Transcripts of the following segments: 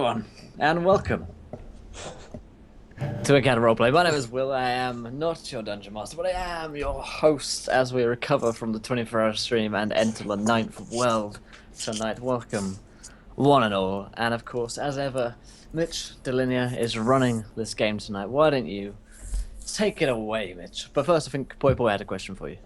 everyone, and welcome to Again Roleplay. My name is Will. I am not your Dungeon Master, but I am your host as we recover from the 24-hour stream and enter the ninth world tonight. Welcome, one and all. And of course, as ever, Mitch Delinea is running this game tonight. Why don't you take it away, Mitch? But first, I think Poi Poi had a question for you.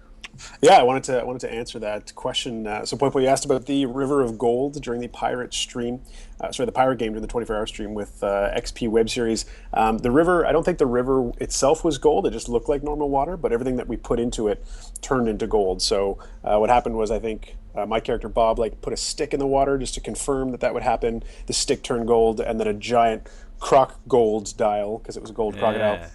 Yeah, I wanted to answer that question. So, Poipo, you asked about the River of Gold during the pirate stream. The pirate game during the 24-hour stream with XP web series. The river, I don't think the river itself was gold. It just looked like normal water, but everything that we put into it turned into gold. So, what happened was, I think my character Bob put a stick in the water just to confirm that would happen. The stick turned gold, and then a giant croc gold dial, because it was a gold crocodile,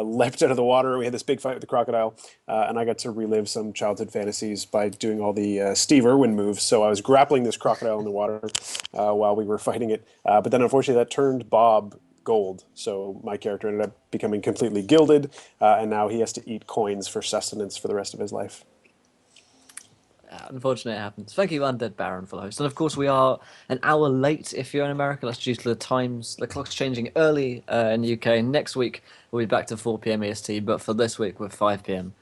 leapt out of the water. We had this big fight with the crocodile, and I got to relive some childhood fantasies by doing all the Steve Irwin moves. So I was grappling this crocodile in the water while we were fighting it. But then unfortunately that turned Bob gold. So my character ended up becoming completely gilded, and now he has to eat coins for sustenance for the rest of his life. Unfortunately, it happens. Thank you, Undead Baron, for the host. And of course, we are an hour late if you're in America. That's due to the clock's changing early in the UK. Next week, we'll be back to 4 p.m. EST, but for this week, we're 5 p.m.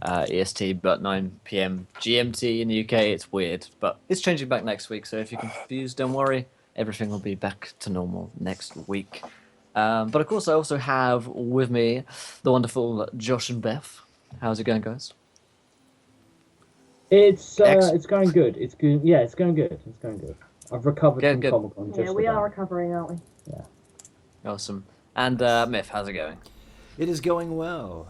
EST, but 9 p.m. GMT in the UK. It's weird, but it's changing back next week. So if you're confused, don't worry. Everything will be back to normal next week. But of course, I also have with me the wonderful Josh and Beth. How's it going, guys? It's going good. It's good. Yeah, it's going good. It's going good. I've recovered from Comic-Con. Yeah, we are recovering, aren't we? Yeah. Awesome. And Myth, how's it going? It is going well.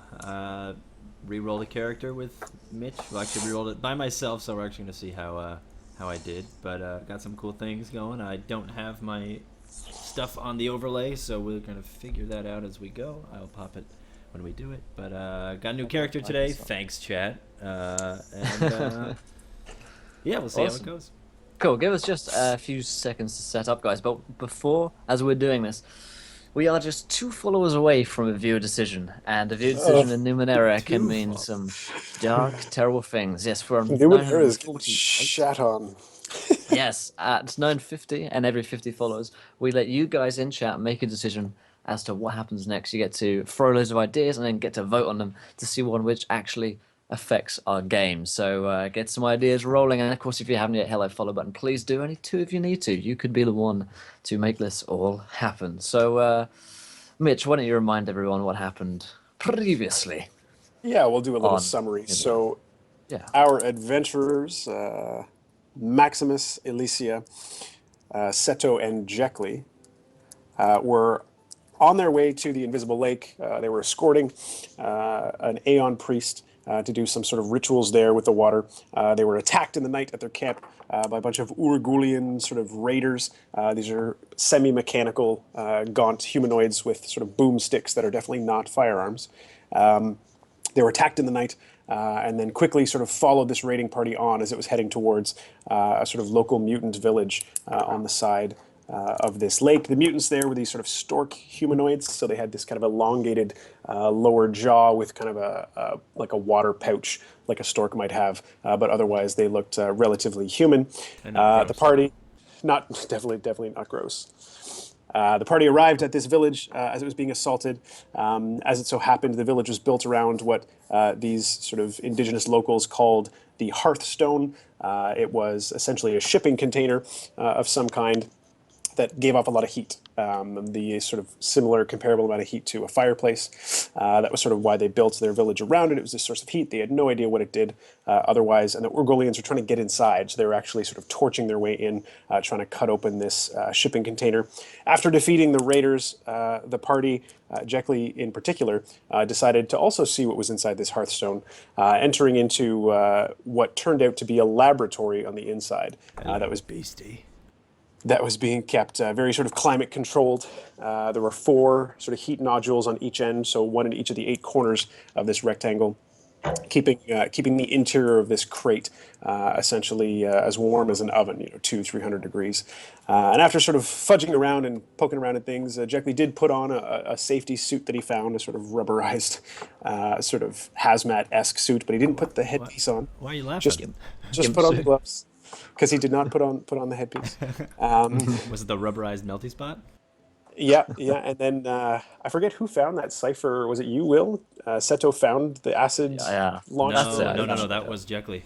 Rerolled a character with Mitch. Well, actually, rerolled it by myself, so we're actually going to see how I did. But got some cool things going. I don't have my stuff on the overlay, so we're going to figure that out as we go. I'll pop it when we do it. But got a new character today. Thanks, chat. Yeah, we'll see how it goes. Cool. Give us just a few seconds to set up, guys. But before, as we're doing this, we are just 2 followers away from a viewer decision, and a viewer decision in Numenera can mean some dark, terrible things. Yes, for Numenera is shat on. Yes, at 950 and every 50 followers, we let you guys in chat make a decision as to what happens next. You get to throw loads of ideas and then get to vote on them to see one which actually affects our game. So get some ideas rolling, and of course, if you haven't yet, hit that follow button. Please do. Only 2 if you need to. You could be the one to make this all happen. So, Mitch, why don't you remind everyone what happened previously? Yeah, we'll do a little summary. So, our adventurers, Maximus, Elysia, Seto, and Jekli, were on their way to the Invisible Lake. They were escorting an Aeon priest to do some sort of rituals there with the water. They were attacked in the night at their camp by a bunch of Uragulian sort of raiders. These are semi-mechanical, gaunt humanoids with sort of boomsticks that are definitely not firearms. They were attacked in the night, and then quickly sort of followed this raiding party on as it was heading towards a sort of local mutant village on the side of this lake. The mutants there were these sort of stork humanoids, so they had this kind of elongated lower jaw with kind of like a water pouch, like a stork might have, but otherwise they looked relatively human. The party, definitely not gross. The party arrived at this village as it was being assaulted. As it so happened, the village was built around what these sort of indigenous locals called the Hearthstone. It was essentially a shipping container of some kind that gave off a lot of heat, the sort of similar, comparable amount of heat to a fireplace. That was sort of why they built their village around it. It was this source of heat. They had no idea what it did otherwise, and the Urgolians were trying to get inside, so they were actually sort of torching their way in, trying to cut open this shipping container. After defeating the raiders, the party, Jekli in particular, decided to also see what was inside this Hearthstone, entering into what turned out to be a laboratory on the inside. That was beastie. That was being kept very sort of climate controlled. There were 4 sort of heat nodules on each end, so 1 in each of the 8 corners of this rectangle, keeping the interior of this crate essentially as warm as an oven, 200-300 degrees. And after sort of fudging around and poking around at things, Jekli did put on a safety suit that he found, a sort of rubberized sort of hazmat-esque suit, but he didn't put the headpiece on. Why are you laughing? Just put on the gloves. because he did not put on the headpiece. Was it the rubberized melty spot? Yeah, yeah, and then I forget who found that cipher. Was it you, Will? Seto found the acid Yeah. launch. That's it. No. That was Jekyll.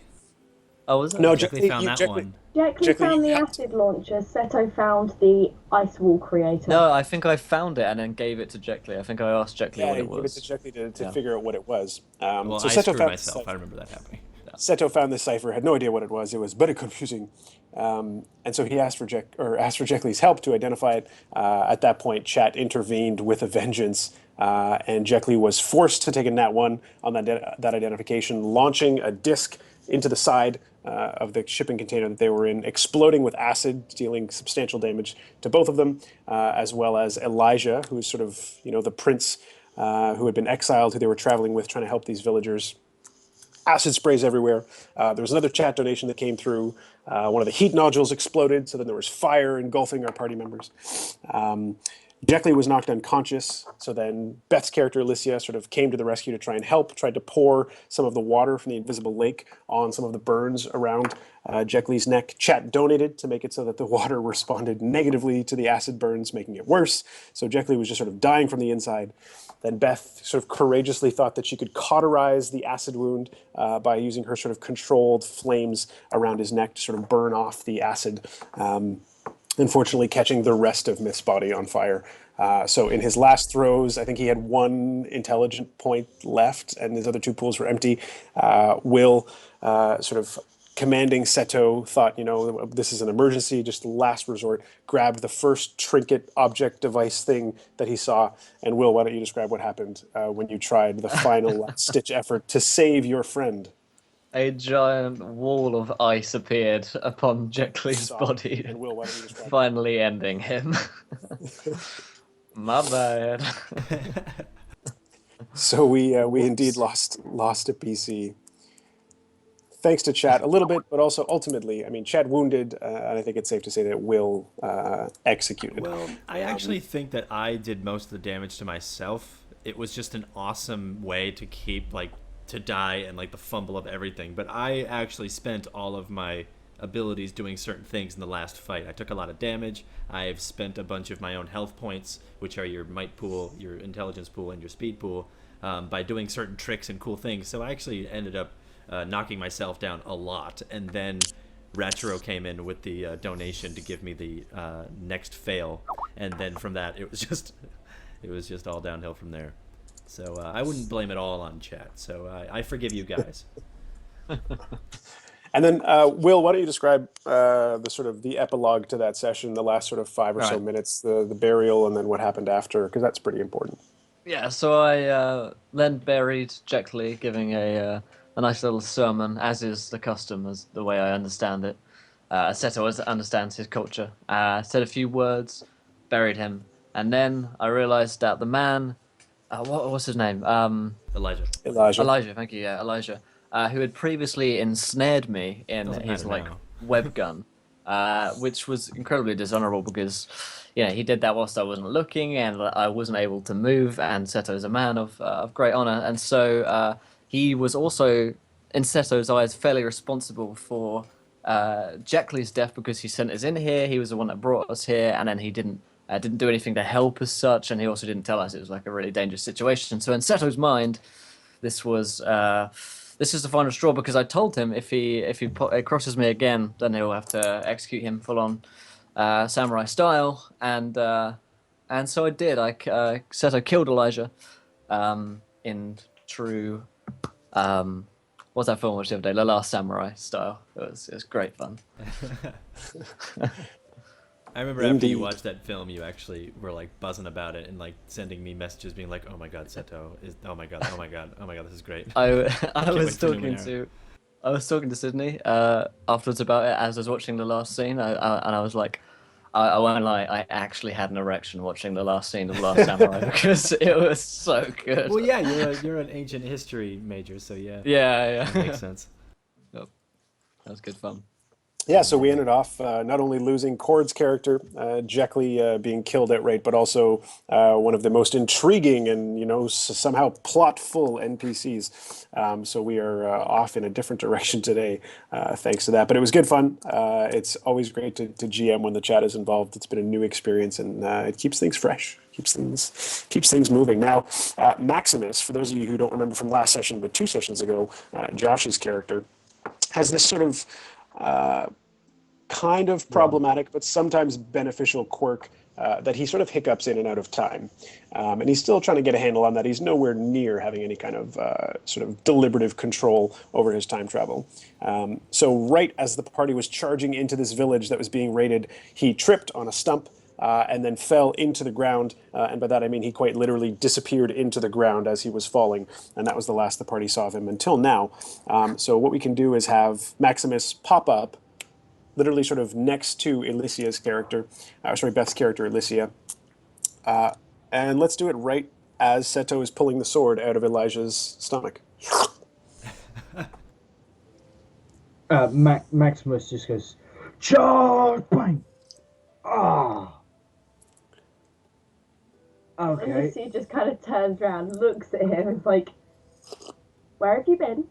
Oh, was it? No, Jekyll found that one. Jackley found the acid launcher. Seto found the ice wall creator. No, I think I found it and then gave it to Jeckley. I think I asked Jeckley Yeah, what he it gave it was. to Jackley to figure out what it was. Well, So I Seto screwed found myself. I remember that happening. Seto found this cipher, had no idea what it was. It was very confusing, and so he asked for Jeckley's help to identify it. At that point, Chat intervened with a vengeance, and Jeckley was forced to take a nat 1 on that identification, launching a disc into the side of the shipping container that they were in, exploding with acid, dealing substantial damage to both of them, as well as Elijah, who's sort of the prince who had been exiled, who they were traveling with, trying to help these villagers. Acid sprays everywhere. There was another chat donation that came through. One of the heat nodules exploded, so then there was fire engulfing our party members. Jeckley was knocked unconscious, so then Beth's character, Alicia, sort of came to the rescue to try and help, tried to pour some of the water from the invisible lake on some of the burns around Jeckley's neck. Chat donated to make it so that the water responded negatively to the acid burns, making it worse. So Jeckley was just sort of dying from the inside. Then Beth sort of courageously thought that she could cauterize the acid wound by using her sort of controlled flames around his neck to sort of burn off the acid. Unfortunately, catching the rest of Myth's body on fire. So in his last throws, I think he had 1 intelligent point left, and his other 2 pools were empty. Will, sort of commanding Seto, thought, this is an emergency, just last resort, grabbed the first trinket object device thing that he saw. And Will, why don't you describe what happened when you tried the final stitch effort to save your friend? A giant wall of ice appeared upon Jeckley's Saw. body, And Will, why don't you describe finally ending him. My bad. So we indeed lost a PC. Thanks to Chat a little bit, but also ultimately, I mean, Chat wounded, and I think it's safe to say that Will executed. Well, I actually think that I did most of the damage to myself. It was just an awesome way to keep, to die and, the fumble of everything. But I actually spent all of my abilities doing certain things in the last fight. I took a lot of damage. I've spent a bunch of my own health points, which are your might pool, your intelligence pool, and your speed pool, by doing certain tricks and cool things. So I actually ended up knocking myself down a lot, and then Retro came in with the donation to give me the next fail, and then from that it was just all downhill from there. So I wouldn't blame it all on Chat. So I forgive you guys. And then Will, why don't you describe the epilogue to that session, the last sort of 5 or so minutes, the burial, and then what happened after, because that's pretty important. Yeah, so I then buried Jeckley, giving a nice little sermon, as is the custom, as the way I understand it. Seto understands his culture. Said a few words, buried him, and then I realized that the man, what was his name? Elijah. Elijah, thank you, yeah, Elijah, who had previously ensnared me in his web gun, which was incredibly dishonorable because, he did that whilst I wasn't looking and I wasn't able to move, and Seto is a man of great honor, and so he was also, in Seto's eyes, fairly responsible for Jeckley's death because he sent us in here. He was the one that brought us here, and then he didn't do anything to help as such, and he also didn't tell us it was a really dangerous situation. So in Seto's mind, this is the final straw, because I told him if he crosses me again, then he'll have to execute him full on samurai style, and so I did. Seto killed Elijah in true. What's that film I watched the other day? The Last Samurai style. It was great fun. I remember after you watched that film, you actually were buzzing about it and sending me messages being like, "Oh my God, Seto is! Oh my God, this is great." I was talking to Sydney afterwards about it as I was watching the last scene, and I was like, I won't lie, I actually had an erection watching the last scene of Last Samurai because it was so good. Well, yeah, you're an ancient history major, so yeah. Yeah. That makes sense. Yep. That was good fun. Yeah, so we ended off not only losing Cord's character, Jeckley being killed outright, but also one of the most intriguing and somehow plot-full NPCs. So we are off in a different direction today, thanks to that. But it was good fun. It's always great to GM when the chat is involved. It's been a new experience, and it keeps things fresh, keeps things moving. Now, Maximus, for those of you who don't remember from last session, but 2 sessions ago, Josh's character has this sort of kind of problematic, but sometimes beneficial quirk that he sort of hiccups in and out of time. And he's still trying to get a handle on that. He's nowhere near having any kind of sort of deliberative control over his time travel. So right as the party was charging into this village that was being raided, he tripped on a stump and then fell into the ground. And by that I mean he quite literally disappeared into the ground as he was falling. And that was the last the party saw of him until now. So what we can do is have Maximus pop up literally sort of next to Alicia's character, Beth's character, Alicia. And let's do it right as Seto is pulling the sword out of Elijah's stomach. Maximus just goes, charge, bang! Ah! Okay. Alicia just kind of turns around, looks at him, and is like, where have you been?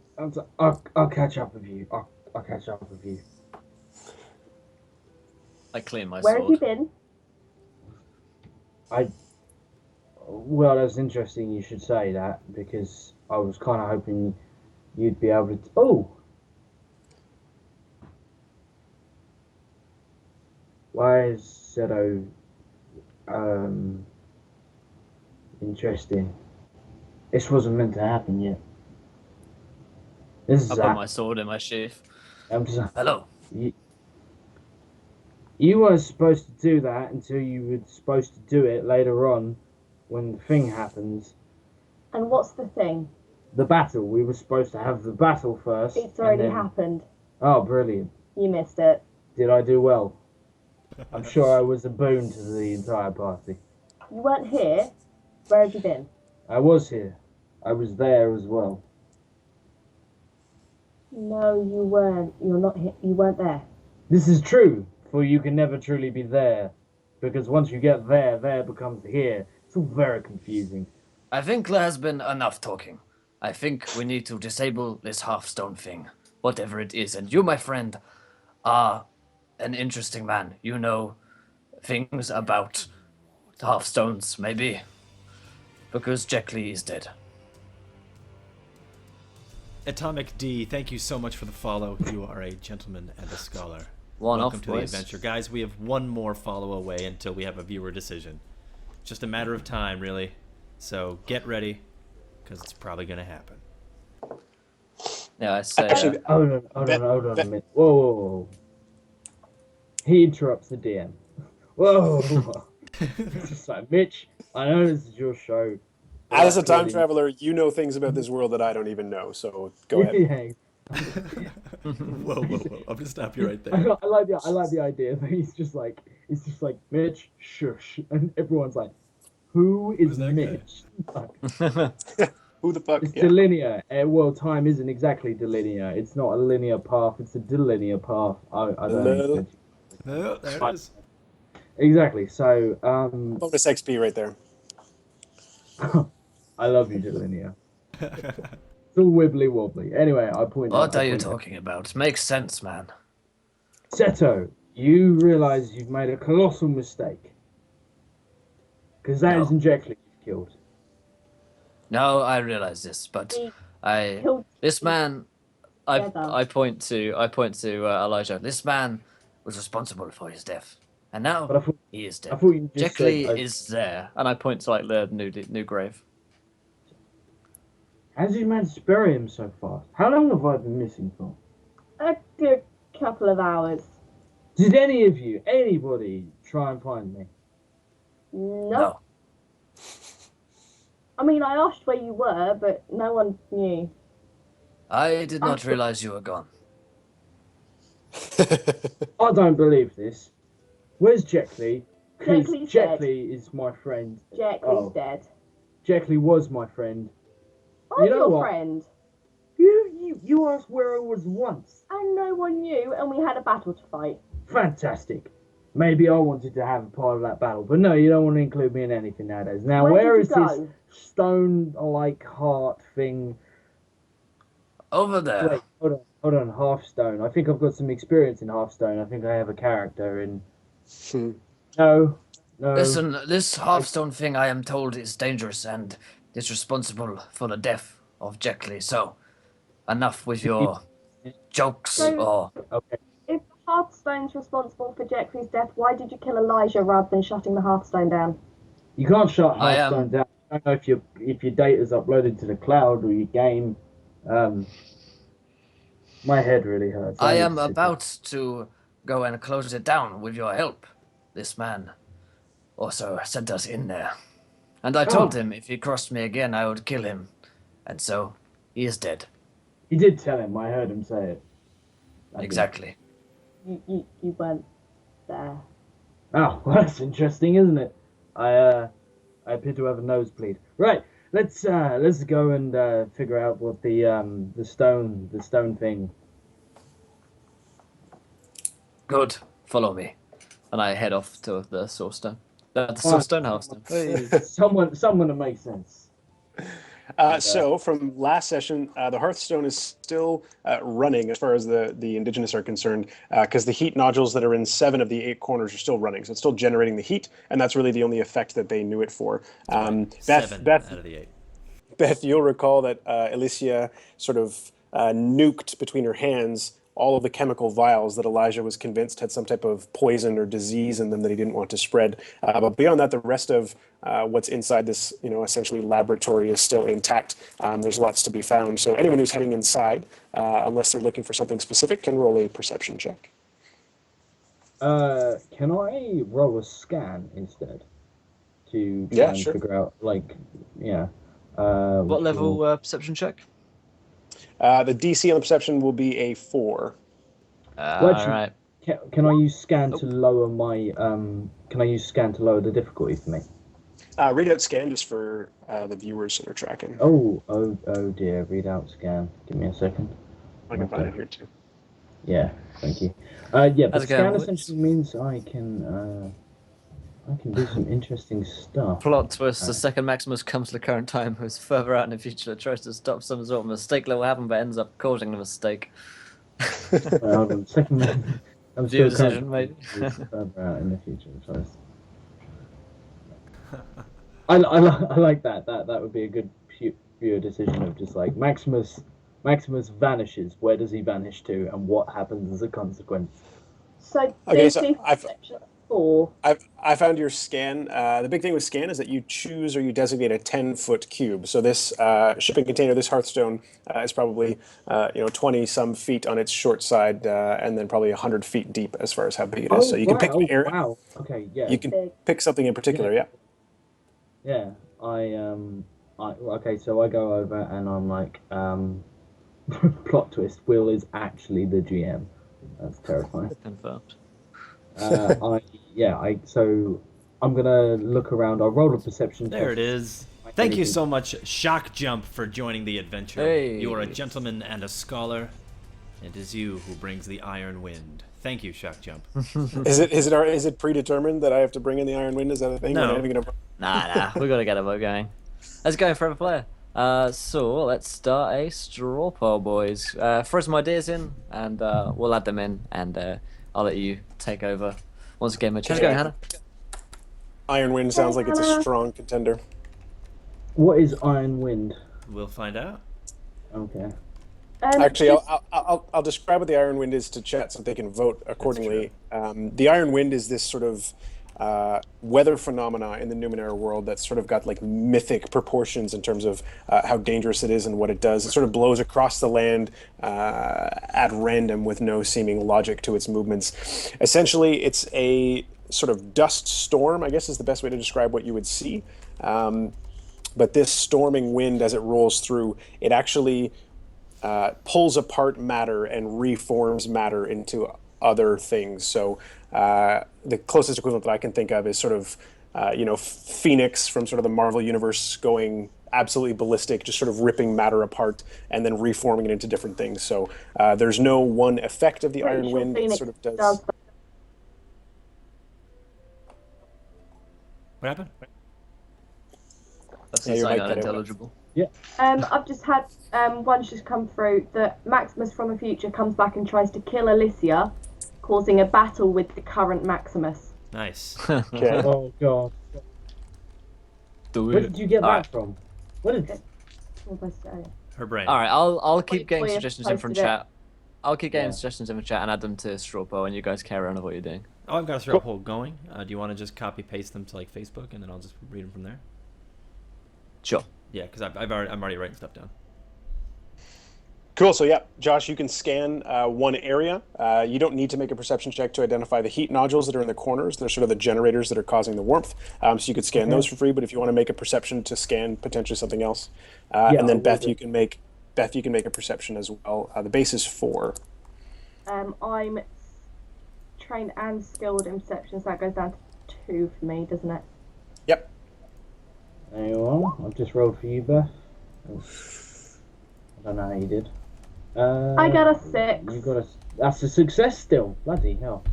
I'll catch up with you. I'll catch up with you. I clean my Where sword. have you been? Well, that's interesting you should say that, because I was kind of hoping you'd be able to... Oh! Why is Seto... interesting. This wasn't meant to happen yet. This is I put my sword in my sheath. Hello. You weren't supposed to do that until you were supposed to do it later on when the thing happens. And what's the thing? The battle. We were supposed to have the battle first. It's already happened. Oh, brilliant. You missed it. Did I do well? I'm sure I was a boon to the entire party. You weren't here. Where have you been? I was here. I was there as well. No, you weren't. You're not here. You weren't there. This is true, for you can never truly be there. Because once you get there, there becomes here. It's all very confusing. I think there has been enough talking. I think we need to disable this Hearthstone thing, whatever it is. And you, my friend, are an interesting man. You know things about Hearthstones, maybe. Because Jeckley is dead. Atomic D, thank you so much for the follow. You are a gentleman and a scholar. Welcome to the adventure. Guys, we have one more follow away until we have a viewer decision. Just a matter of time, really. So get ready, because it's probably going to happen. Yeah, I say... Actually, Hold on a minute. Whoa. He interrupts the DM. Whoa. It's just like, Mitch, I know this is your show. as a time traveler, you know things about this world that I don't even know, so go ahead. Whoa. I'm going to stop you right there. I like the idea that it's just like, Mitch, shush. And everyone's like, who is Mitch? Who the fuck? It's delinear. Well, time isn't exactly delinear. It's not a linear path. It's a delinear path. I don't know. No, there it is. Exactly. So, bonus XP right there. I love you, delinear. It's all wibbly wobbly. Anyway, I point. What are you talking about? Makes sense, man. Seto, you realise you've made a colossal mistake. Because that isn't Jeckley you've killed. No, I realize this, but this man, I point to Elijah. This man was responsible for his death, and now he is dead. Jeckley is there, and I point to like the new grave. How's you managed to bury him so fast? How long have I been missing for? A good couple of hours. Did anybody try and find me? No. I mean, I asked where you were, but no one knew. I did not realize you were gone. I don't believe this. Where's Jeckley? Because Jeckley's Jeckley is my friend. Jeckley's dead. Jeckley was my friend. I'm your friend. You You asked where I was once. And no one knew, and we had a battle to fight. Fantastic. Maybe I wanted to have a part of that battle, but no, you don't want to include me in anything nowadays. Now, Where did is you this go? stone-like heart thing? Over there. Wait, hold on, Hearthstone. I think I've got some experience in Hearthstone. I think I have a character in. No. Listen, this Hearthstone thing, I am told, is dangerous and is responsible for the death of Jeckley. So, enough with your jokes. So- Okay. If Hearthstone's responsible for Jeckley's death, why did you kill Elijah rather than shutting the Hearthstone down? You can't shut I Hearthstone down. I don't know if your data's uploaded to the cloud or your game. My head really hurts. I need am to sit about to go and close it down with your help. This man also sent us in there. And I told him if he crossed me again, I would kill him. And so, he is dead. down. You did tell him. I heard him say it. I did. Exactly. You weren't there. Oh, well, that's interesting, isn't it? I appear to have a nosebleed. Right, let's go and figure out what the stone thing. Good. Follow me. And I head off to the Source Stone. The Source Stone, Hearthstone. Someone to make sense. So from last session, the Hearthstone is still running as far as the indigenous are concerned, because the heat nodules that are in 7 of the 8 corners are still running. So it's still generating the heat, and that's really the only effect that they knew it for. Seven out of the 8. Beth, you'll recall that Alicia sort of nuked between her hands all of the chemical vials that Elijah was convinced had some type of poison or disease in them that he didn't want to spread. But beyond that, the rest of what's inside this, essentially laboratory is still intact. There's lots to be found. So anyone who's heading inside, unless they're looking for something specific, can roll a perception check. Can I roll a scan instead to try and figure out, What level perception check? The DC on the perception will be a 4. Alright. Can I use scan to lower my Can I use scan to lower the difficulty for me? Read out scan just for the viewers that are tracking. Oh dear, read out scan. Give me a second. I can find it here too. Yeah, thank you. Yeah, but How's it scan going, Woods? essentially means I can do some interesting stuff. Plot twist, the second Maximus comes to the current time, who's further out in the future, tries to stop some sort of mistake that will happen, but ends up causing the mistake. Hold on, second man. I'm Viewer still decision, maybe. further out in the future. I like that. That would be a good viewer decision of just like Maximus vanishes. Where does he vanish to, and what happens as a consequence? So Okay, DC so perception 4. I found your scan. The big thing with scan is that you choose or you designate a 10-foot cube. So this shipping container, this Hearthstone, is probably 20 some feet on its short side, and then probably 100 feet deep as far as how big it is. So you can pick an area. Wow. Okay. Yeah. You can pick something in particular. Yeah. Yeah. Okay. So I go over and I'm like, plot twist. Will is actually the GM. That's terrifying. Confirmed. So I'm gonna look around. I'll roll a perception. There it is. Thank you so much, Shock Jump, for joining the adventure. Hey. You are a gentleman and a scholar. It is you who brings the Iron Wind. Thank you, Shock Jump. Is it predetermined that I have to bring in the Iron Wind? Is that a thing? No. We're not even gonna... Nah, we gotta get a vote going. Let's go, Forever Player. So let's start a straw poll, boys. Throw some ideas in, and we'll add them in, and I'll let you take over once again. How's it going, Hannah? Iron Wind sounds like it's a strong contender. What is Iron Wind? We'll find out. Okay. Actually, I'll describe what the Iron Wind is to chat so they can vote accordingly. The Iron Wind is this sort of weather phenomena in the Numenera world that's sort of got like mythic proportions in terms of how dangerous it is and what it does. It sort of blows across the land at random with no seeming logic to its movements. Essentially, it's a sort of dust storm, I guess is the best way to describe what you would see. But this storming wind, as it rolls through, it actually pulls apart matter and reforms matter into other things. So the closest equivalent that I can think of is sort of, Phoenix from sort of the Marvel universe going absolutely ballistic, just sort of ripping matter apart and then reforming it into different things. So there's no one effect of the Pretty Iron sure Wind. It Phoenix sort of does. that. What happened? That's Yeah, you're insane right, that it unintelligible. I've just had one's just come through that Maximus from the future comes back and tries to kill Alicia, causing a battle with the current Maximus. Nice. Okay. Oh god. Do Where it. did you get that Alright. from? What did What was I saying? Her brain. All right, I'll keep Wait, getting wait, suggestions in from posted it. chat. I'll keep getting Yeah. suggestions in from chat and add them to Strawpo, and you guys carry on with what you're doing. Oh, I've got a thread poll going. Do you want to just copy paste them to like Facebook, and then I'll just read them from there? Sure. Yeah, because I'm already writing stuff down. Cool. So yeah, Josh, you can scan one area. You don't need to make a perception check to identify the heat nodules that are in the corners. They're sort of the generators that are causing the warmth. So you could scan those for free. But if you want to make a perception to scan potentially something else, and then Beth, you can make a perception as well. The base is 4. I'm trained and skilled in perception, so that goes down to 2 for me, doesn't it? Yep. There you are. I've just rolled for you, Beth. I don't know how you did. I got a 6. You got a. That's a success still. Bloody hell.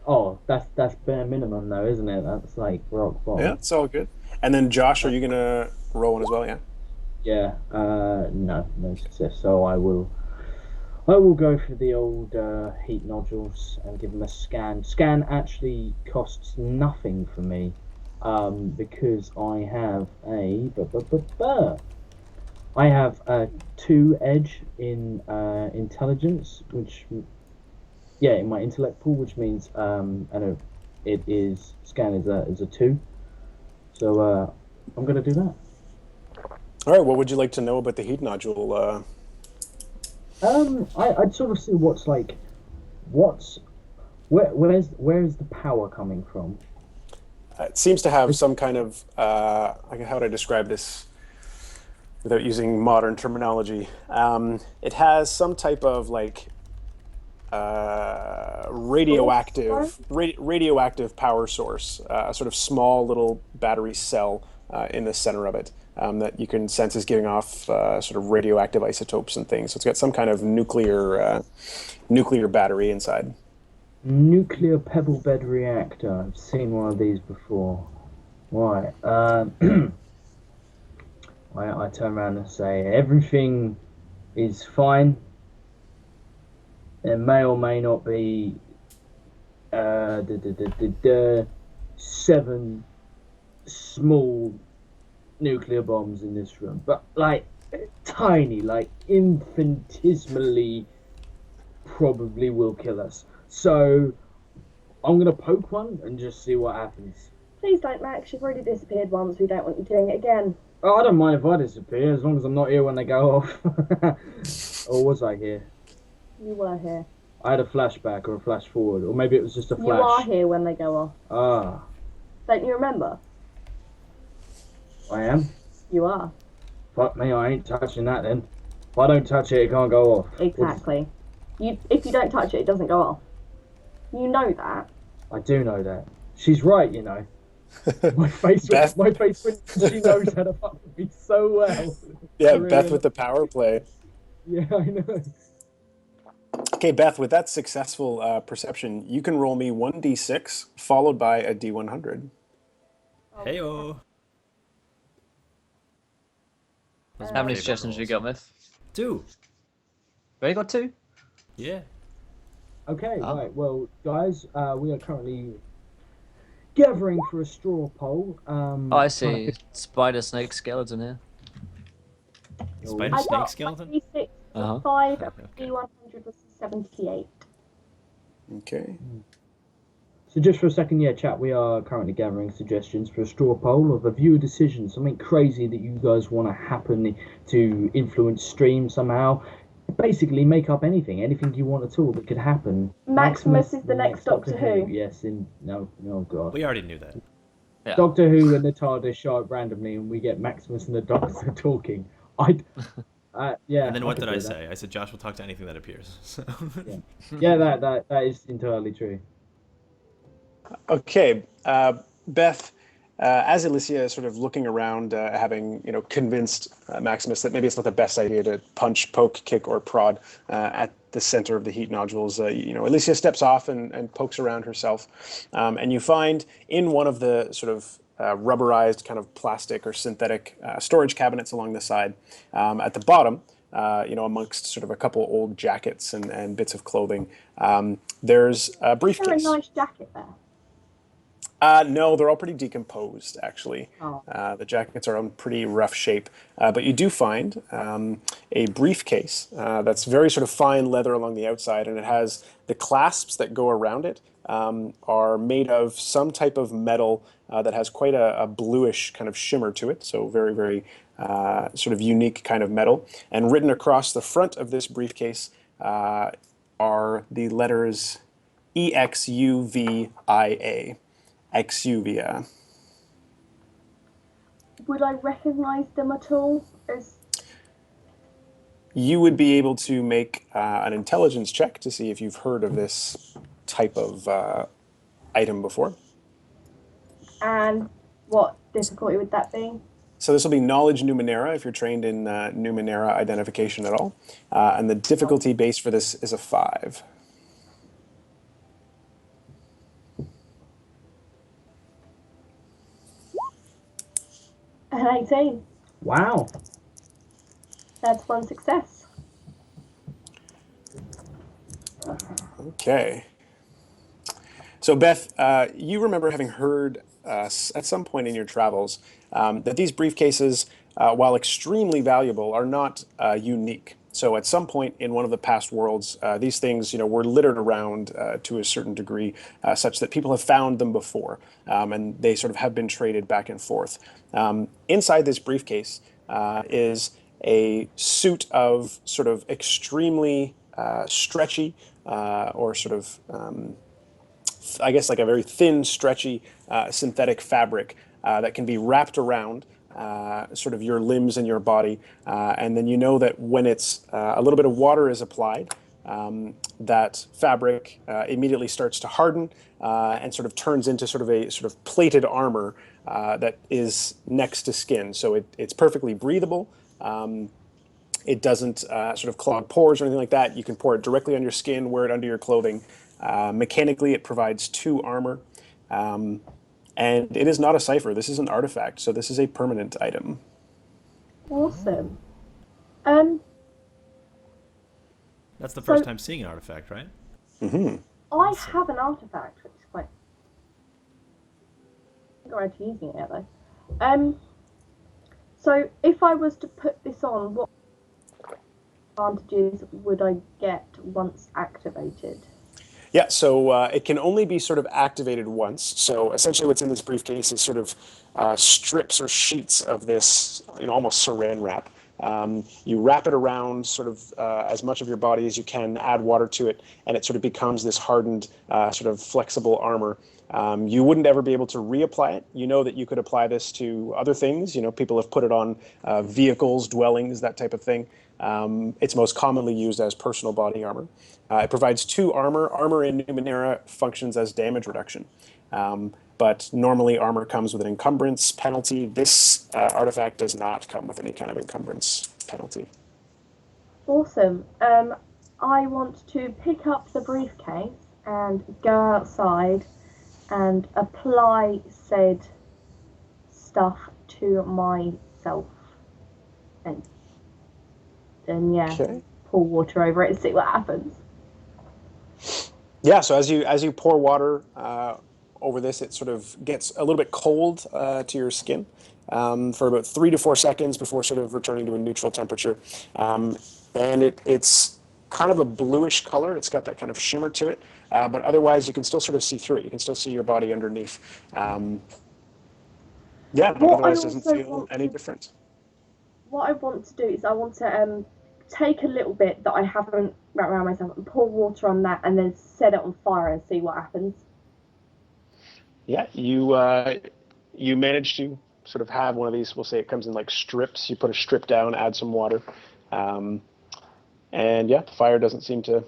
Oh, that's bare minimum though, isn't it? That's like rock bottom. Yeah, it's all good. And then Josh, are you gonna roll one as well? Yeah. Yeah. No success. So I will go for the old heat nodules and give them a scan. Scan actually costs nothing for me, because I have a 2 edge in intelligence, which in my intellect pool, which means it is scan is a 2. So I'm gonna do that. All right. What would you like to know about the heat nodule? I'd sort of see where's the power coming from? It seems to have some kind of how would I describe this without using modern terminology? It has some type of like radioactive power source, a sort of small little battery cell in the center of it that you can sense is giving off sort of radioactive isotopes and things. So it's got some kind of nuclear battery inside. Nuclear pebble bed reactor. I've seen one of these before. Right. I turn around and say everything is fine. There may or may not be 7 small nuclear bombs in this room, but like tiny, like infinitesimally, probably will kill us. So I'm gonna poke one and just see what happens. Please don't, Max. You've already disappeared once. We don't want you doing it again. Oh, I don't mind if I disappear as long as I'm not here when they go off. Or was I here? You were here. I had a flashback or a flash forward, or maybe it was just a flash. You are here when they go off. Ah, Don't you remember? I am. You are. Fuck me, I ain't touching that then. If I don't touch it, it can't go off. Exactly. If you don't touch it, it doesn't go off. You know that. I do know that. She's right, you know. My face when she knows how to fuck with me so well. Yeah, Really. Beth with the power play. Yeah, I know. Okay, Beth, with that successful perception, you can roll me 1d6 followed by a d100. Heyo. How many suggestions you got, Myth? 2. You got 2? Yeah. Okay, Oh. right. Well, guys, we are currently gathering for a straw poll. Oh, I see. Spider, snake, skeleton here. Spider I snake got skeleton? 26 Uh-huh. 5, Okay. D100 was 78. Okay. So just for a second, chat, we are currently gathering suggestions for a straw poll of a viewer decision, something crazy that you guys want to happen to influence stream somehow. Basically, make up anything you want at all that could happen. Maximus is the next Doctor Who. Yes, no, god. We already knew that. Yeah. Doctor Who and the TARDIS show up randomly, and we get Maximus and the Doctor talking. Yeah. And then what could did I do that. say? I said Josh will talk to anything that appears. So. Yeah, that is entirely true. Okay, Beth, as Alicia is sort of looking around, having convinced Maximus that maybe it's not the best idea to punch, poke, kick, or prod at the center of the heat nodules, Alicia steps off and pokes around herself, and you find in one of the sort of rubberized kind of plastic or synthetic storage cabinets along the side, at the bottom, amongst sort of a couple old jackets and bits of clothing, there's a briefcase. Is there a nice jacket there? No, they're all pretty decomposed, actually. Oh. The jackets are in pretty rough shape. But you do find a briefcase that's very sort of fine leather along the outside, and it has the clasps that go around it are made of some type of metal that has quite a bluish kind of shimmer to it, so very, very sort of unique kind of metal. And written across the front of this briefcase are the letters EXUVIA. Exuvia. Would I recognise them at all? You would be able to make an intelligence check to see if you've heard of this type of item before. And what difficulty would that be? So this will be knowledge Numenera if you're trained in Numenera identification at all. And the difficulty base for this is a 5. An 18. Wow. That's one success. Okay. So Beth, you remember having heard at some point in your travels that these briefcases, while extremely valuable, are not unique. So at some point in one of the past worlds, these things, were littered around to a certain degree, such that people have found them before, and they sort of have been traded back and forth. Inside this briefcase is a suit of sort of extremely stretchy, or sort of, I guess, like a very thin, stretchy synthetic fabric that can be wrapped around sort of your limbs and your body, and then that when it's a little bit of water is applied, that fabric immediately starts to harden and sort of turns into sort of a sort of plated armor that is next to skin. So it's perfectly breathable. It doesn't sort of clog pores or anything like that. You can pour it directly on your skin, wear it under your clothing. Mechanically, it provides 2 armor. And it is not a cipher. This is an artifact, so this is a permanent item. Awesome. That's the first time seeing an artifact, right? Mm-hmm. I have an artifact, which is quite... I got around to using it yet, though. So if I was to put this on, what advantages would I get once activated? Yeah, so it can only be sort of activated once. So essentially what's in this briefcase is sort of strips or sheets of this, almost saran wrap. You wrap it around sort of as much of your body as you can, add water to it, and it sort of becomes this hardened, sort of flexible armor. You wouldn't ever be able to reapply it. You know that you could apply this to other things. People have put it on vehicles, dwellings, that type of thing. It's most commonly used as personal body armor. It provides 2 armor. Armor in Numenera functions as damage reduction. But normally armor comes with an encumbrance penalty. This artifact does not come with any kind of encumbrance penalty. Awesome. I want to pick up the briefcase and go outside and apply said stuff to myself. And then, Okay. pour water over it and see what happens. Yeah, so as you pour water over this, it sort of gets a little bit cold to your skin for about 3 to 4 seconds before sort of returning to a neutral temperature. And it's kind of a bluish color. It's got that kind of shimmer to it, but otherwise you can still sort of see through it. You can still see your body underneath. Otherwise it doesn't feel any different. What I want to do is I want to take a little bit that I haven't wrapped around myself and pour water on that and then set it on fire and see what happens. Yeah, you manage to sort of have one of these. We'll say it comes in like strips. You put a strip down, add some water, and the fire doesn't seem to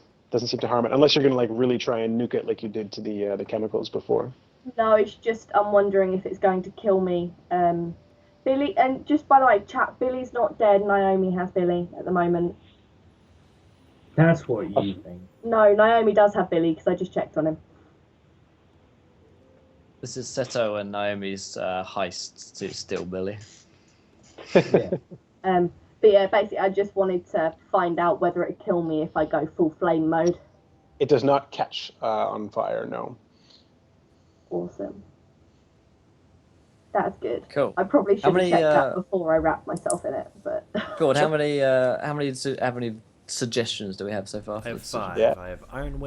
harm it unless you're going to like really try and nuke it like you did to the chemicals before. No, it's just I'm wondering if it's going to kill me. Billy, and just by the way, chat, Billy's not dead. Naomi has Billy at the moment. That's what you think. No, Naomi does have Billy because I just checked on him. This is Seto and Naomi's heist to steal Billy. Yeah. But yeah, basically, I just wanted to find out whether it'd kill me if I go full flame mode. It does not catch on fire, no. Awesome. That's good. Cool. I probably should have many, checked that before I wrapped myself in it, but. Good. How many suggestions do we have so far? I have 5. Yeah. I have Iron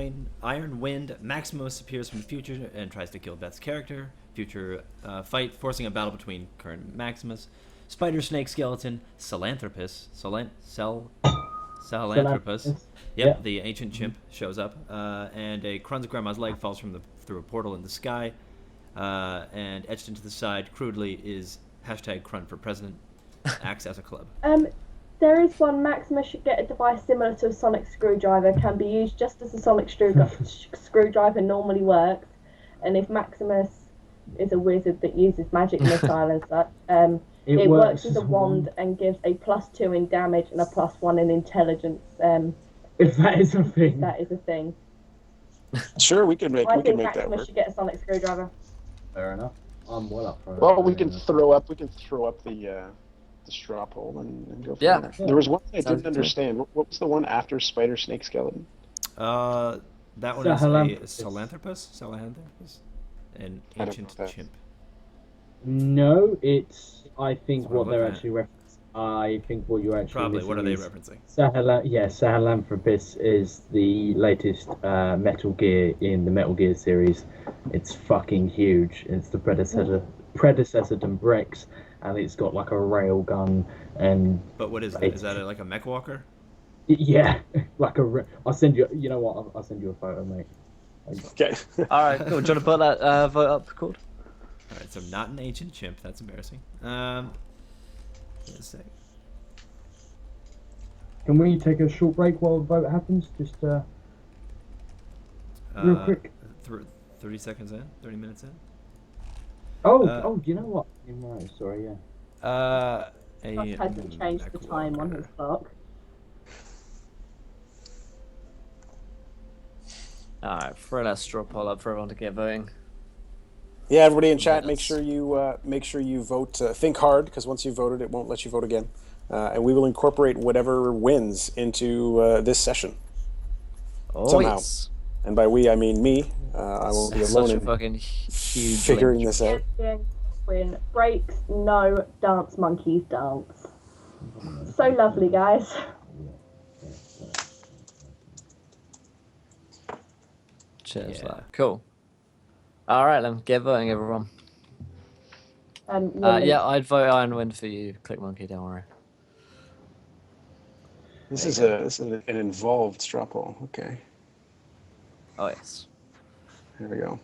Wind. Maximus appears from the future and tries to kill Beth's character. Future fight, forcing a battle between current and Maximus. Spider Snake Skeleton. Salanthropus. Salanthropus. Yep, the ancient chimp shows up. And a Krun's grandma's leg falls through a portal in the sky. And etched into the side, crudely, is #Krun for president. Acts as a club. There is one. Maximus should get a device similar to a sonic screwdriver. Can be used just as a sonic screwdriver normally works. And if Maximus is a wizard that uses magic missile and such, it works as a wand and gives a +2 in damage and a +1 in intelligence. If that is a thing. That is a thing. Sure, we can make I think that Maximus work. should get a sonic screwdriver. Fair enough. I'm well up for it. Well, we can throw up the straw poll and go from there. There was one I didn't understand. What was the one after Spider Snake Skeleton? That one is a Salanthropus? An ancient chimp. No, it's. I think what they're actually referencing. I think what you're actually. Probably. What are they referencing? Sahelanthropus is the latest Metal Gear in the Metal Gear series. It's fucking huge. It's the predecessor to Brex, and it's got like a rail gun and. But what is it? Is that like a mech walker? Yeah, like a. I'll send you. You know what? I'll send you a photo, mate. Okay. All right, cool. Do you want to put that vote up, Cord? All right, so not an ancient chimp. That's embarrassing. Let's see. Can we take a short break while the vote happens? Just real quick. 30 seconds in. 30 minutes in. Oh, you know what? You're right. Sorry, yeah. Josh hasn't changed the time on his clock. Alright, throw that straw poll up for everyone to get voting. Yeah, everybody in chat, make sure you vote. Think hard, because once you voted, it won't let you vote again, and we will incorporate whatever wins into this session somehow. Yes. And by we, I mean me. I won't be alone in fucking huge figuring this out. Win breaks, no dance monkeys dance. So lovely, guys. Cheers, lad. Cool. All right, then get voting, everyone. Yeah, I'd vote Iron Wind for you, Click Monkey. Don't worry. This is an involved straw poll. Okay. Oh yes. Here we go.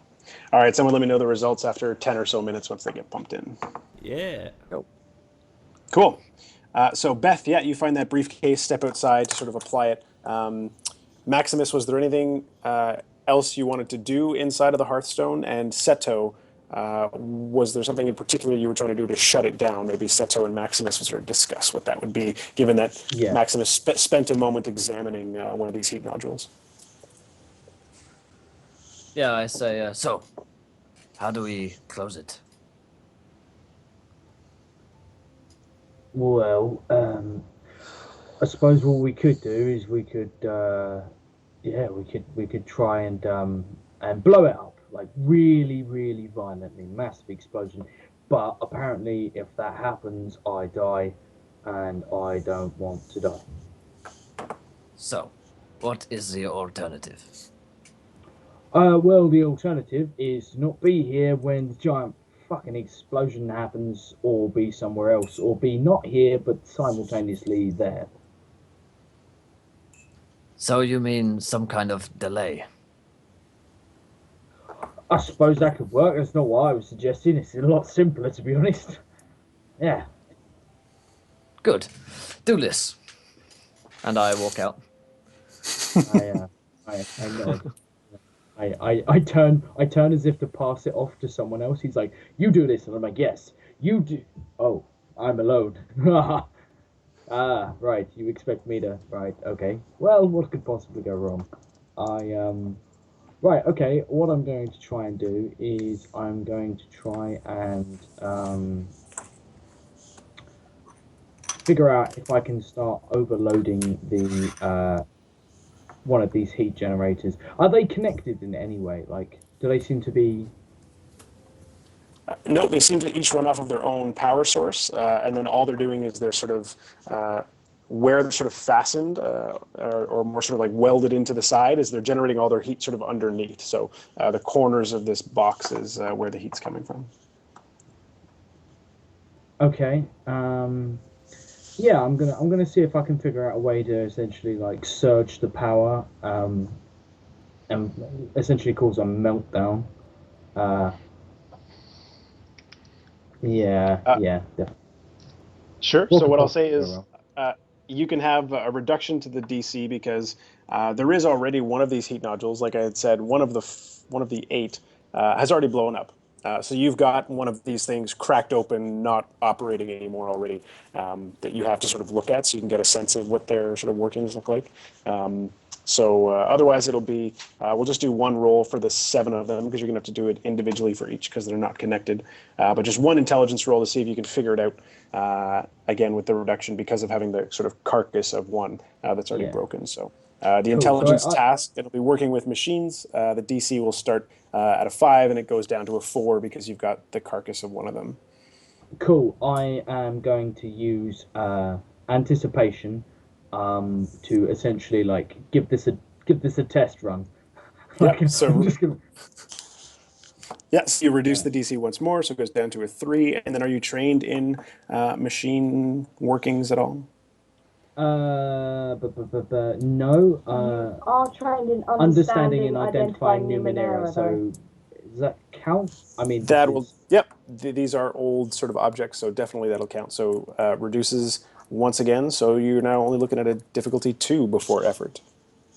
All right, someone let me know the results after 10 or so minutes once they get pumped in. Yeah. Go. Cool. So Beth, yeah, you find that briefcase, step outside to sort of apply it. Maximus, was there anything else you wanted to do inside of the Hearthstone? And Seto, was there something in particular you were trying to do to shut it down? Maybe Seto and Maximus would sort of discuss what that would be, given that Maximus spent a moment examining one of these heat nodules. Yeah, I say, so, how do we close it? Well, I suppose what we could do is we could try and blow it up, like really, really violently, massive explosion. But apparently, if that happens, I die, and I don't want to die. So, what is the alternative? Well, the alternative is to not be here when the giant fucking explosion happens, or be somewhere else, or be not here but simultaneously there. So you mean some kind of delay? I suppose that could work. That's not what I was suggesting. It's a lot simpler, to be honest. Yeah. Good. Do this. And I walk out. I know. I turn as if to pass it off to someone else. He's like, "You do this," and I'm like, "Yes, you do." Oh, I'm alone. Ah, right. You expect me to? Right. Okay. Well, what could possibly go wrong? I. Right. Okay. What I'm going to try and do is I'm going to try and figure out if I can start overloading the one of these heat generators. Are they connected in any way? Like, do they seem to be? No, they seem to each run off of their own power source, and then all they're doing is they're sort of where they're sort of fastened or more sort of like welded into the side is they're generating all their heat sort of underneath. So the corners of this box is where the heat's coming from. Okay. Yeah, I'm gonna see if I can figure out a way to essentially like surge the power, and essentially cause a meltdown. Uh, yeah, yeah, definitely. Sure. What So could what I'll say possibly go is wrong? you can have a reduction to the DC because there is already one of these heat nodules. Like I had said, one of the eight has already blown up. So you've got one of these things cracked open, not operating anymore already, that you have to sort of look at so you can get a sense of what their sort of workings look like. So otherwise, it'll be we'll just do one roll for the 7 of them because you're gonna have to do it individually for each because they're not connected. But just one intelligence roll to see if you can figure it out. Again, with the reduction because of having the sort of carcass of one that's already Yeah, broken. So the cool. So intelligence task, it'll be working with machines. The DC will start at a 5 and it goes down to a 4 because you've got the carcass of one of them. cool. I am going to use anticipation to essentially like give this a test run. Like Yep. I'm So just gonna. yes, you reduce Yeah. the DC once more, so it goes down to a 3. And then are you trained in machine workings at all? But no. You are trained in Understanding understanding, and identifying identifying Numenera. Numenera, though. So does that count? I mean, this That will, is yep. These are old sort of objects, so definitely that'll count. So reduces once again, so you're now only looking at a difficulty 2 before effort.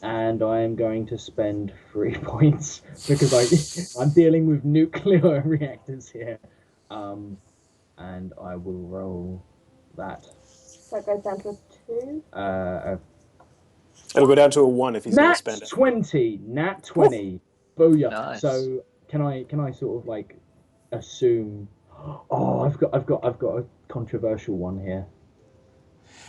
and I am going to spend 3 points because I'm dealing with nuclear reactors here. Um, and I will roll that. So it goes down to a 2. It'll go down to a 1 if he's going to Nat spend it. 20, Nat Woof. 20. Booyah. Nice. So can I sort of like assume? Oh, I've got a controversial one here.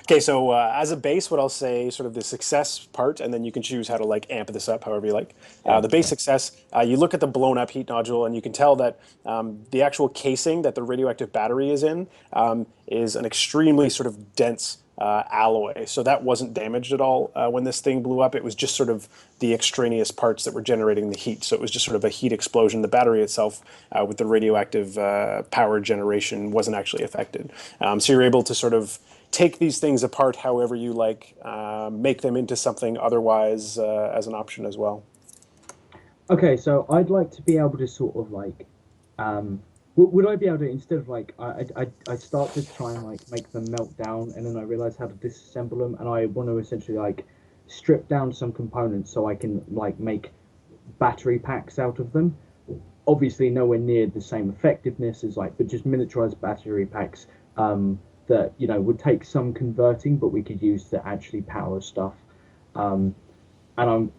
Okay, so as a base, what I'll say, sort of the success part, and then you can choose how to like amp this up however you like. Yeah, The base yeah. success, you look at the blown up heat nodule, and you can tell that the actual casing that the radioactive battery is in is an extremely sort of dense alloy. So that wasn't damaged at all when this thing blew up. It was just sort of the extraneous parts that were generating the heat. So it was just sort of a heat explosion. The battery itself, with the radioactive power generation, wasn't actually affected. So you're able to sort of take these things apart however you like, make them into something otherwise as an option as well. Okay, so I'd like to be able to sort of like, would I be able to instead of like I start to try and like make them melt down, and then I realize how to disassemble them, and I want to essentially like strip down some components so I can like make battery packs out of them. Obviously, nowhere near the same effectiveness as like, but just miniaturized battery packs that would take some converting, but we could use to actually power stuff. And I'm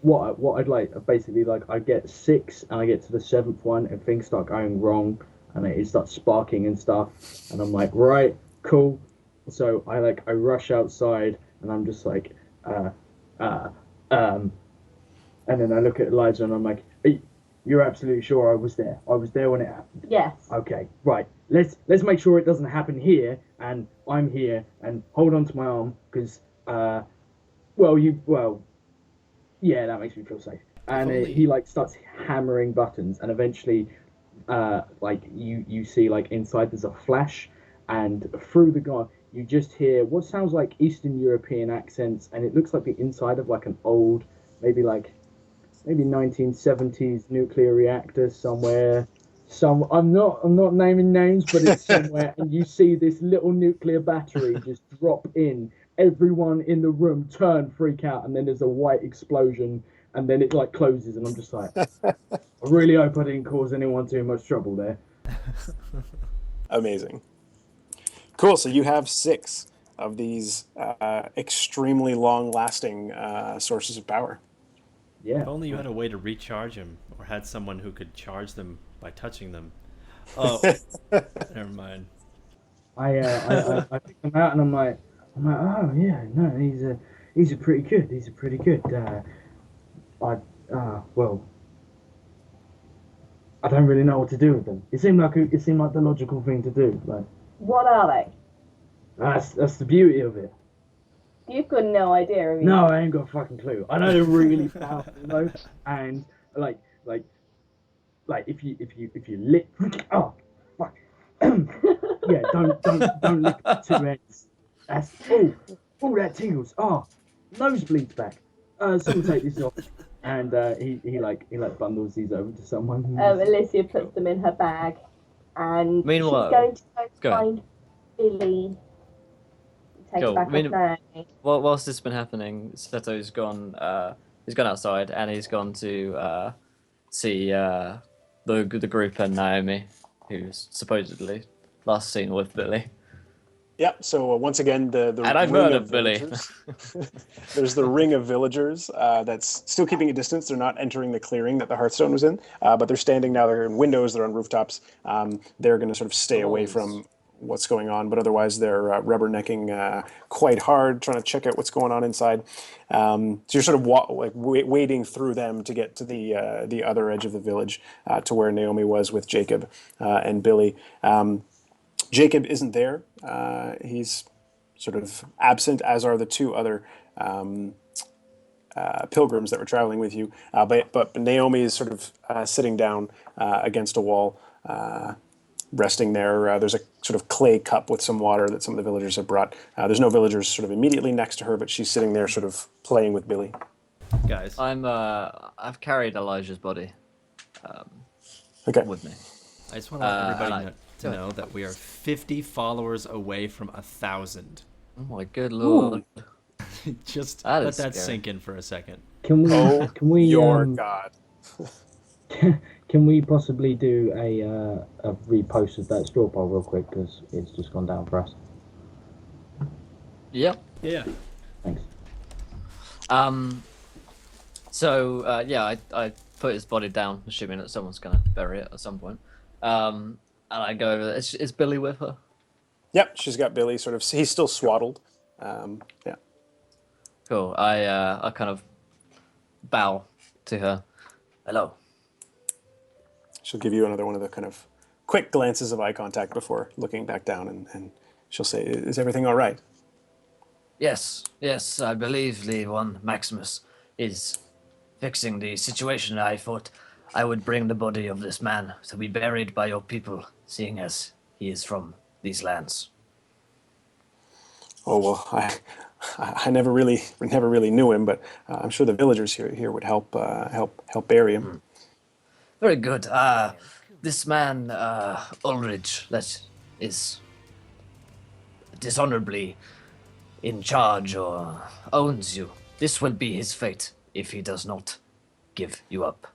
what I'd like basically like I get 6 and I get to the 7th one and things start going wrong and it starts sparking and stuff and I'm like right cool, so I rush outside and I'm just like uh and then I look at Elijah and I'm like, you're absolutely sure I was there? I was there when it happened. Yes. Okay, right. Let's make sure it doesn't happen here, and I'm here, and hold on to my arm because, yeah, that makes me feel safe. And he like starts hammering buttons, and eventually, like you see like inside there's a flash, and through the guy you just hear what sounds like Eastern European accents, and it looks like the inside of like an old, maybe 1970s nuclear reactor somewhere. I'm not naming names, but it's somewhere, and you see this little nuclear battery just drop in. Everyone in the room turn, freak out, and then there's a white explosion, and then it like closes, and I'm just like, I really hope I didn't cause anyone too much trouble there. Amazing. Cool. So you have 6 of these extremely long-lasting sources of power. Yeah. If only you had a way to recharge them, or had someone who could charge them by touching them. Oh, never mind. I pick them out, and I'm like, oh yeah, no, he's a pretty good. He's a pretty good. Well, I don't really know what to do with them. It seemed like the logical thing to do. Like, What are they? that's the beauty of it. You've got no idea, have you? No, I ain't got a fucking clue. I know they're really powerful though, and like if you lick, oh fuck, yeah, don't lick the 2 ends. That's that tingles. Oh, nosebleeds back. Someone take this off, and he bundles these over to someone. Alicia puts them in her bag, and Meanwhile, she's going to go ahead. find Billy. Takes Cool. back I mean, her name. whilst this has been happening, Seto's gone. He's gone outside, and he's gone to see the group and Naomi, who's supposedly last seen with Billy. Yep. So once again, the And I ring murdered of Billy. villagers. There's the ring of villagers that's still keeping a distance. They're not entering the clearing that the Hearthstone was in, but they're standing now. They're in windows. They're on rooftops. They're going to sort of stay away from what's going on, but otherwise they're rubbernecking quite hard, trying to check out what's going on inside. So you're sort of wading through them to get to the other edge of the village, to where Naomi was with Jacob and Billy. Jacob isn't there. He's sort of absent, as are the 2 other pilgrims that were traveling with you. But Naomi is sort of sitting down against a wall, resting there. There's a sort of clay cup with some water that some of the villagers have brought. There's no villagers sort of immediately next to her, but she's sitting there sort of playing with Billy. Guys, I've carried Elijah's body Okay. with me. I just want to let everybody and to know that we are 50 followers away from 1,000. Oh my good lord! Just That let is that scary. sink in for a second. Can we? Oh, Can we? your God. Can we possibly do a repost of that straw poll real quick, because it's just gone down for us. Yep. Yeah. Thanks. So yeah, I put his body down, assuming that someone's gonna bury it at some point. And I go over there. Is Billy with her? Yep, she's got Billy sort of. He's still swaddled. Yeah. Cool. I kind of bow to her. Hello. She'll give you another one of the kind of quick glances of eye contact before looking back down, and she'll say, "Is everything all right?" Yes, I believe the one Maximus is fixing the situation. I thought I would bring the body of this man to be buried by your people, seeing as he is from these lands. Oh well, I never really knew him, but I'm sure the villagers here would help bury him. Very good. This man, Ulrich, that is dishonorably in charge or owns you. This will be his fate if he does not give you up.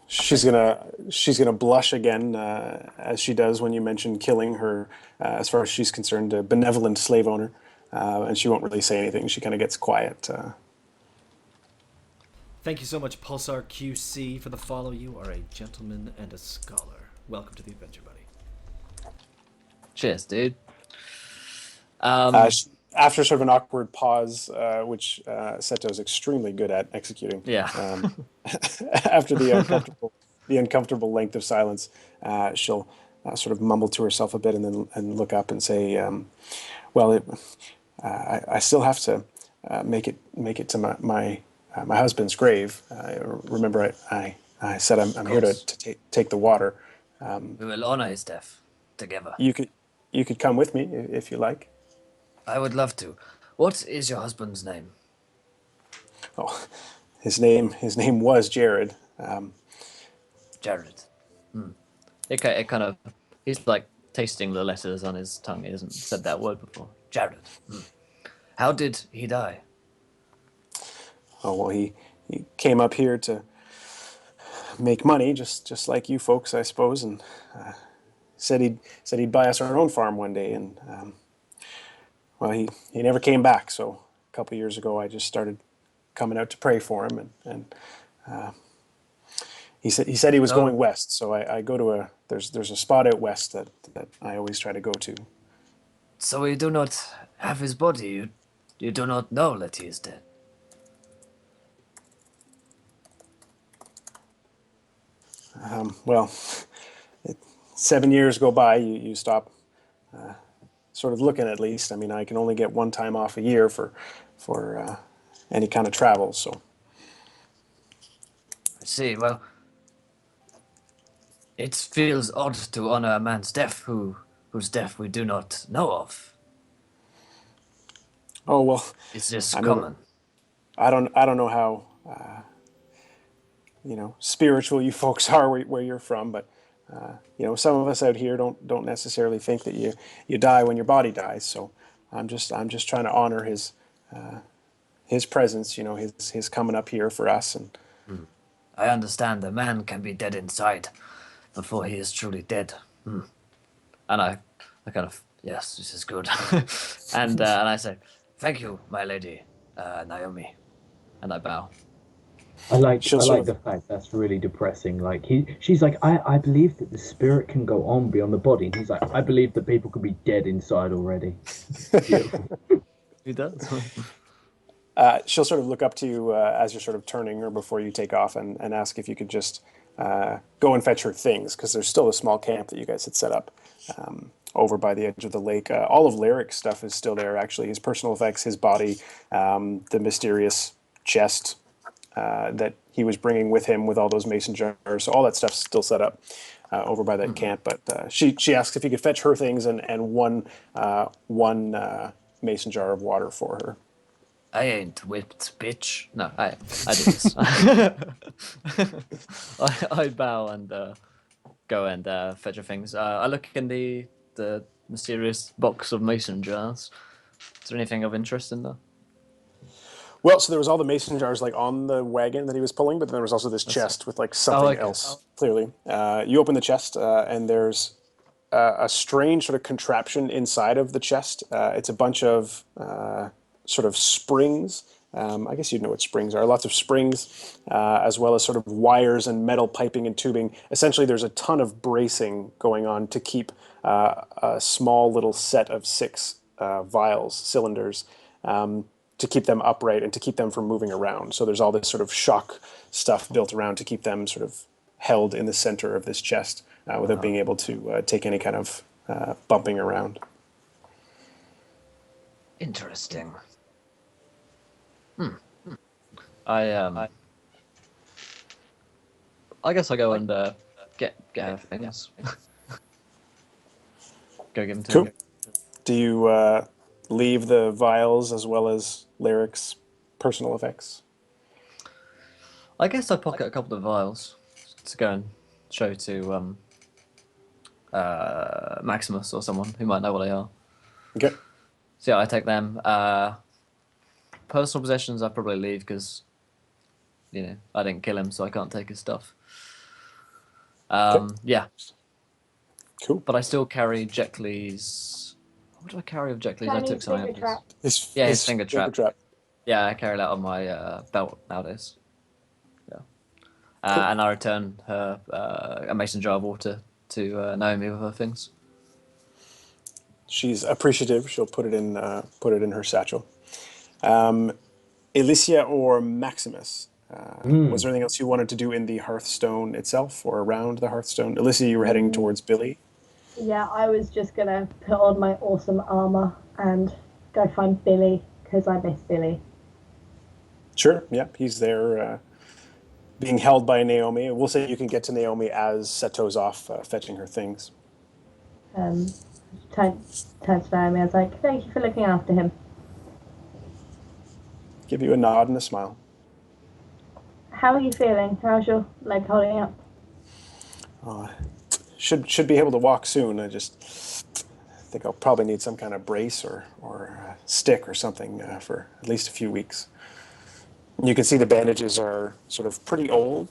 She's gonna blush again, as she does when you mention killing her. As far as she's concerned, a benevolent slave owner, and she won't really say anything. She kind of gets quiet. Thank you so much, Pulsar QC, for the follow. You are a gentleman and a scholar. Welcome to the adventure, buddy. Cheers, dude. After sort of an awkward pause, which Seto's extremely good at executing. Yeah. After the uncomfortable length of silence, she'll sort of mumble to herself a bit and look up and say, I still have to make it to my husband's grave. Remember, I said I'm here to take the water. We will honor his death together. You could come with me if you like. I would love to. What is your husband's name? Oh, his name was Jared. Jared. It kind of, he's like tasting the letters on his tongue. He hasn't said that word before. Jared. How did he die? Oh well, he he came up here to make money, just like you folks, I suppose, and said he'd buy us our own farm one day, and well, he never came back. So a couple years ago, I just started coming out to pray for him, and he said he was going west. So I go to there's a spot out west that I always try to go to. So you do not have his body. You do not know that he is dead. Well, 7 years go by, you stop sort of looking, at least. I mean, I can only get one time off a year for any kind of travel, so. I see. Well, it feels odd to honor a man's death whose death we do not know of. Oh, well. It's just I mean, common. I don't know how spiritual you folks are where you're from, but some of us out here don't necessarily think that you die when your body dies. So I'm just trying to honor his presence, his coming up here for us. And I understand a man can be dead inside before he is truly dead. And I kind of, yes, this is good. and I say, thank you, my lady, Naomi. And I bow. I like the fact that's really depressing. Like she's like, I believe that the spirit can go on beyond the body, and he's like, I believe that people could be dead inside already. Beautiful. He does. She'll sort of look up to you as you're sort of turning or before you take off, and ask if you could just go and fetch her things, because there's still a small camp that you guys had set up over by the edge of the lake. All of Laric's stuff is still there, actually. His personal effects, his body, the mysterious chest that he was bringing with him with all those mason jars. So all that stuff's still set up over by that camp. But she asks if he could fetch her things and one mason jar of water for her. I ain't whipped, bitch. No, I do this. I bow and go and fetch her things. I look in the mysterious box of mason jars. Is there anything of interest in there? Well, so there was all the mason jars like on the wagon that he was pulling, but then there was also this chest with like something else. Clearly, you open the chest and there's a strange sort of contraption inside of the chest. It's a bunch of sort of springs. I guess you'd know what springs are. Lots of springs, as well as sort of wires and metal piping and tubing. Essentially, there's a ton of bracing going on to keep a small little set of 6 vials, cylinders, to keep them upright and to keep them from moving around. So there's all this sort of shock stuff built around to keep them sort of held in the center of this chest without being able to take any kind of bumping around. Interesting. I guess I'll go and get her things. Go give them to Cool. him. Do you leave the vials as well as Laric's personal effects? I guess I pocket a couple of vials to go and show to Maximus or someone who might know what they are. Okay. So yeah, I take them. Personal possessions I probably leave because, I didn't kill him, so I can't take his stuff. Okay. Yeah. Cool. But I still carry Jeckley's... What do I carry of Jeckley's? I took something finger of his. trap. His finger trap. Yeah, I carry that on my belt nowadays. Yeah. Cool. And I return her a mason jar of water to Naomi with her things. She's appreciative. She'll put it in her satchel. Alicia or Maximus? Was there anything else you wanted to do in the Hearthstone itself or around the Hearthstone? Alicia, you were heading towards Billy. Yeah, I was just gonna put on my awesome armor and go find Billy because I miss Billy. Sure. Yeah, he's there, being held by Naomi. We'll say you can get to Naomi as Seto's off fetching her things. Turn to Naomi. I was like, "Thank you for looking after him." Give you a nod and a smile. How are you feeling? How's your leg holding up? Should be able to walk soon. I think I'll probably need some kind of brace or stick or something for at least a few weeks. You can see the bandages are sort of pretty old.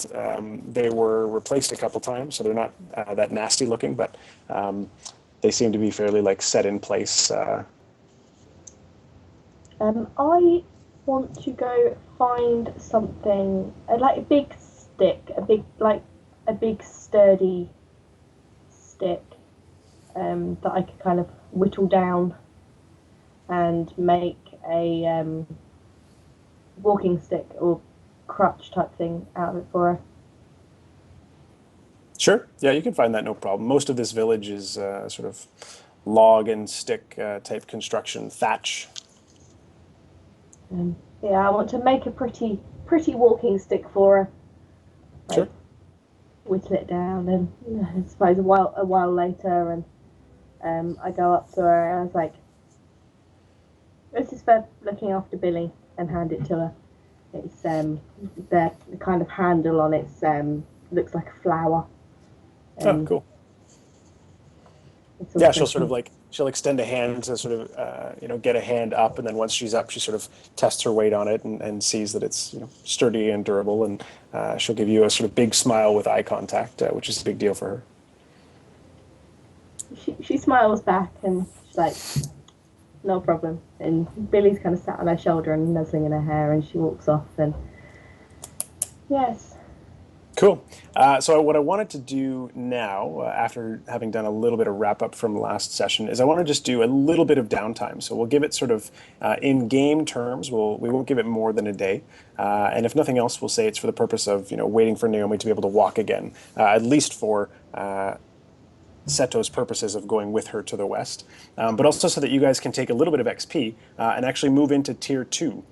They were replaced a couple times, so they're not that nasty looking, but they seem to be fairly like set in place. I want to go find something like a big stick, a big sturdy stick that I could kind of whittle down and make a walking stick or crutch type thing out of it for her. Sure, yeah, you can find that no problem. Most of this village is sort of log and stick type construction, thatch. Yeah, I want to make a pretty walking stick for her. Like, sure. Whittle it down, and I suppose a while later, and I go up to her and I was like, "This is for looking after Billy," and hand it to her. It's the kind of handle on it looks like a flower. Oh, cool. Yeah, she'll sort of like she'll extend a hand to sort of get a hand up, and then once she's up, she sort of tests her weight on it and sees that it's sturdy and durable, and she'll give you a sort of big smile with eye contact, which is a big deal for her. She smiles back and she's like, "No problem." And Billy's kind of sat on her shoulder and nuzzling in her hair, and she walks off. And yes. Cool. So what I wanted to do now, after having done a little bit of wrap up from last session, is I want to just do a little bit of downtime. So we'll give it sort of in game terms. We won't give it more than a day, and if nothing else, we'll say it's for the purpose of waiting for Naomi to be able to walk again, at least for Seto's purposes of going with her to the west, but also so that you guys can take a little bit of XP and actually move into tier 2.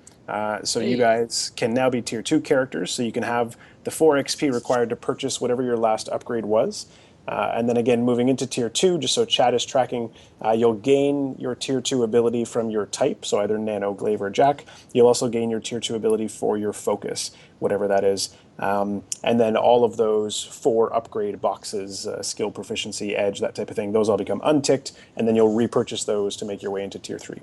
So you guys can now be tier 2 characters, so you can have the 4 XP required to purchase whatever your last upgrade was. And then again, moving into tier 2, just so chat is tracking, you'll gain your tier 2 ability from your type, so either Nano, Glaive, or Jack. You'll also gain your tier 2 ability for your focus, whatever that is. And then all of those 4 upgrade boxes, skill, proficiency, edge, that type of thing, those all become unticked, and then you'll repurchase those to make your way into tier 3.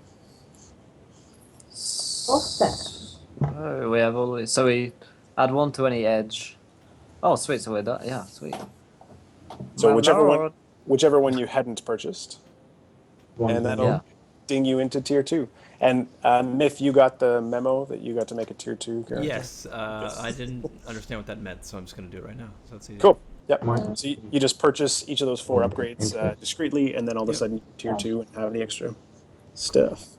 Awesome. Oh, we have all these. So we add 1 to any edge. Oh, sweet. So we're done. Yeah, sweet. So whichever one you hadn't purchased, and that'll ding you into tier 2. And Myth, you got the memo that you got to make a tier 2 character? Yes, I didn't understand what that meant, so I'm just going to do it right now. So that's easy. Cool. Yep. So you just purchase each of those 4 upgrades discreetly, and then all of a sudden tier 2 and have the extra stuff.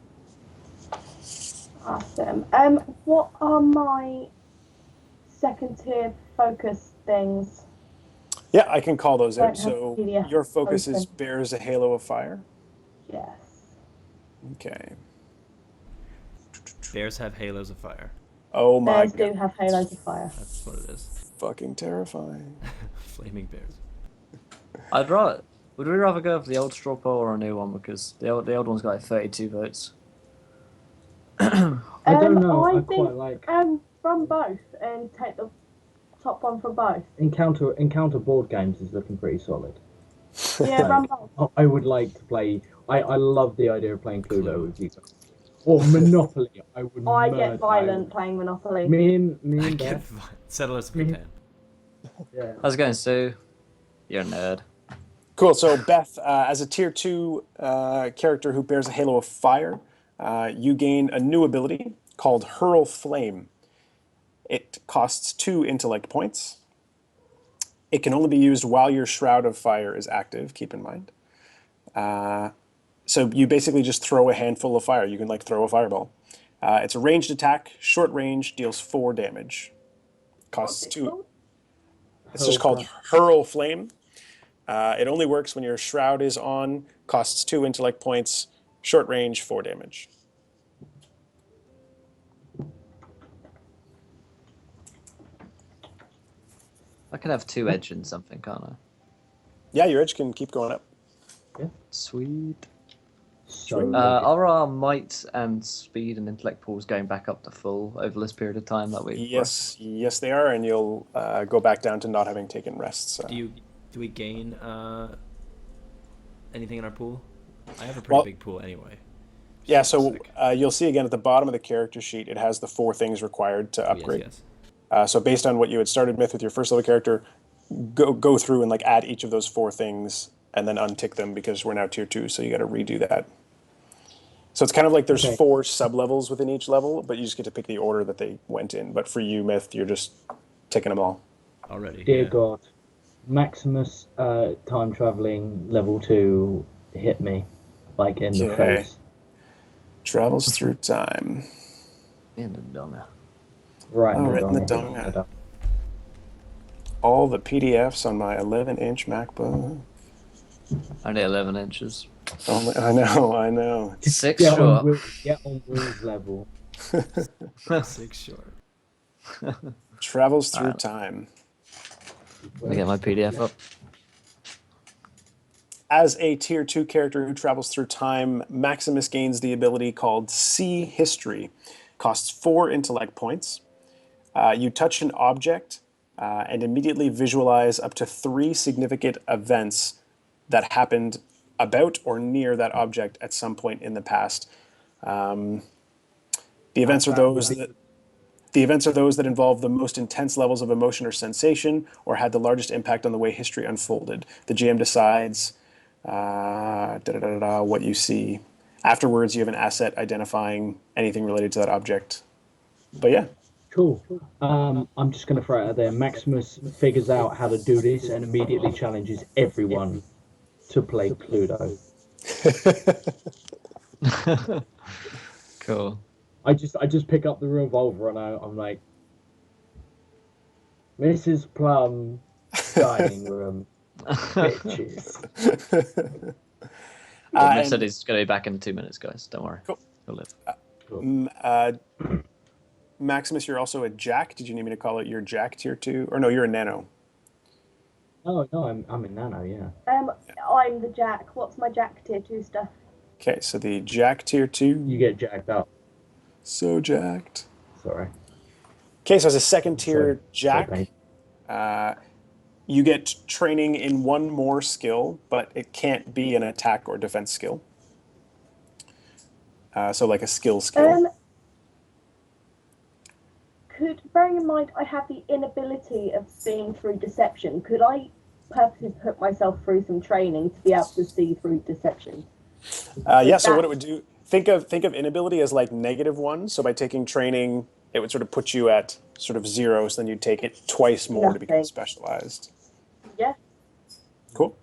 Awesome. What are my second tier focus things? Yeah, I can call those out. So your focus is bears a halo of fire? Yes. Okay. Bears have halos of fire. Oh my god. Bears do have halos of fire. That's what it is. Fucking terrifying. Flaming bears. Would we rather go for the old straw poll or a new one? Because the old one's got like 32 votes. I don't know. I quite like. Run both and take the top one from both. Encounter board games is looking pretty solid. Yeah, run both. I would like to play. I love the idea of playing Cluedo with you guys. Or Monopoly. I get violent playing Monopoly. Me and Beth. Settlers of Catan. Yeah. How's it going, Sue? You're a nerd. Cool. So Beth, as a tier 2 character who bears a halo of fire, you gain a new ability called Hurl Flame. It costs 2 intellect points. It can only be used while your Shroud of Fire is active, keep in mind. So you basically just throw a handful of fire. You can like throw a fireball. It's a ranged attack, short range, deals 4 damage. Costs 2. It's just called Hurl Flame. It only works when your Shroud is on, costs 2 intellect points, short range, 4 damage. I can have 2 edge and something, can't I? Yeah, your edge can keep going up. Yeah. Sweet. So are our might and speed and intellect pools going back up to full over this period of time that we? Yes, they are, and you'll go back down to not having taken rests. Do we gain anything in our pool? I have a pretty big pool anyway. Yeah, so you'll see again at the bottom of the character sheet, it has the 4 things required to upgrade. Yes. So based on what you had started with your first level character, go through and like add each of those 4 things and then untick them because we're now tier 2, so you got to redo that. So it's kind of like there's 4 sub-levels within each level, but you just get to pick the order that they went in. But for you, Myth, you're just ticking them all. Already. Dear God, Maximus time traveling level 2 hit me like in the face. Travels through time. In the donut. Right in the donut. All the PDFs on my 11-inch MacBook. Only 11 inches. I know. 6 short. Get on Will's level. 6 short. Travels through time. Let me get my PDF up. As a tier 2 character who travels through time, Maximus gains the ability called See History. Costs 4 intellect points. You touch an object and immediately visualize up to 3 significant events that happened about or near that object at some point in the past. The events are those that involve the most intense levels of emotion or sensation or had the largest impact on the way history unfolded. The GM decides what you see. Afterwards, you have an asset identifying anything related to that object. But yeah. Cool. I'm just going to throw it out there. Maximus figures out how to do this and immediately challenges everyone to play Cluedo. Cool. I just pick up the revolver and I'm like, Mrs. Plum, dining room, bitches. Myth said he's going to be back in 2 minutes, guys. Don't worry. Cool. He'll live. Cool. Maximus, you're also a Jack. Did you need me to call it your Jack tier 2? Or no, you're a Nano. Oh no, I'm in Nano, yeah. I'm the Jack. What's my Jack tier 2 stuff? Okay, so the Jack tier 2. You get jacked up. So jacked. Sorry. Okay, so as a second tier Jack, you get training in 1 more skill, but it can't be an attack or defense skill. So like a skill. Bearing in mind I have the inability of seeing through deception, could I purposely put myself through some training to be able to see through deception? So what it would do, think of inability as like -1. So by taking training, it would sort of put you at sort of 0, so then you'd take it twice more to become specialized. Yeah. Cool.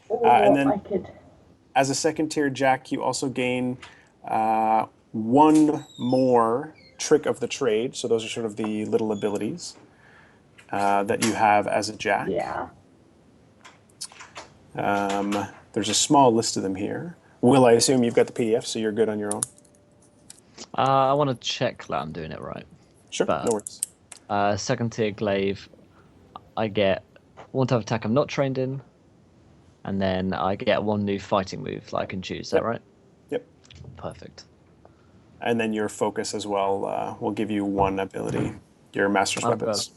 Or and then I could... as a second tier Jack, you also gain 1 more trick of the trade. So those are sort of the little abilities that you have as a Jack. Yeah. There's a small list of them here. Will, I assume you've got the PDF, so you're good on your own? I want to check that I'm doing it right. Sure, But, no worries. Second tier glaive, I get 1 type of attack I'm not trained in, and then I get 1 new fighting move that I can choose. Is that right? Yep. Perfect. And then your focus as well will give you 1 ability, your Master's Weapons.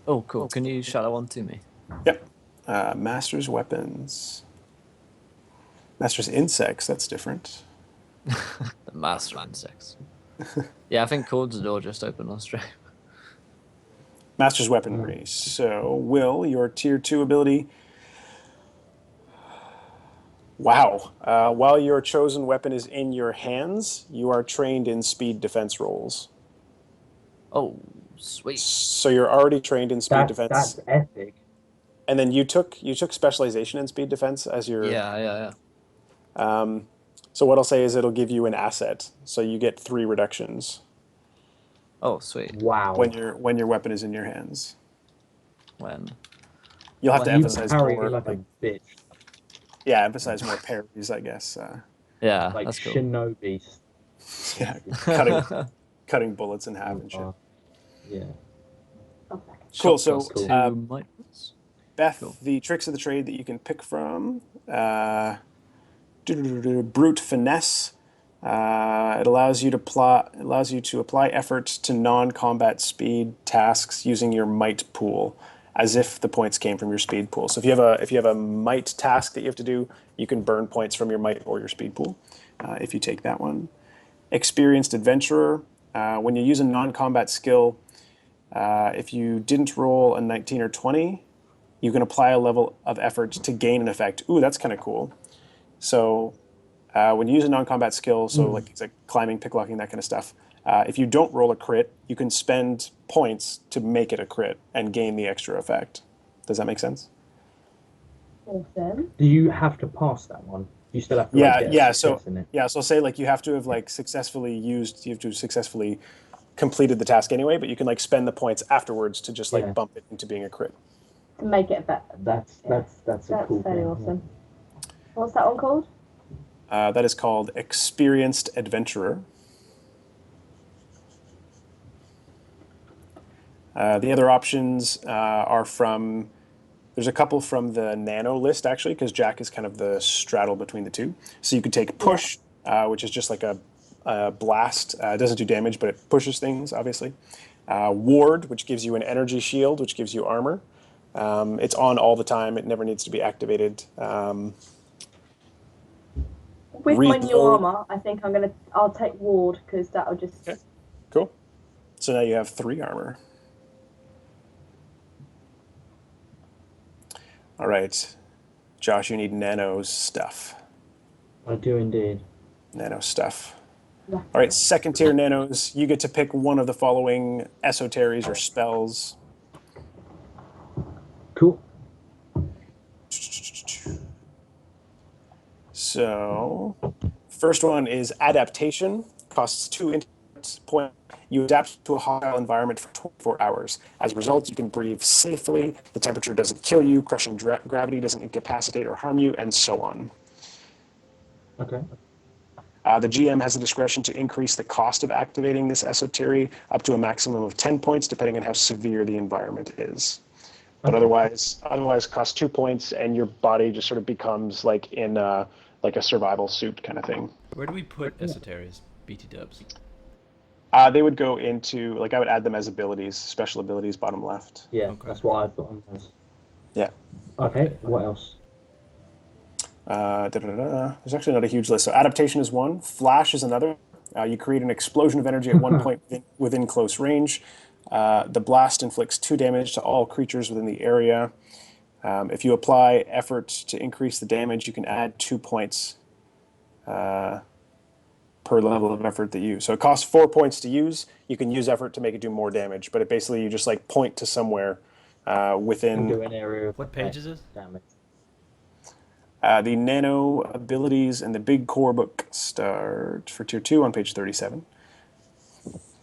Oh, cool. Can you shout that one to me? Yep. Master's Weapons. Master's Insects, that's different. The Master Insects. Yeah, I think Chords Door just opened on stream. Master's Weaponry. So, Will, your tier 2 ability. Wow. While your chosen weapon is in your hands, you are trained in speed defense rolls. Oh, sweet. So you're already trained in speed defense. That's epic. And then you took specialization in speed defense as your... Yeah. So what I'll say is it'll give you an asset. So you get 3 reductions. Oh, sweet. Wow. When your weapon is in your hands. When? You'll have to emphasize more. Like a bitch. Yeah, emphasize more parries, I guess. Yeah, Like that's cool. Shinobi. Yeah, cutting bullets in half and shit. Yeah. Cool. So, Cool. 2 micros. Beth, Cool. the tricks of the trade that you can pick from: brute finesse. It allows you to apply effort to non-combat speed tasks using your might pool. as if the points came from your speed pool. So if you have a might task that you have to do, you can burn points from your might or your speed pool if you take that one. Experienced Adventurer. When you use a non-combat skill, if you didn't roll a 19 or 20, you can apply a level of effort to gain an effect. Ooh, that's kind of cool. So when you use a non-combat skill, so like it's like climbing, picklocking, that kind of stuff, if you don't roll a crit, you can spend points to make it a crit and gain the extra effect. Does that make sense? Awesome. Do you have to pass that one? You still have to get a success in it? So say like you have to have like successfully completed the task anyway, but you can like spend the points afterwards to just like bump it into being a crit. To make it better. That's a cool very thing, awesome. What's that one called? That is called Experienced Adventurer. The other options are from, there's a couple from the nano list actually, because Jack is kind of the straddle between the two. So you could take Push, which is just like a blast. It doesn't do damage, but it pushes things, obviously. Ward, which gives you an energy shield, which gives you armor. It's on all the time. It never needs to be activated. With my new armor, I think I'll take Ward because that'll just. Okay. Cool. So now you have 3 armor. All right, Josh, you need nano stuff. I do indeed. Nano stuff. All right, second tier nanos. You get to pick one of the following esoteries or spells. Cool. So, first one is Adaptation. Costs 2 intellect points. You adapt to a hostile environment for 24 hours. As a result, you can breathe safely. The temperature doesn't kill you. Crushing gravity doesn't incapacitate or harm you, and so on. Okay. The GM has the discretion to increase the cost of activating this esotery up to a maximum of 10 points, depending on how severe the environment is. But otherwise costs 2 points, and your body just sort of becomes like in like a survival suit kind of thing. Where do we put esoteries, BT dubs? They would go into, like, I would add them as abilities, special abilities, bottom left. Yeah, that's what I thought. Yeah. Okay, what else? There's actually not a huge list. So Adaptation is one. Flash is another. You create an explosion of energy at one point within close range. The blast inflicts 2 damage to all creatures within the area. If you apply effort to increase the damage, you can add 2 points per level of effort that you use. So it costs 4 points to use. You can use effort to make it do more damage, but it basically you just like point to somewhere within. Do an area of what page is this? Damage. The nano abilities and the big core book start for tier 2 on page 37.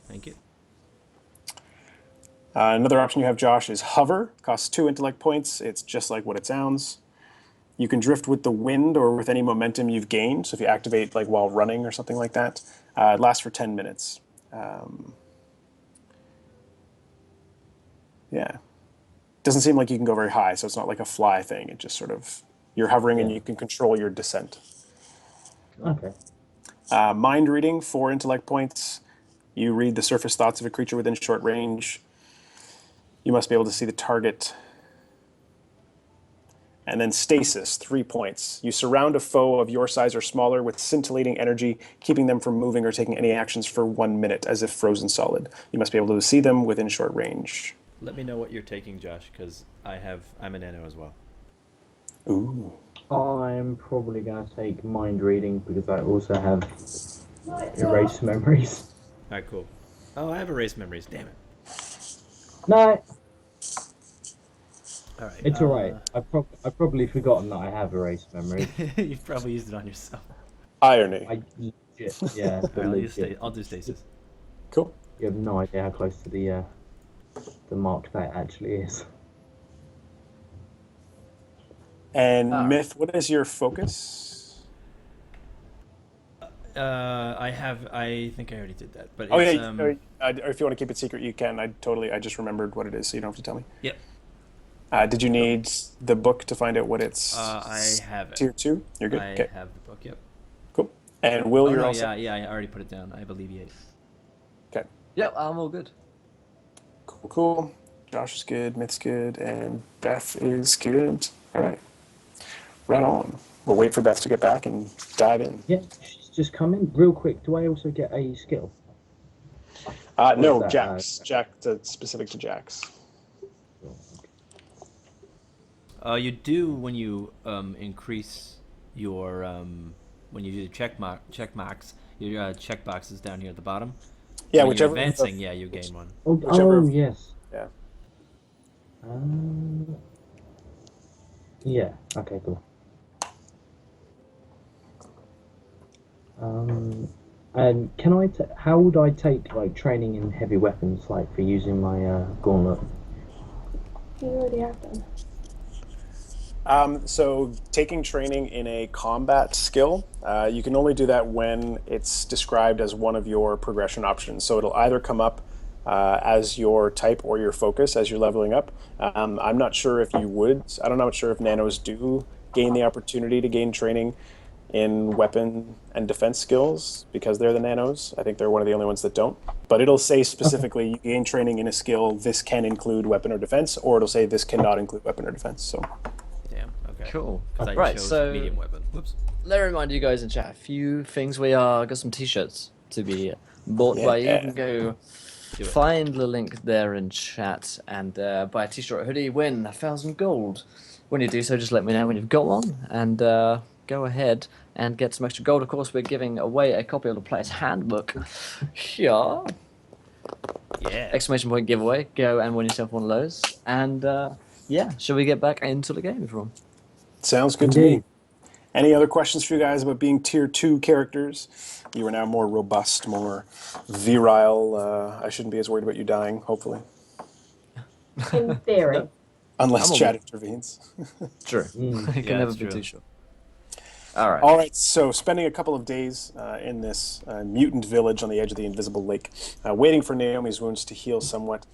Thank you. Another option you have, Josh, is Hover. Costs 2 intellect points. It's just like what it sounds. You can drift with the wind or with any momentum you've gained. So if you activate like while running or something like that, it lasts for 10 minutes. Yeah. Doesn't seem like you can go very high, so it's not like a fly thing. It just sort of, you're hovering and you can control your descent. Okay. Mind reading, 4 intellect points. You read the surface thoughts of a creature within short range. You must be able to see the target. And then Stasis, 3 points. You surround a foe of your size or smaller with scintillating energy, keeping them from moving or taking any actions for 1 minute, as if frozen solid. You must be able to see them within short range. Let me know what you're taking, Josh, because I'm a nano as well. Ooh. I'm probably going to take mind reading because I also have erase memories. All right, cool. Oh, I have erased memories. Damn it. No, All right. it's alright. I've probably forgotten that I have erased memories. You've probably used it on yourself. Irony. I legit, yeah. All right, legit. I'll do stasis. Cool. You have no idea how close to the mark that actually is. And Myth, what is your focus? I think I already did that. But Oh, it's, yeah. Or if you want to keep it secret, you can. I just remembered what it is, so you don't have to tell me. Yep. Did you need the book to find out what it's? I have it. Tier 2? You're good? I Okay. have the book, yep. Cool. And Will, you're no, also... yeah, I already put it down. I have alleviate. Okay. Yep, I'm all good. Cool. Josh is good, Myth's good, and Beth is good. All right. Right on. We'll wait for Beth to get back and dive in. Yeah, she's just come in. Real quick, do I also get a skill? No, that, Jax. That's specific to Jax. You do when you increase your when you do the check marks. Your check box is down here at the bottom. Yeah, when whichever. you're advancing, you gain one. Oh, yes. Yeah. Yeah. Okay. Cool. And can I? How would I take like training in heavy weapons, like for using my gauntlet? You already have done. So taking training in a combat skill, you can only do that when it's described as one of your progression options. So it'll either come up as your type or your focus as you're leveling up. I'm not sure if you would. I'm not sure if nanos do gain the opportunity to gain training in weapon and defense skills because they're the nanos. I think they're one of the only ones that don't. But it'll say specifically you gain training in a skill, this can include weapon or defense, or it'll say this cannot include weapon or defense. So. Damn. Okay. Cool. Because I Right, chose so- medium weapon. Whoops. Let me remind you guys in chat a few things. We got some t-shirts to be bought by you. You can go Do it. find the link there in chat and buy a t-shirt or hoodie, win 1,000 gold. When you do so, just let me know when you've got one and go ahead and get some extra gold. Of course, we're giving away a copy of the player's handbook. Yeah. Yeah. Exclamation point giveaway. Go and win yourself one of those. And yeah, shall we get back into the game, everyone? Sounds good to me. Any other questions for you guys about being tier 2 characters? You are now more robust, more virile. I shouldn't be as worried about you dying, hopefully. In theory. No. Unless I'm chat intervenes. True. You can Yeah, never that's be true. too sure. All right. All right, so spending a couple of days in this mutant village on the edge of the invisible lake, waiting for Naomi's wounds to heal somewhat,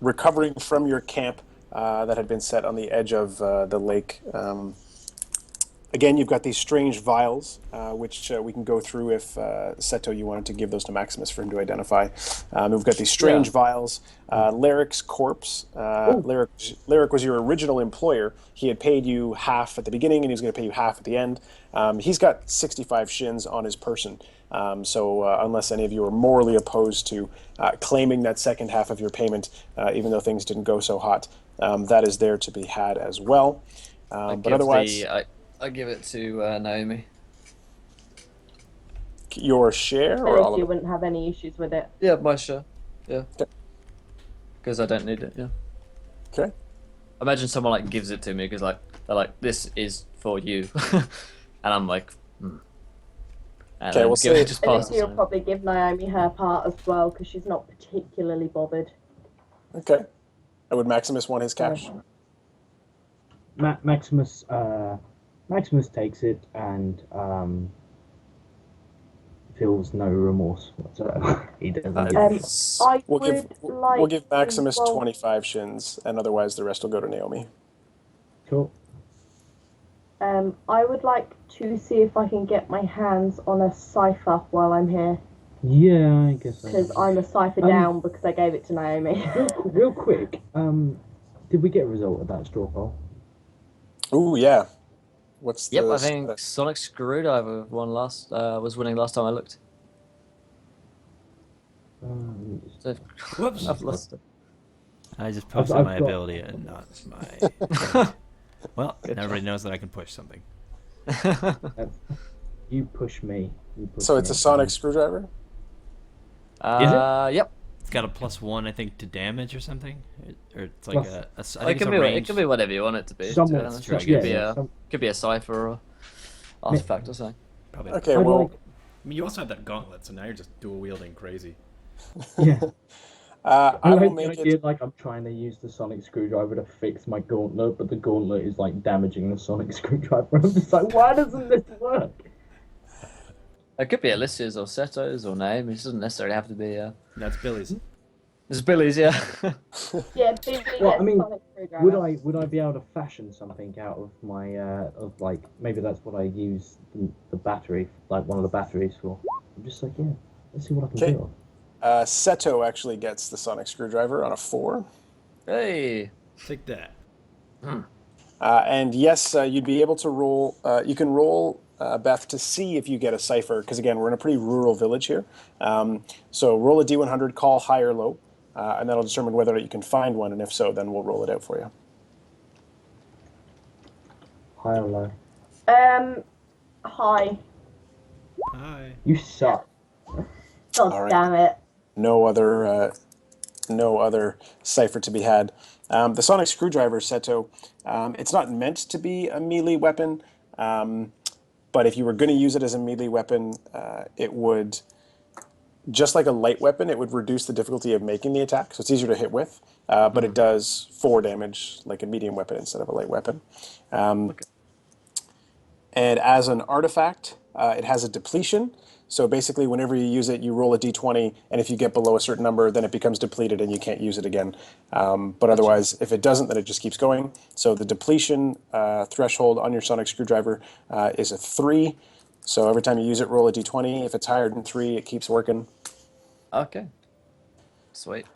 recovering from your camp that had been set on the edge of the lake. Again, you've got these strange vials, which we can go through if, Seto, you wanted to give those to Maximus for him to identify. We've got these strange vials. Lyric's corpse. Lyric was your original employer. He had paid you half at the beginning, and he was going to pay you half at the end. He's got 65 shins on his person. So unless any of you are morally opposed to claiming that second half of your payment, even though things didn't go so hot, that is there to be had as well. But otherwise... I give it to Naomi. Your share or At all least of you it? wouldn't have any issues with it. Yeah, my share. Yeah. Okay. Because I don't need it, yeah. Okay. Imagine someone like gives it to me because like they're like, this is for you. And I'm like, And Okay, then we'll give say- it, just pass Alicia it will to me. probably give Naomi her part as well because she's not particularly bothered. Okay. And would Maximus want his cash? Maximus takes it and feels no remorse whatsoever. He doesn't. I We'll would we'll give to Maximus roll- 25 shins, and otherwise the rest will go to Naomi. Cool. I would like to see if I can get my hands on a cipher while I'm here Yeah, I guess so. because I'm a cipher down because I gave it to Naomi. Real quick, did we get a result of that straw poll? Ooh, yeah. What's Yep, the... I think Sonic Screwdriver was winning last time I looked. So, Whoops. I've lost it. I just posted I've my got- ability and not my. Well, everybody knows that I can push something. You push me. So it's a sonic screwdriver? Yep. It's got a +1, I think, to damage or something, or it's like Plus- I It think it's can a be range. it can be whatever you want it to be. Somewhat, To be honest. true, I It guess. could be a some- could be a cipher or artifact or something. Probably. Okay, I'd well... like- I mean, you also have that gauntlet, so now you're just dual wielding crazy. Yeah. I I will like the make idea, it... like I'm trying to use the sonic screwdriver to fix my gauntlet, but the gauntlet is like damaging the sonic screwdriver. I'm just like, why doesn't this work? It could be Alicia's or Seto's or name. It doesn't necessarily have to be. That's Billy's. It's Billy's, yeah. Yeah, Billy Well, gets I mean, sonic screwdriver. Would I be able to fashion something out of my of like maybe that's what I use the battery, like one of the batteries for? I'm just like, yeah, let's see what I can Okay. do. Seto actually gets the sonic screwdriver on a 4. Hey. Take that. And yes, you'd be able to roll. You can roll, Beth, to see if you get a cipher, because again, we're in a pretty rural village here. So roll a d100, call high or low, and that'll determine whether or not you can find one, and if so, then we'll roll it out for you. High or low? Hi. Hi. You suck. God All right. damn it. No other cipher to be had. The sonic screwdriver, Seto, it's not meant to be a melee weapon, but if you were going to use it as a melee weapon, it would, just like a light weapon, it would reduce the difficulty of making the attack, so it's easier to hit with, but it does 4 damage like a medium weapon instead of a light weapon. And as an artifact, it has a depletion. So basically, whenever you use it, you roll a d20, and if you get below a certain number, then it becomes depleted and you can't use it again. But otherwise, if it doesn't, then it just keeps going. So the depletion threshold on your sonic screwdriver is a 3. So every time you use it, roll a d20. If it's higher than 3, it keeps working. Okay. Sweet.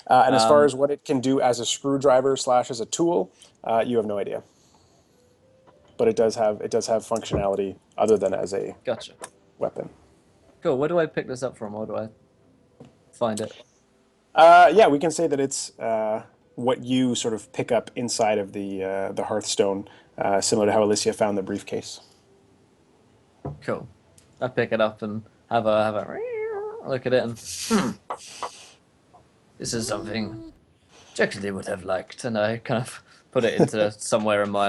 And as far as what it can do as a screwdriver / as a tool, you have no idea. But it does have functionality other than as a Gotcha. weapon. Cool. Where do I pick this up from? Where do I find it? Yeah, we can say that it's what you sort of pick up inside of the Hearthstone, similar to how Alicia found the briefcase. Cool. I pick it up and have a look at it and this is something Jexley would have liked, and I kind of put it into somewhere in my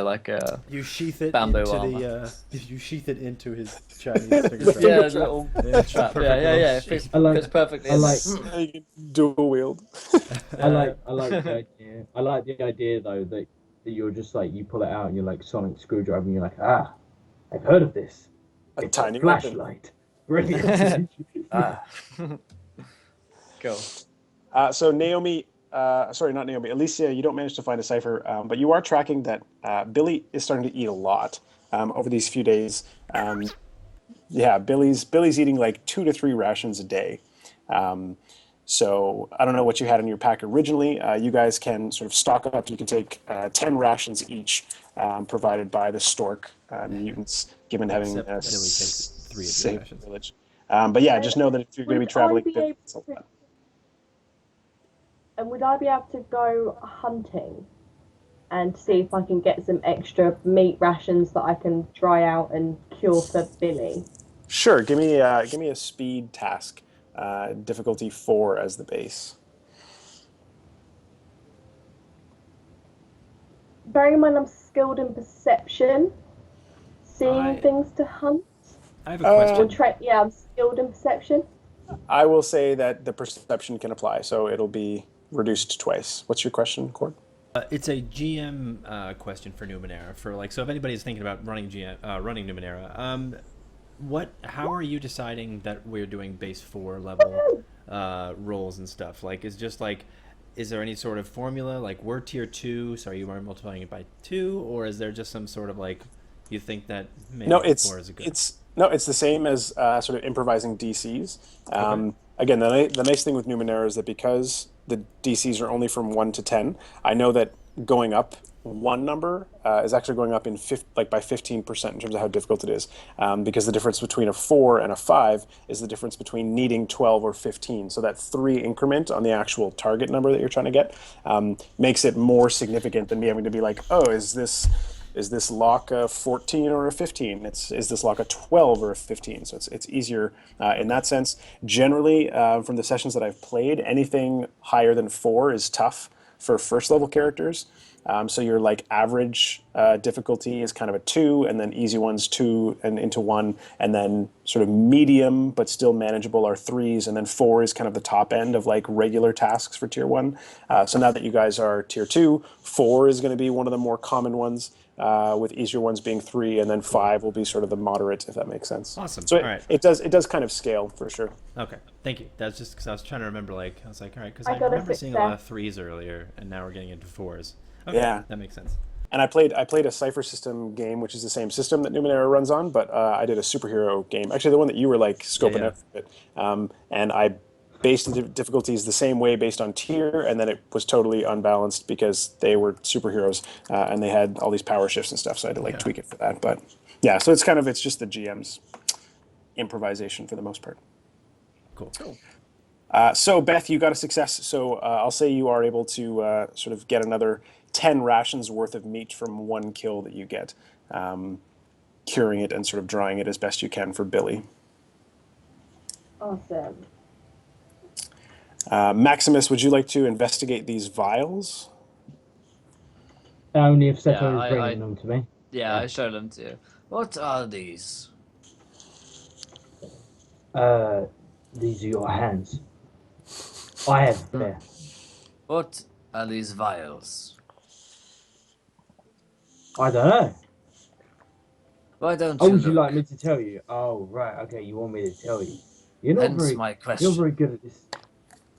You sheath it bamboo into armor. you sheath it into his Chinese finger trap. Yeah, the little trap. Yeah. It fits, I like- fits perfectly. I in like- there. You can dual wield. I like the idea. I like the idea though that you're just like, you pull it out and you're like sonic screwdriver and you're like, I've heard of this. A It's tiny a weapon. flashlight. Brilliant. Cool. So Naomi, sorry, not Naomi, Alicia, you don't manage to find a cipher, but you are tracking that Billy is starting to eat a lot over these few days. Yeah, Billy's eating like 2 to 3 rations a day. So I don't know what you had in your pack originally. You guys can sort of stock up. You can take 10 rations each, provided by the stork mutants, given having Except a Billy takes 3 of your safe rations. village. But yeah, just know that if you're going to be traveling, it's a lot. And would I be able to go hunting and see if I can get some extra meat rations that I can dry out and cure for Billy? Sure, give me a speed task, difficulty 4 as the base. Bearing in mind I'm skilled in perception, seeing things to hunt. I have a question. Yeah, I'm skilled in perception. I will say that the perception can apply, so it'll be reduced twice. What's your question, Cord? It's a GM question for Numenera. So if anybody's thinking about running Numenera, how are you deciding that we're doing base 4 level rolls and stuff? Is there any sort of formula? Like, we're tier 2, so are you multiplying it by 2, or is there just some sort of you think that maybe 4 is a good? It's the same as sort of improvising DCs. Okay. Again, the nice thing with Numenera is that because the DCs are only from 1 to 10, I know that going up one number is actually going up by 15% in terms of how difficult it is, because the difference between a 4 and a 5 is the difference between needing 12 or 15. So that 3 increment on the actual target number that you're trying to get makes it more significant than me having to be like, oh, is this lock a 14 or a 15? Is this lock a 12 or a 15? So it's easier in that sense. Generally, from the sessions that I've played, anything higher than 4 is tough for first level characters. So your average difficulty is kind of a 2, and then easy ones 2 and into 1, and then sort of medium but still manageable are 3s, and then 4 is kind of the top end of regular tasks for tier 1. So now that you guys are tier 2, 4 is going to be one of the more common ones, with easier ones being 3, and then 5 will be sort of the moderate, if that makes sense. Awesome. So All right. it does kind of scale for sure. Okay, thank you. That's just because I was trying to remember. I was like, all right, because I I got a remember seeing a lot of success. 3s earlier, and now we're getting into 4s. Okay, Yeah. that makes sense. And I played a Cypher System game, which is the same system that Numenera runs on, but I did a superhero game, actually the one that you were scoping Yeah. out for it. And I based the difficulties the same way based on tier, and then it was totally unbalanced because they were superheroes and they had all these power shifts and stuff. So I had to like tweak it for that. But yeah, so it's just the GM's improvisation for the most part. Cool. So Beth, you got a success. So I'll say you are able to sort of get another 10 rations worth of meat from one kill that you get, curing it and sort of drying it as best you can for Billy. Awesome. Maximus, would you like to investigate these vials? Only if Seto Yeah, is bringing them to me. Yeah, I show them to you. What are these? These are your hands. I have there. What are these vials? I don't know. Why don't Oh, you would you look? like me to tell you? Oh, right. Okay, you want me to tell you. You're not Hence very. my You're question. very good at this.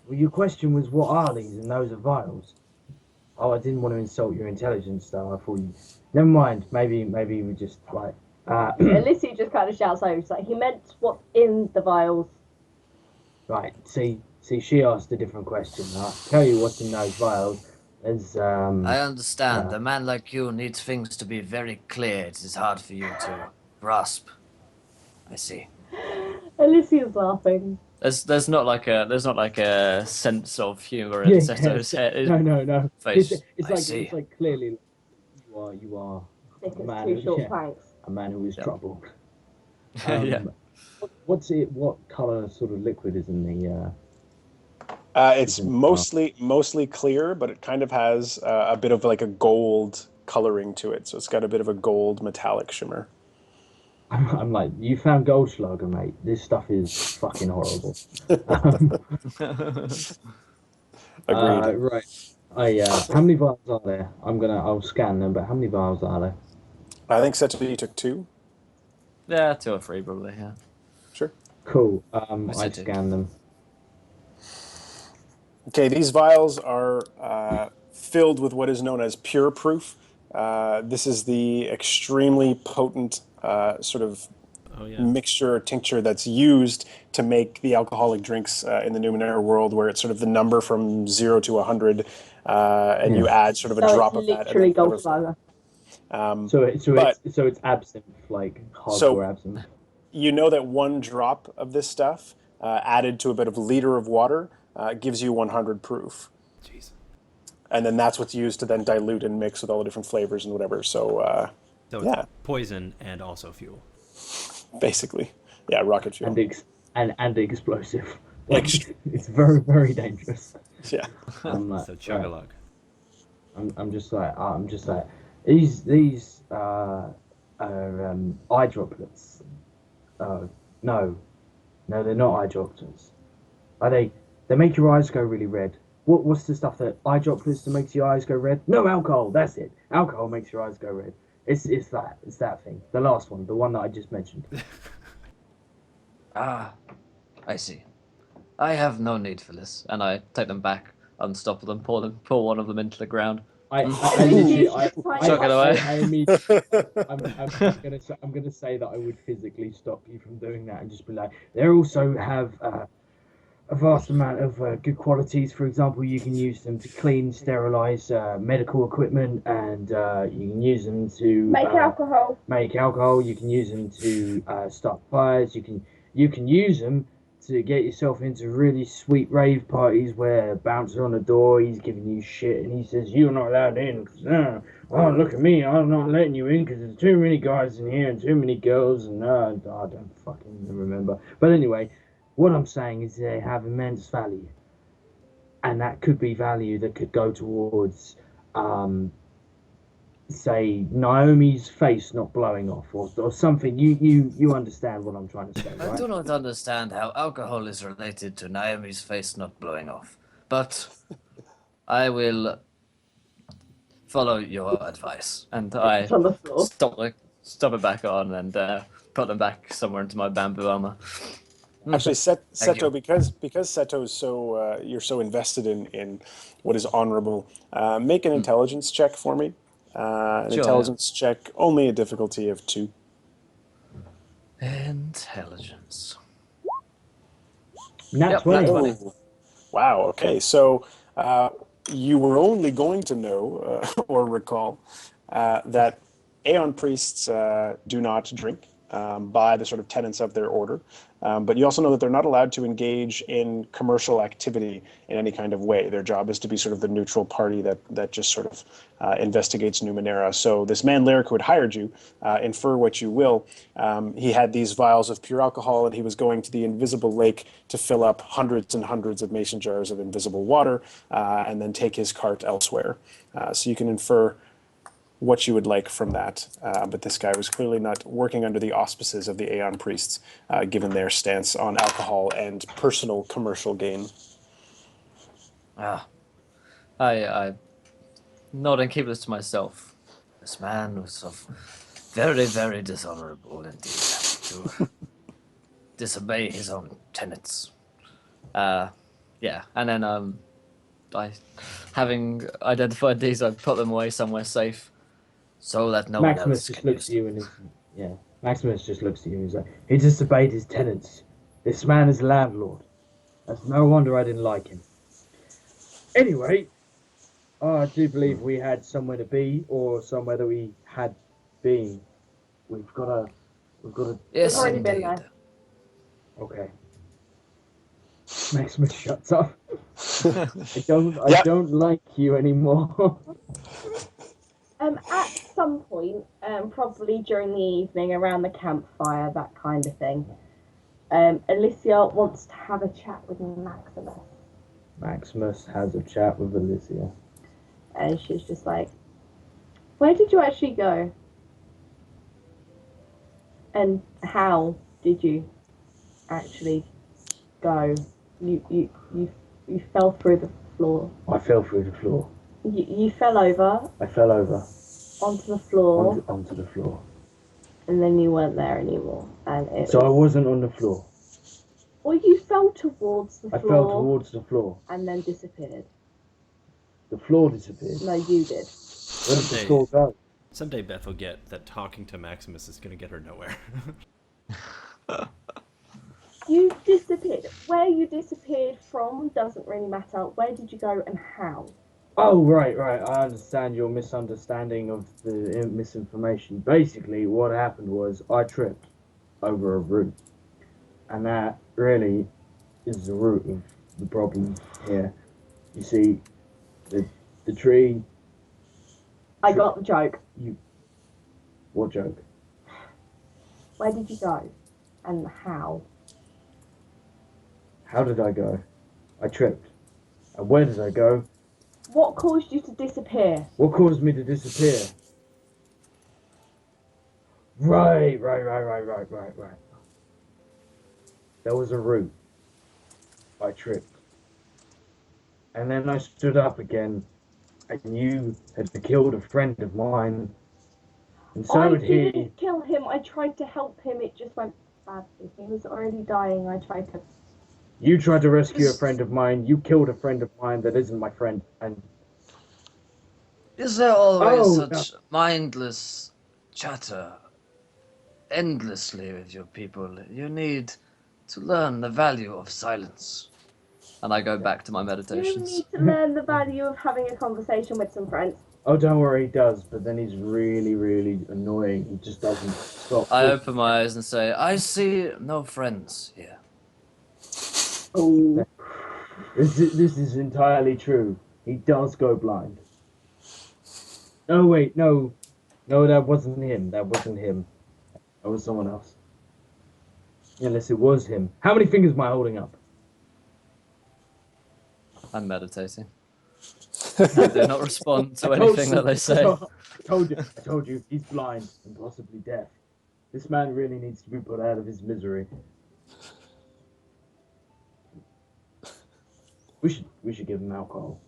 Well, your question was, what are these? And those are vials. Oh, I didn't want to insult your intelligence, though. I thought you. Never mind. Maybe we just like. Alicia just kind of shouts over. She's like, he meant what's in the vials. Right. See. She asked a different question. I'll tell you what's in those vials. There's I understand. A man like you needs things to be very clear. It is hard for you to grasp. I see. Alicia's laughing. There's not like a sense of humor in Seto's head. No. Face. It's like clearly you are Thick a as man. two short planks. A man who is troubled. Yeah. What's it? What color sort of liquid is in the? It's mostly clear, but it kind of has a bit of like a gold coloring to it. So it's got a bit of a gold metallic shimmer. I'm like, you found Goldschlager, mate. This stuff is fucking horrible. Agreed. Right. How many vials are there? I'll scan them, but how many vials are there? I think Seto took 2. Yeah, 2 or 3 probably. Yeah. Sure. Cool. I scan them. Okay, these vials are filled with what is known as pure proof. This is the extremely potent sort of mixture or tincture that's used to make the alcoholic drinks in the Numenera world, where it's sort of the number from 0 to 100, and you add sort of a drop of that. Literally Goldschlager. So it's absinthe, like hardcore absinthe. You know that one drop of this stuff added to about a liter of water gives you 100 proof. Jeez. And then that's what's used to then dilute and mix with all the different flavors and whatever. So it's poison and also fuel. Basically, yeah, rocket fuel and explosive. It's very, very dangerous. Yeah. So chug a lug. I'm just like these are eye droplets. No, they're not eye droplets. Are they? They make your eyes go really red. What's the stuff that eye droplets that makes your eyes go red? No, alcohol. That's it. Alcohol makes your eyes go red. It's that thing. The last one, the one that I just mentioned. Ah, I see. I have no need for this, and I take them back, unstop them, pull one of them into the ground. I'm gonna say that I would physically stop you from doing that and just be like, they also have a vast amount of good qualities. For example, you can use them to clean, sterilize medical equipment, and you can use them to make alcohol. You can use them to start fires. You can use them to get yourself into really sweet rave parties where a bouncer on the door, he's giving you shit, and he says, you're not allowed in, because, oh, look at me, I'm not letting you in, because there's too many guys in here, and too many girls, and I don't fucking remember. But anyway, what I'm saying is they have immense value, and that could be value that could go towards, say, Naomi's face not blowing off, or something. You understand what I'm trying to say, right? I do not understand how alcohol is related to Naomi's face not blowing off, but I will follow your advice, and I stop it back on and put them back somewhere into my bamboo armor. Actually, Seto, because Seto's so you're so invested in what is honorable, make an intelligence check for me. Intelligence check, only a difficulty of 2. Intelligence. Nat Yep, 20. nat 20. Oh, wow. Okay. So you were only going to know or recall that Aeon priests do not drink by the sort of tenets of their order. But you also know that they're not allowed to engage in commercial activity in any kind of way. Their job is to be sort of the neutral party that just sort of investigates Numenera. So this man Lyric who had hired you, infer what you will, he had these vials of pure alcohol, and he was going to the invisible lake to fill up hundreds and hundreds of mason jars of invisible water, and then take his cart elsewhere. So you can infer what you would like from that. But this guy was clearly not working under the auspices of the Aeon priests, given their stance on alcohol and personal commercial gain. Ah, I nod and keep this to myself. This man was of very, very dishonorable indeed to disobey his own tenets. Yeah, and then I, having identified these, I put them away somewhere safe, so that no one Maximus else just can looks use at you and is, yeah. Maximus just looks at you and he's like, he disobeyed his tenants. This man is a landlord. That's no wonder I didn't like him. Anyway, I do believe we had somewhere to be, or somewhere that we had been. We've got to. Yes, already been indeed. there. Okay. Maximus shuts up. I Yep. don't like you anymore. At some point, probably during the evening, around the campfire, that kind of thing, Alicia wants to have a chat with Maximus. Maximus has a chat with Alicia. And she's just like, where did you actually go? And how did you actually go? You fell through the floor. I fell through the floor. You fell over I fell over onto the floor, onto the floor. and then you weren't there anymore. And So I wasn't on the floor. Or you fell towards the I floor. fell towards the floor. And then disappeared. The floor disappeared. No, you did. Where did the floor go? Someday Beth will get that talking to Maximus is going to get her nowhere. You disappeared. Where you disappeared from doesn't really matter. Where did you go and how? Oh, right. I understand your misunderstanding of the misinformation. Basically, what happened was I tripped over a root. And that really is the root of the problem here. You see, the tree... I got the joke. What joke? Where did you go? And how? How did I go? I tripped. And where did I go? What caused you to disappear? What caused me to disappear? Right. There was a root. I tripped. And then I stood up again, and you had killed a friend of mine. And so I had he. didn't kill him. I tried to help him. It just went badly. He was already dying. I tried to... You tried to rescue a friend of mine. You killed a friend of mine that isn't my friend. And Is there always Oh, such mindless chatter endlessly with your people? You need to learn the value of silence. And I go back to my You meditations. need to learn the value of having a conversation with some friends. oh, don't worry, he does. But then he's really, really annoying. He just doesn't stop. I open my eyes and say, I see no friends here. Oh. This is entirely true. He does go blind. Oh wait, no, that wasn't him. That wasn't him. That was someone else. Unless it was him. How many fingers am I holding up? I'm meditating. I do not respond to anything that they say. I told you, he's blind and possibly deaf. This man really needs to be put out of his misery. We should give him alcohol.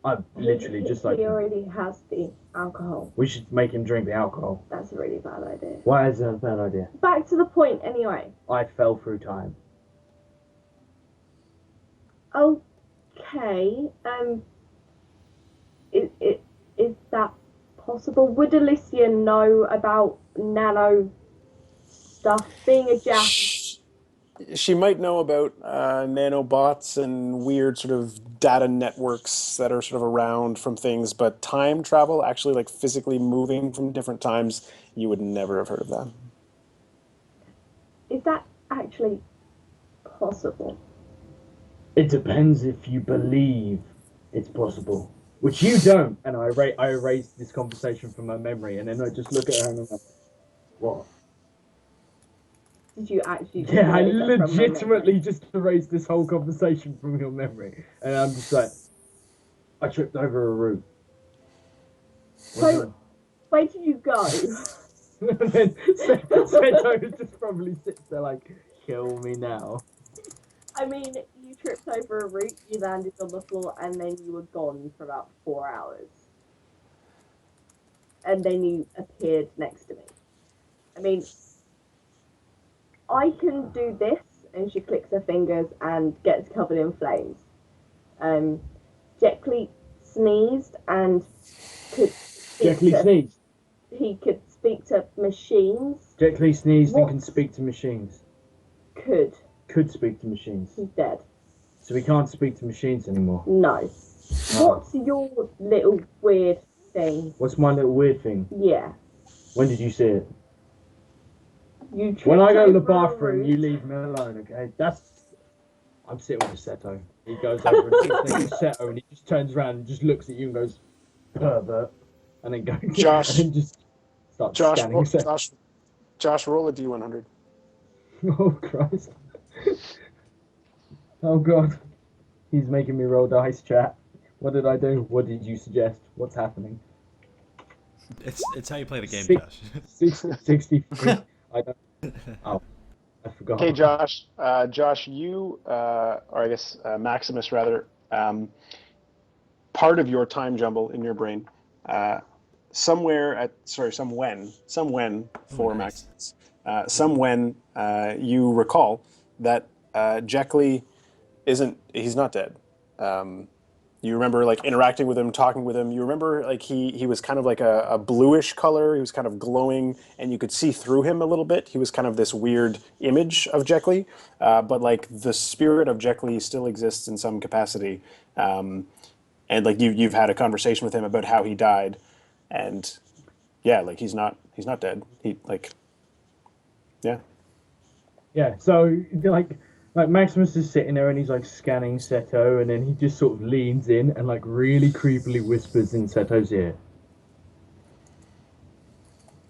I literally just like He already has the alcohol. we should make him drink the alcohol. That's a really bad idea. Why is that a bad idea? Back to the point, anyway. I fell through time. Okay. Is that possible? Would Alicia know about nano stuff? Being a Jack. She might know about nanobots and weird sort of data networks that are sort of around from things, but time travel, actually like physically moving from different times, you would never have heard of that. Is that actually possible? It depends if you believe it's possible, which you don't. And I erased this conversation from my memory, and then I just look at her and I'm like, what? Did you actually? Yeah, I erase that from my memory? legitimately just erased this whole conversation from your memory, and I'm just like, I tripped over a root. So, where did you go? And then Seto just probably sits there like, kill me now. I mean, you tripped over a root, you landed on the floor, and then you were gone for about 4 hours. And then you appeared next to me. I mean, I can do this, and she clicks her fingers and gets covered in flames. Jekyll sneezed and could Jekyll sneezed. He could speak to machines. Jekyll sneezed and can speak to machines. Could speak to machines. He's dead. So we can't speak to machines anymore. No. What's your little weird thing? What's my little weird thing? Yeah. When did you see it? You when I go to the tripped over a bathroom, root. you leave me alone, okay? I'm sitting with Seto. He goes over and sits next to Seto, and he just turns around and just looks at you and goes, pervert, and then goes Josh. and just starts scanning Seto. Josh, roll a D100. Oh Christ! Oh God! He's making me roll dice, chat. What did I do? What did you suggest? What's happening? It's how you play the game, Josh. 63. I don't. Oh, I forgot. Okay, Josh. Josh, you, or I guess Maximus rather, part of your time jumble in your brain, somewhen for Maximus, somewhen you recall that Jekyll he's not dead. You remember like interacting with him, talking with him. You remember like he was kind of like a bluish color. He was kind of glowing, and you could see through him a little bit. He was kind of this weird image of Jekyll, but like the spirit of Jekyll still exists in some capacity. And like you've had a conversation with him about how he died, and yeah, like he's not dead. Yeah. So like Maximus is sitting there and he's like scanning Seto, and then he just sort of leans in and like really creepily whispers in Seto's ear.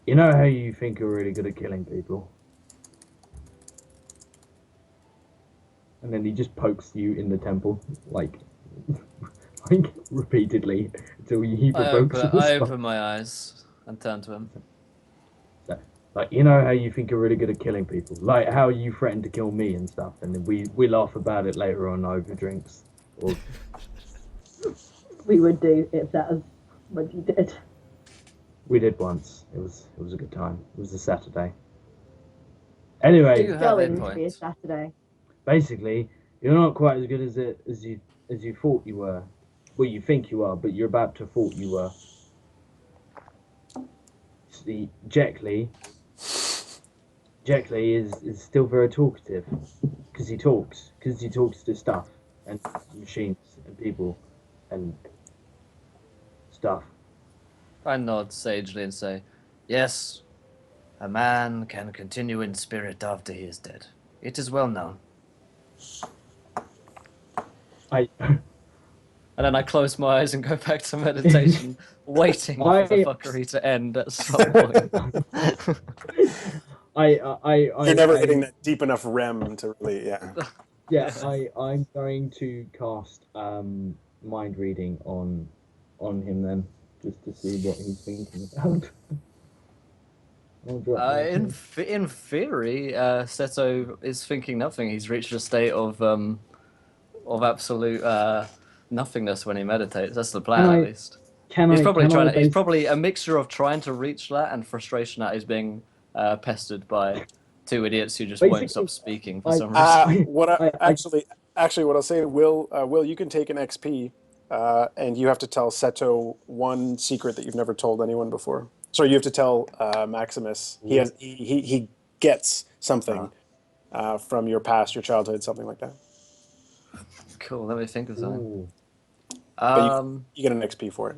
You know how you think you're really good at killing people? And then he just pokes you in the temple, like repeatedly until he provokes you. I open my eyes and turn to him. Like, you know how you think you're really good at killing people? Like how you threatened to kill me and stuff, and then we laugh about it later on over drinks. Or We would do if that was what you did. we did once. It was a good time. It was a Saturday. Anyway, You have Going hit to be a points. Saturday. basically, you're not quite as good as you thought you were. Well, you think you are, but you're about to thought you were. See, Jekyll is still very talkative because he talks to stuff and machines and people and stuff. I nod sagely and say, "Yes, a man can continue in spirit after he is dead. It is well known." And then I close my eyes and go back to meditation, waiting for the fuckery to end at some point. You're never hitting that deep enough REM to really, yeah. Yeah, I'm going to cast mind reading on him then, just to see what he's thinking about. In theory, Seto is thinking nothing. He's reached a state of absolute nothingness when he meditates. That's the plan, at least. He's probably a mixture of trying to reach that and frustration at he's being pestered by two idiots who just won't stop speaking for some reason. Actually, what I'll say, Will, you can take an XP, and you have to tell Seto one secret that you've never told anyone before. Sorry, you have to tell Maximus. He gets something from your past, your childhood, something like that. Cool. Let me think of something. Ooh. But you get an XP for it.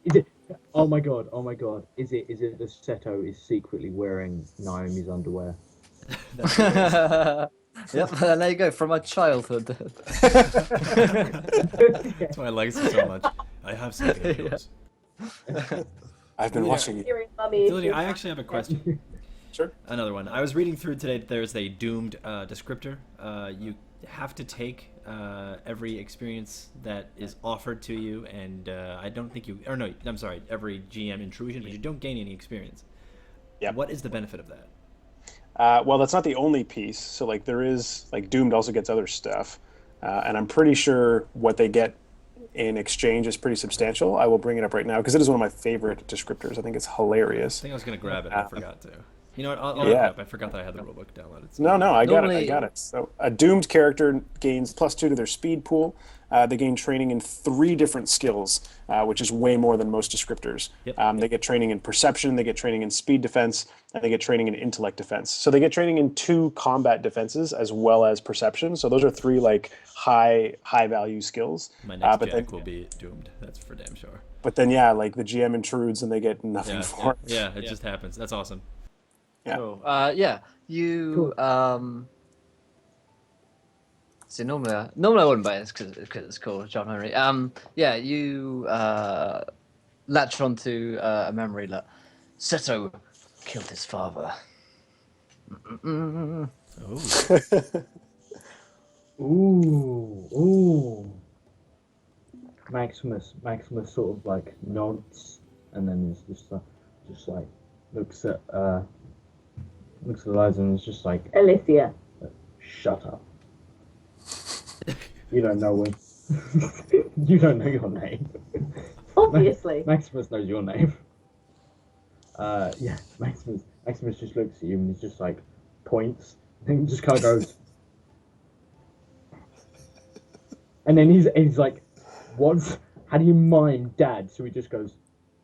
Is it? Oh my god! Oh my god! Is it that Seto is secretly wearing Naomi's underwear? Yep, and there you go, from my childhood. That's why I like it so much. I have something of yours. I've been watching you. Hearing mummy Dilly, issues. I actually have a question. Sure. Another one. I was reading through today that there's a doomed descriptor. You have to take every experience that is offered to you, and I don't think you... Or no, I'm sorry, every GM intrusion, but you don't gain any experience. Yep. What is the benefit of that? Well, that's not the only piece. So, like, there is, like, Doomed also gets other stuff. And I'm pretty sure what they get in exchange is pretty substantial. I will bring it up right now because it is one of my favorite descriptors. I think it's hilarious. I think I was going to grab it, and I forgot to. You know what? I'll look it up. I forgot that I had the rulebook downloaded. No, I got it. Normally- I got it. So a doomed character gains +2 to their speed pool. They gain training in 3 different skills, which is way more than most descriptors. Yep. They get training in perception, they get training in speed defense, and they get training in intellect defense. So they get training in 2 combat defenses as well as perception. So those are 3 like high value skills. My next but jack then, will be doomed. That's for damn sure. But then yeah, like the GM intrudes and they get nothing for it. Yeah, it just happens. That's awesome. Yeah. Cool. Yeah, you see, normally I wouldn't buy this because it's cool, John memory. Yeah, you latch onto a memory that Seto killed his father. Oh. Ooh. Maximus sort of like nods, and then is just like looks at Eliza and is just like, Alicia. shut up. You don't know me. You don't know your name. Obviously. Maximus knows your name. Yeah, Maximus just looks at you and he's just like points and just kind of goes. And then he's like, "What? How do you mime dad?" So he just goes,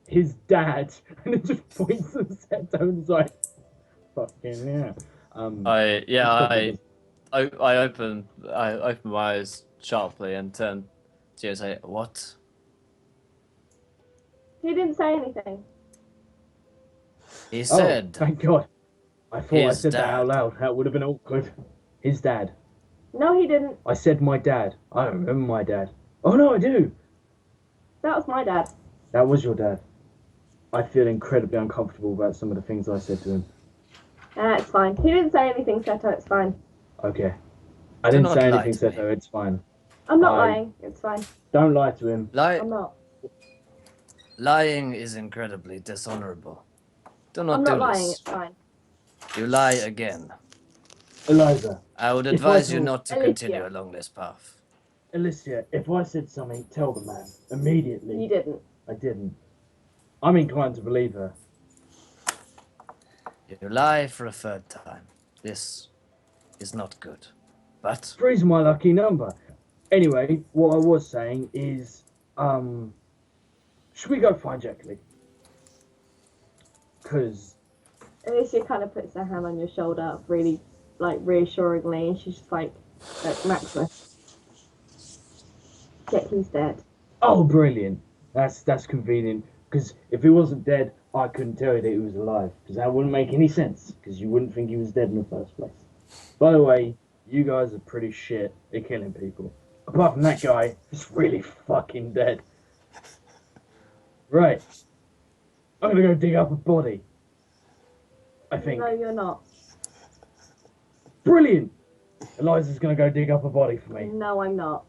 "His dad," and it just points at Seto and is like, "Fucking yeah." I open my eyes sharply and turn to you and say, "What?" He didn't say anything. He Oh, said, thank God. I thought I his said that out dad. loud. That would have been awkward. His dad. No, he didn't. I said my dad. I don't remember my dad. Oh no, I do. That was my dad. That was your dad. I feel incredibly uncomfortable about some of the things I said to him. It's fine. He didn't say anything, Seto. It's fine. Okay. I Do didn't not say lie anything, to me. Seto. It's fine. I'm not I- lying. It's fine. Don't lie to him. I'm not. Lying is incredibly dishonorable. Do not I'm do not lying. this. It's fine. You lie again. Eliza. I would If I advise you told- not to Alicia. continue along this path. Alicia, if I said something, tell the man. Immediately. You didn't. I didn't. I'm inclined to believe her. You lie for a 3rd time. This is not good. But Three's my lucky number. Anyway, what I was saying is, should we go find Jack Lee? Because Alicia kind of puts her hand on your shoulder, really, like, reassuringly, and she's just like, Maximus. Jet Li's dead. oh, brilliant. That's convenient. Because if he wasn't dead, I couldn't tell you that he was alive. Because that wouldn't make any sense. Because you wouldn't think he was dead in the first place. By the way, you guys are pretty shit at killing people. Apart from that guy, he's really fucking dead. Right. I'm gonna go dig up a body. I think. No, you're not. Brilliant! Eliza's gonna go dig up a body for me. No, I'm not.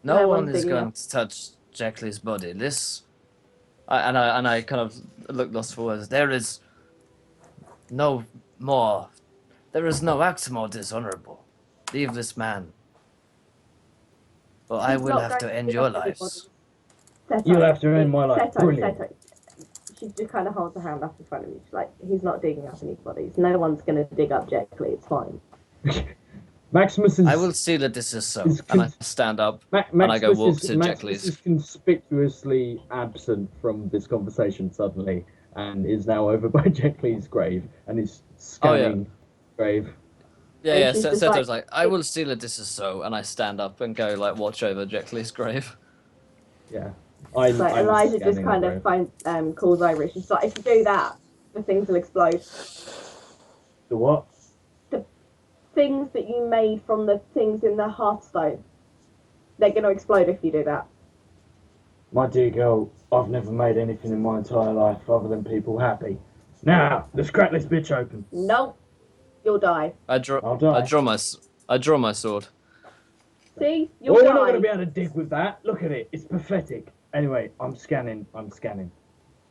no No one one's is digging going up. to touch Jack Lee's body. I kind of look lost for words. There is no act more dishonorable. Leave this man, or I He's will not have going to end dig your up everybody. lives. Seto, You'll have to end my life. Seto, Brilliant. Seto. She just kind of holds her hand up in front of you. She's like, he's not digging up any bodies. No one's going to dig up Jet Li. It's fine. Maximus is. I will see that this is so. Is And I stand up. Maximus and I go walk to Jack Maximus Lee's. is conspicuously absent from this conversation suddenly, and is now over by Jack Lee's grave and is scanning grave. Yeah, And yeah. she's So, just Seto's like, I will steal it. This is so, and I stand up and go like watch over Jeckley's grave. Yeah. So I'm Elijah just scanning kind the of calls over. She's like, if you do that, the things will explode. The what? The things that you made from the things in the Hearthstone, they're going to explode if you do that. My dear girl, I've never made anything in my entire life other than people happy. Now, let's crack this bitch open. Nope, you'll die. I draw. I'll die. I draw my sword. See, you'll Well, die. we're not going to be able to dig with that. Look at it. It's pathetic. Anyway, I'm scanning.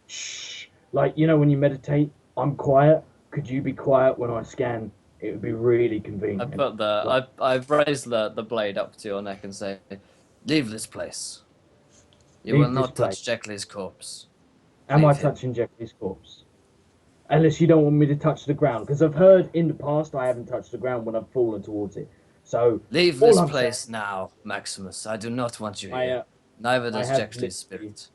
Shh. Like, you know when you meditate, I'm quiet. Could you be quiet when I scan? It would be really convenient. I've raised the blade up to your neck and say, "Leave this place. You Leave will this not touch Jeckley's corpse." Am I Leave him. touching Jeffrey's corpse? Unless you don't want me to touch the ground. Because I've heard in the past I haven't touched the ground when I've fallen towards it. So, Leave all this I'm place now, Maximus. I do not want you saying, here. Neither I does have Jeckley's literally- spirit.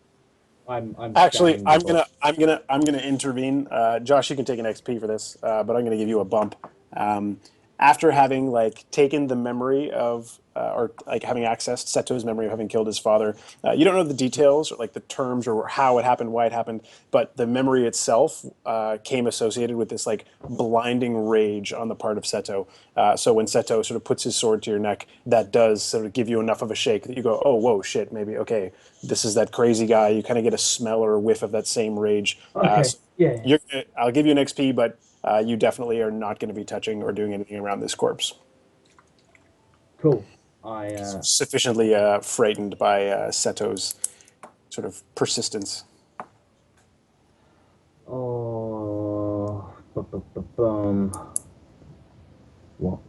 I'm Actually, scanning I'm gonna intervene. Josh, you can take an XP for this, but I'm gonna give you a bump. After having like taken the memory of, or like having accessed Seto's memory of having killed his father, you don't know the details or like the terms or how it happened, why it happened, but the memory itself came associated with this like blinding rage on the part of Seto. So when Seto sort of puts his sword to your neck, that does sort of give you enough of a shake that you go, oh, whoa, shit, maybe, okay, this is that crazy guy. You kind of get a smell or a whiff of that same rage. Okay, So yeah. I'll give you an XP, but you definitely are not going to be touching or doing anything around this corpse. Cool. Sufficiently frightened by Seto's sort of persistence. Oh, bum. What?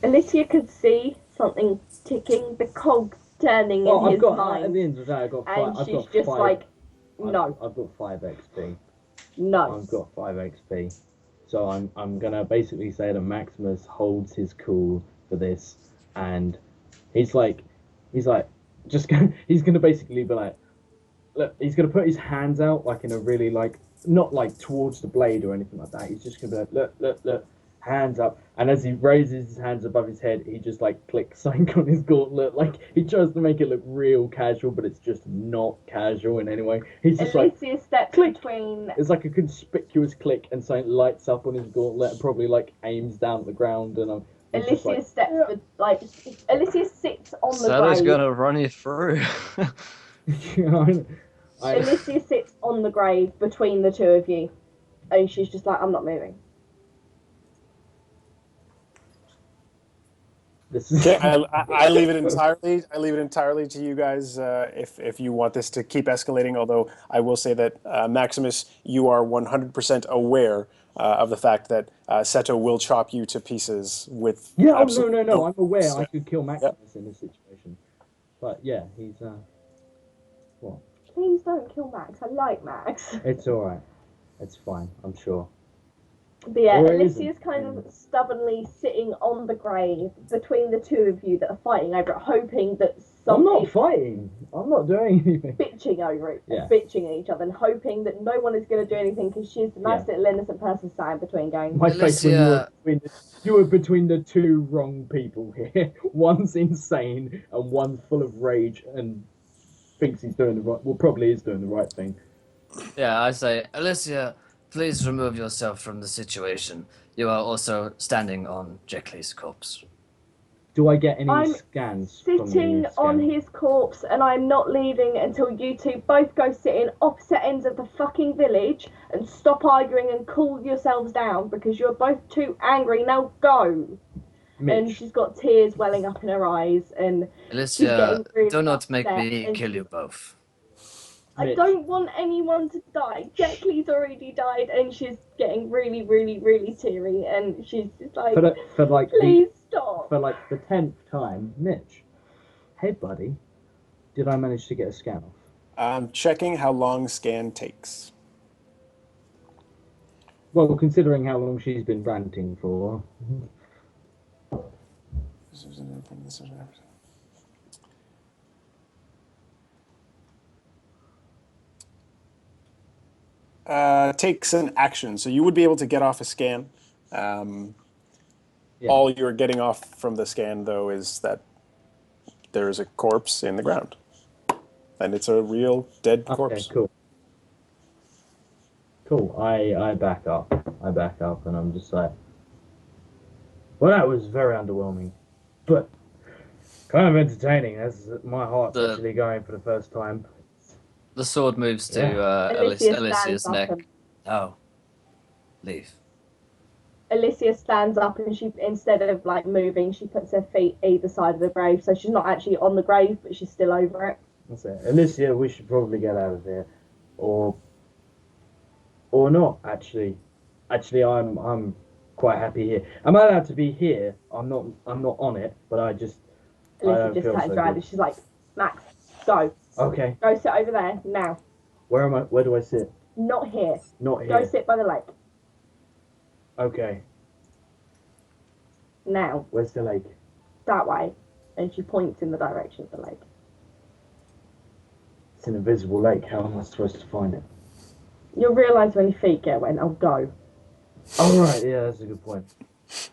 Alicia could see something ticking, the cogs turning Well, in I've his got mind. at the end of the day, I've got five. And I've she's got just five, like, no, I've got 5 XP. no. I've got 5 XP. So I'm gonna basically say that Maximus holds his cool for this, and he's just gonna he's gonna basically be like, look, he's gonna put his hands out like in a really like not like towards the blade or anything like that. He's just gonna be like, look, hands up. And as he raises his hands above his head, he just like clicks something on his gauntlet. Like he tries to make it look real casual, but it's just not casual in any way. He's just Alicia steps click. between. It's like a conspicuous click, and something lights up on his gauntlet and probably like aims down at the ground. And Alicia steps, Alicia sits on the Seto's grave. gonna run you through. Alicia sits on the grave between the two of you, and she's just like, I'm not moving. Okay, I leave it entirely. I leave it entirely to you guys if you want this to keep escalating. Although I will say that Maximus, you are 100% aware of the fact that Seto will chop you to pieces with. Yeah, no. I'm aware I could kill Maximus in this situation, but yeah, he's what? Please don't kill Max. I like Max. It's all right. It's fine. I'm sure. But yeah, Or it Alicia's isn't. kind of stubbornly sitting on the grave between the two of you that are fighting over it, hoping that I'm not somebody fighting. I'm not doing anything. bitching over it, Yeah. and bitching at each other, and hoping that no one is going to do anything because she's the nice little innocent person sat in between going. My face when you were between the two wrong people here. One's insane and one's full of rage and thinks he's doing the right. Well, probably is doing the right thing. Yeah, I say, Alicia, please remove yourself from the situation. You are also standing on Jeckley's corpse. Do I get any I'm scans? From Sitting the on scan? his corpse, and I'm not leaving until you two both go sit in opposite ends of the fucking village and stop arguing and cool yourselves down because you're both too angry. Now go. And Mitch. she's got tears welling up in her eyes, and she's Alicia, getting really do not make upset, me and kill you both. I Mitch. don't want anyone to die. Jackley's already died, and she's getting really, really, really teary, and she's just like, For like please stop. the 10th time, Mitch. Hey, buddy. Did I manage to get a scan off? I'm checking how long scan takes. Well, considering how long she's been ranting for. Takes an action, so you would be able to get off a scan. Yeah. All you're getting off from the scan, though, is that there's a corpse in the ground. And it's a real dead corpse. Okay, cool. Cool. I back up. And I'm just like, well, that was very underwhelming, but kind of entertaining. As my heart's actually going for the first time. The sword moves to Alicia Alicia's stands up neck. and- Oh, leave. Alicia stands up and she, instead of like moving, she puts her feet either side of the grave, so she's not actually on the grave, but she's still over it. That's it. Alicia, we should probably get out of here, or not. Actually, I'm quite happy here. I'm allowed to be here. I'm not on it, but I don't Alicia just feel turns so around good. and she's like, Max, go. Okay. Go sit over there now. Where am I? Where do I sit? Not here. Not here. Go sit by the lake Okay. now. Where's the lake? That way. And she points in the direction of the lake. It's an invisible lake. How am I supposed to find it? You'll realise when your feet get wet. I'll go. Oh, right. Yeah, that's a good point.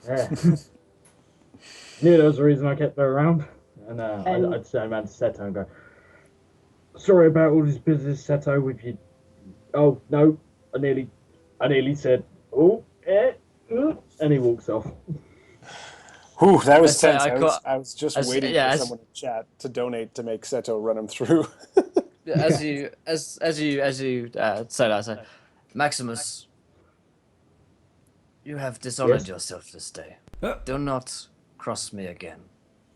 Yeah. Knew there was a reason I kept her around. And I'd turn around to Seto and go, sorry about all this business, Seto, with you. Oh, no. I nearly said, oh, and he walks off. Whew, that was I'd say tense. I was just waiting for as- someone in chat to donate to make Seto run him through. As you say that, say, Maximus, you have dishonored Yes? yourself this day. Do not cross me again,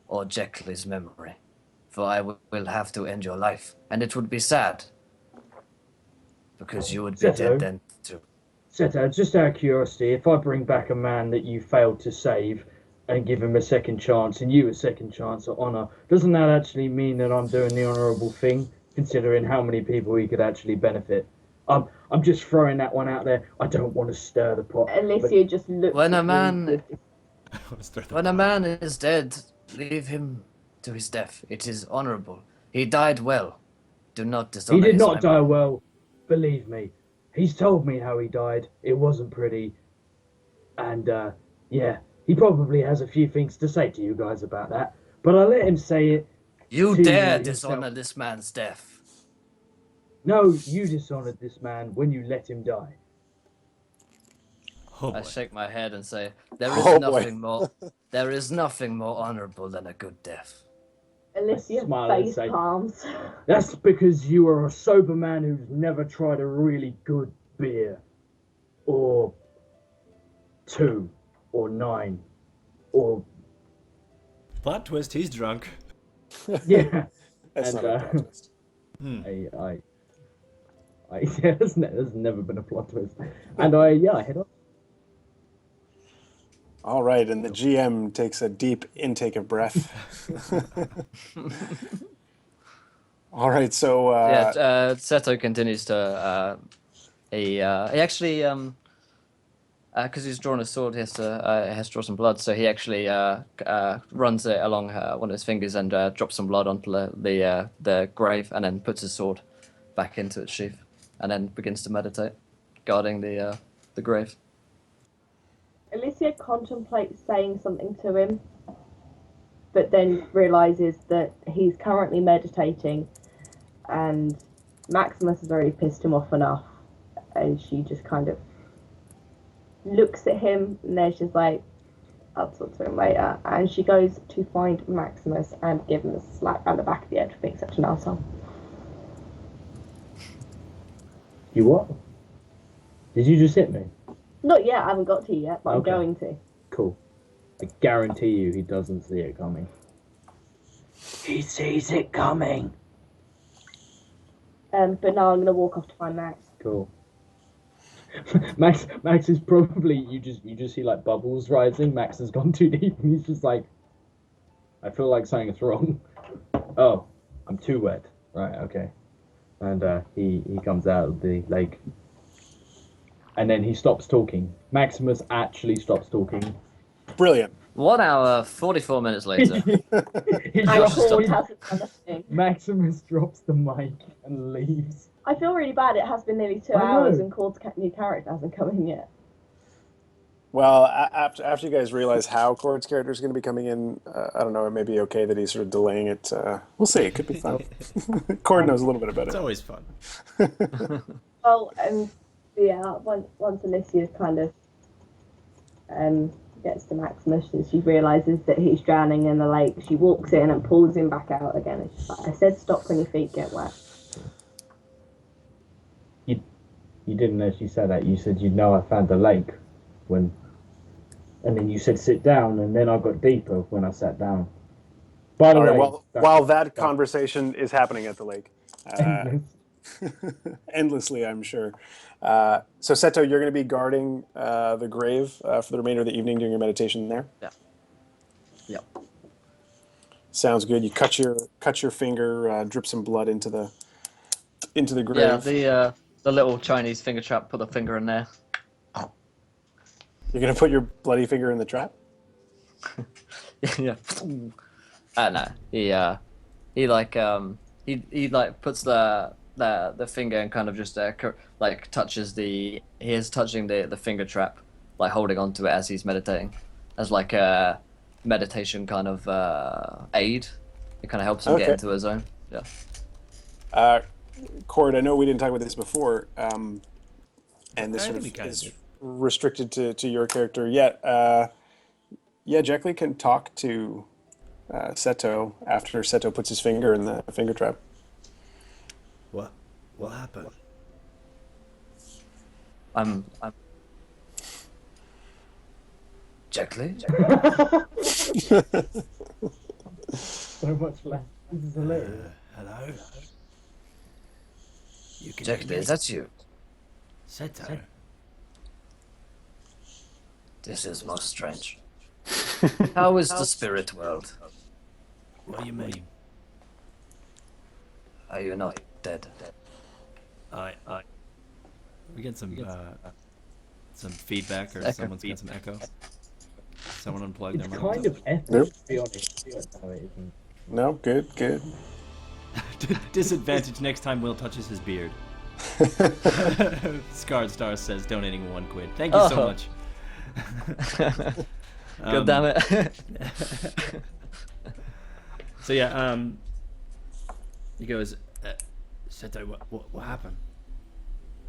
or Jekyll's memory, for I will have to end your life, and it would be sad, because you would be Seto? dead then too. Seto, just out of curiosity, if I bring back a man that you failed to save and give him a second chance, and you a second chance of honour, doesn't that actually mean that I'm doing the honourable thing, considering how many people he could actually benefit? I'm just throwing that one out there. I don't want to stir the pot. Alicia just looks When a at you man- with- When a man is dead, leave him to his death. It is honourable. He died well. Do not dishonour He did his not die memory. well, believe me. He's told me how he died. It wasn't pretty. And, yeah, he probably has a few things to say to you guys about that. But I'll let him say it. You to dare himself. dishonour this man's death. No, you dishonoured this man when you let him die. Oh I boy. shake my head and say, there is Oh, boy. nothing more. There is nothing more honourable than a good death. Alicia Smile and face say- palms. That's because you are a sober man who's never tried a really good beer. Or 2. Or 9. Or, Plot twist, he's drunk. yeah. That's And, not a plot twist. Yeah, there's never been a plot twist. And I head off. All right, and the GM takes a deep intake of breath. All right, so Seto continues to. He actually because he's drawn a sword, he has to draw some blood. So he actually runs it along one of his fingers and drops some blood onto the grave, and then puts his sword back into its sheath, and then begins to meditate, guarding the grave. Alicia contemplates saying something to him, but then realizes that he's currently meditating, and Maximus has already pissed him off enough, and she just kind of looks at him, and then she's like, I'll talk to him later, and she goes to find Maximus and give him a slap round the back of the head for being such an arsehole. You what? Did you just hit me? Not yet, I haven't got to you yet, but Okay. I'm going to. Cool. I guarantee you he doesn't see it coming. He sees it coming. But now I'm going to walk off to find Max. Cool. Max is probably you just see like bubbles rising. Max has gone too deep and he's just like, I feel like something's wrong. Oh, I'm too wet. Right, okay. And he comes out of the lake. And then he stops talking. Maximus actually stops talking. brilliant. 1 hour, 44 minutes later. He And drops, Paul hasn't done a thing. Maximus drops the mic and leaves. I feel really bad. It has been nearly 2 I know. hours and Claude's new character hasn't come in yet. Well, after you guys realize how Cord's character is going to be coming in, I don't know. It may be okay that he's sort of delaying it. We'll see. It could be fun. Cord knows a little bit about It's it. always fun. Well, yeah, once Alicia's kind of gets to Maximus and she realizes that he's drowning in the lake, she walks in and pulls him back out again. It's just like, I said, stop when your feet get wet. You didn't actually say that. You said, I found the lake and then you said sit down, and then I got deeper when I sat down. By the way, while that conversation is happening at the lake, endlessly, I'm sure. So Seto, you're going to be guarding the grave for the remainder of the evening doing your meditation there. Yeah. Yep. Sounds good. You cut your finger, drip some blood into the grave. Yeah, the little Chinese finger trap. Put the finger in there. You're going to put your bloody finger in the trap? Yeah. No. He puts the finger and kind of just touches he is touching the finger trap, like holding onto it as he's meditating, as like a meditation kind of aid. It kind of helps him get into a zone. Yeah. Cord, I know we didn't talk about this before, and this sort of is restricted to your character yet. Jekli can talk to Seto after Seto puts his finger in the finger trap. What happened? I'm Jekli? So much less. This is hilarious. Hello? Jekli, is that you? Seto. This is most strange. How is the spirit world? What do you mean? Are you not dead? We get some feedback, or Echo. someone's got some echo. Someone unplugged It's their kind mic. of epic, Nope. to be honest. No, it isn't. No, good. Disadvantage next time Will touches his beard. Scarred Star says donating 1 quid. Thank you so much. God damn it. So yeah, he goes, Seto, what happened?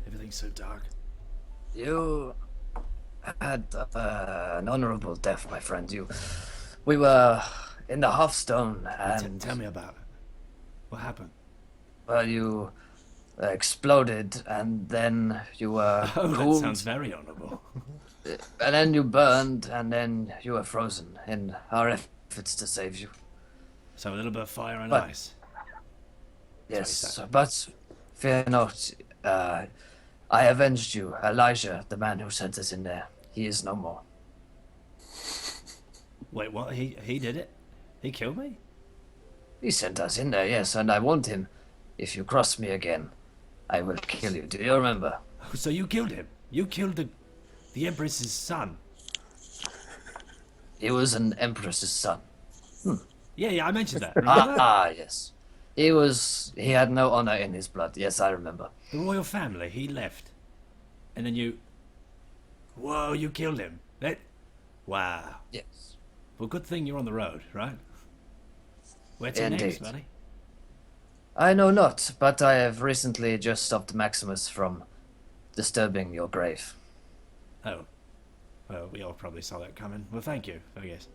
Everything's so dark. You had an honorable death, my friend. We were in the Hearthstone, and Tell me about it. What happened? well, you exploded, and then you were Oh, that cooled, sounds very honorable. and then you burned, and then you were frozen in our efforts to save you. So a little bit of fire and But- ice. Yes, but fear not. I avenged you, Elijah, the man who sent us in there. He is no more. Wait, what? He did it? He killed me? He sent us in there, yes, and I warned him. If you cross me again, I will kill you. Do you remember? Oh, so you killed him? You killed the Empress's son? He was an empress's son. Yeah, I mentioned that. Remember that? Yes. He had no honor in his blood. Yes, I remember. The royal family, he left. And then you... Whoa, you killed him. Wow. Yes. Well, good thing you're on the road, right? Where to next, Indeed. buddy? I know not, but I have recently just stopped Maximus from disturbing your grave. Oh. Well, we all probably saw that coming. Well, thank you, I guess.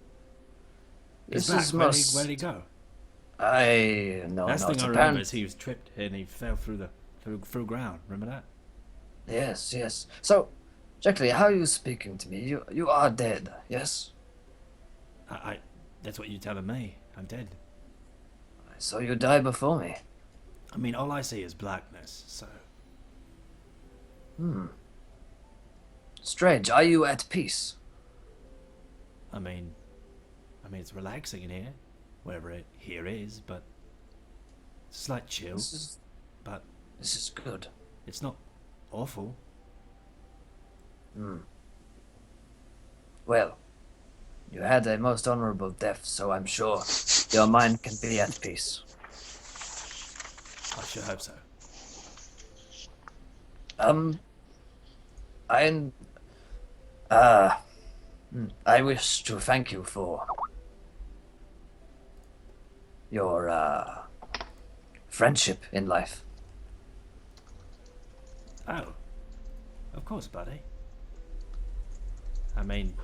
This He's back. is Where'd he go? I know Last not. thing I remember Apparent- is he was tripped and he fell through ground. Remember that? Yes. So, Jackie, how are you speaking to me? You are dead, yes? That's what you're telling me. I'm dead. So you die before me. I mean, all I see is blackness, so... Strange. Are you at peace? I mean, it's relaxing in here, wherever here is, but it's a slight chill, but This is good. it's not awful. Well, you had a most honorable death, so I'm sure your mind can be at peace. I sure hope so. I wish to thank you for your friendship in life. Oh, of course, buddy. I mean,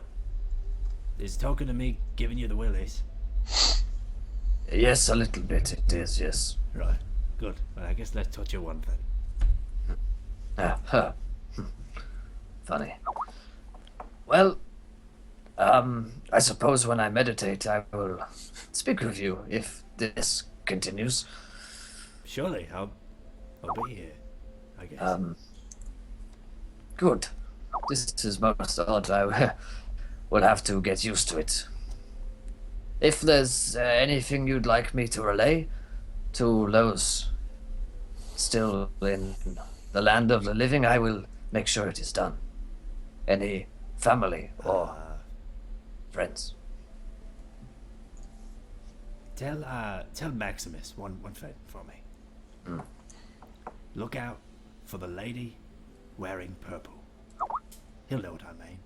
is talking to me giving you the willies? Yes, a little bit it is, yes. Right, good. Well, I guess let's touch your one thing. Funny. Well, I suppose when I meditate, I will speak with you if this continues. Surely, I'll be here, I guess. Good. This is most odd. I will have to get used to it. If there's anything you'd like me to relay to those still in the land of the living, I will make sure it is done. Any family or friends. Tell Maximus one thing for me. Look out for the lady wearing purple. He'll know what I mean.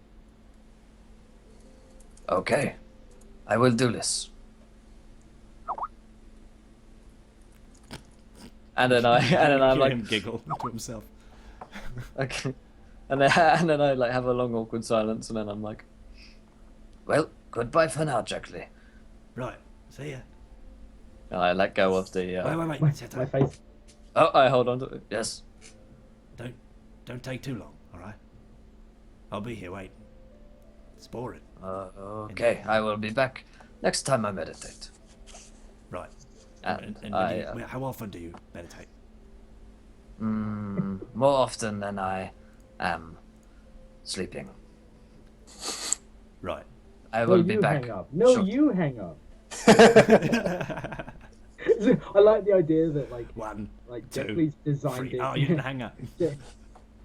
Okay, I will do this. And then I'm Hear like, him giggle to himself. okay, and then I like have a long awkward silence, and then I'm like, well, goodbye for now, Jack Lee. Right, see ya. And I let go of the. Wait, My Seto. face. Oh, I hold on to it. Yes. Don't take too long, all right? I'll be here waiting. It's boring. Okay, I will be back next time I meditate. Right. And How often do you meditate? More often than I am sleeping. Right. I No, will be you back. hang up. No, shortly. you hang up. I like the idea that like Jet two, Li's designed three. it. Oh, you didn't hang up.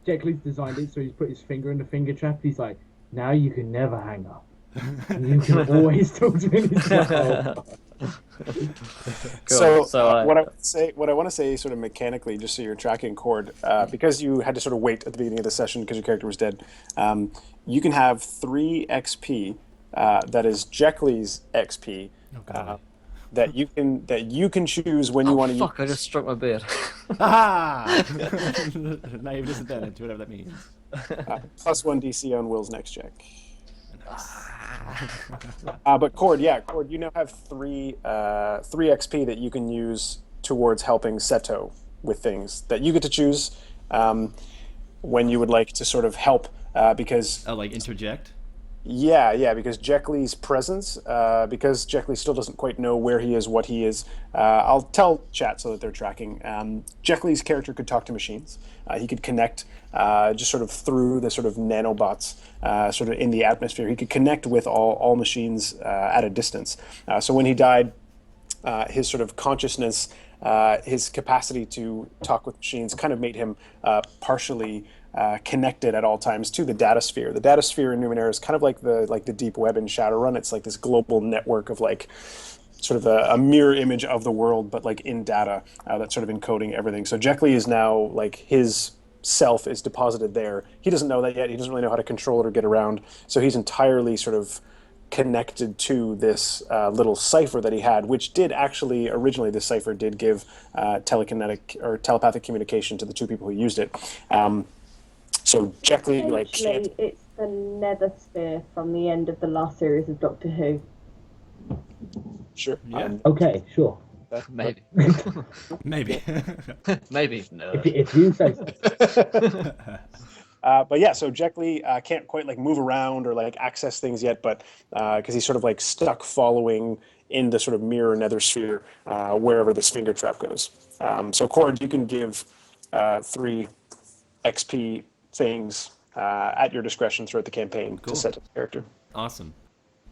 Jet Li's designed it so he's put his finger in the finger trap. He's like, now you can never hang up. You can always talk to me. He's like, oh. Cool. What I want to say, sort of mechanically, just so you're tracking Cord, because you had to sort of wait at the beginning of the session because your character was dead. You can have 3 XP. That is Jekli's XP. That you can choose when you want to. Fuck! I just struck my beard. Ah! Now you've listened to it, whatever that means. Plus 1 DC on Will's next check. But Cord, you now have 3 XP that you can use towards helping Seto with things that you get to choose when you would like to sort of help because. Oh, like interject? Yeah, because Jekli's presence, because Jekli still doesn't quite know where he is, what he is. I'll tell chat so that they're tracking. Jekli's character could talk to machines. He could connect just sort of through the sort of nanobots sort of in the atmosphere. He could connect with all machines at a distance. So when he died, his sort of consciousness, his capacity to talk with machines kind of made him partially connected at all times to the data sphere. The data sphere in Numenera is kind of like the deep web in Shadowrun. It's like this global network of like sort of a mirror image of the world, but like in data that's sort of encoding everything. So Jekli is now like his self is deposited there. He doesn't know that yet. He doesn't really know how to control it or get around. So he's entirely sort of connected to this little cipher that he had, which did actually originally this cipher did give telekinetic or telepathic communication to the 2 people who used it. So Jekli like can't. It's the nether sphere from the end of the last series of Doctor Who. Sure. Yeah. Okay, sure. Maybe. Maybe. Maybe. No. If you say so. But yeah, so Jekli can't quite like move around or like access things yet, but because he's sort of like stuck following in the sort of mirror nether sphere wherever this finger trap goes. So Cord, you can give 3 XP things at your discretion throughout the campaign to set a character. Awesome.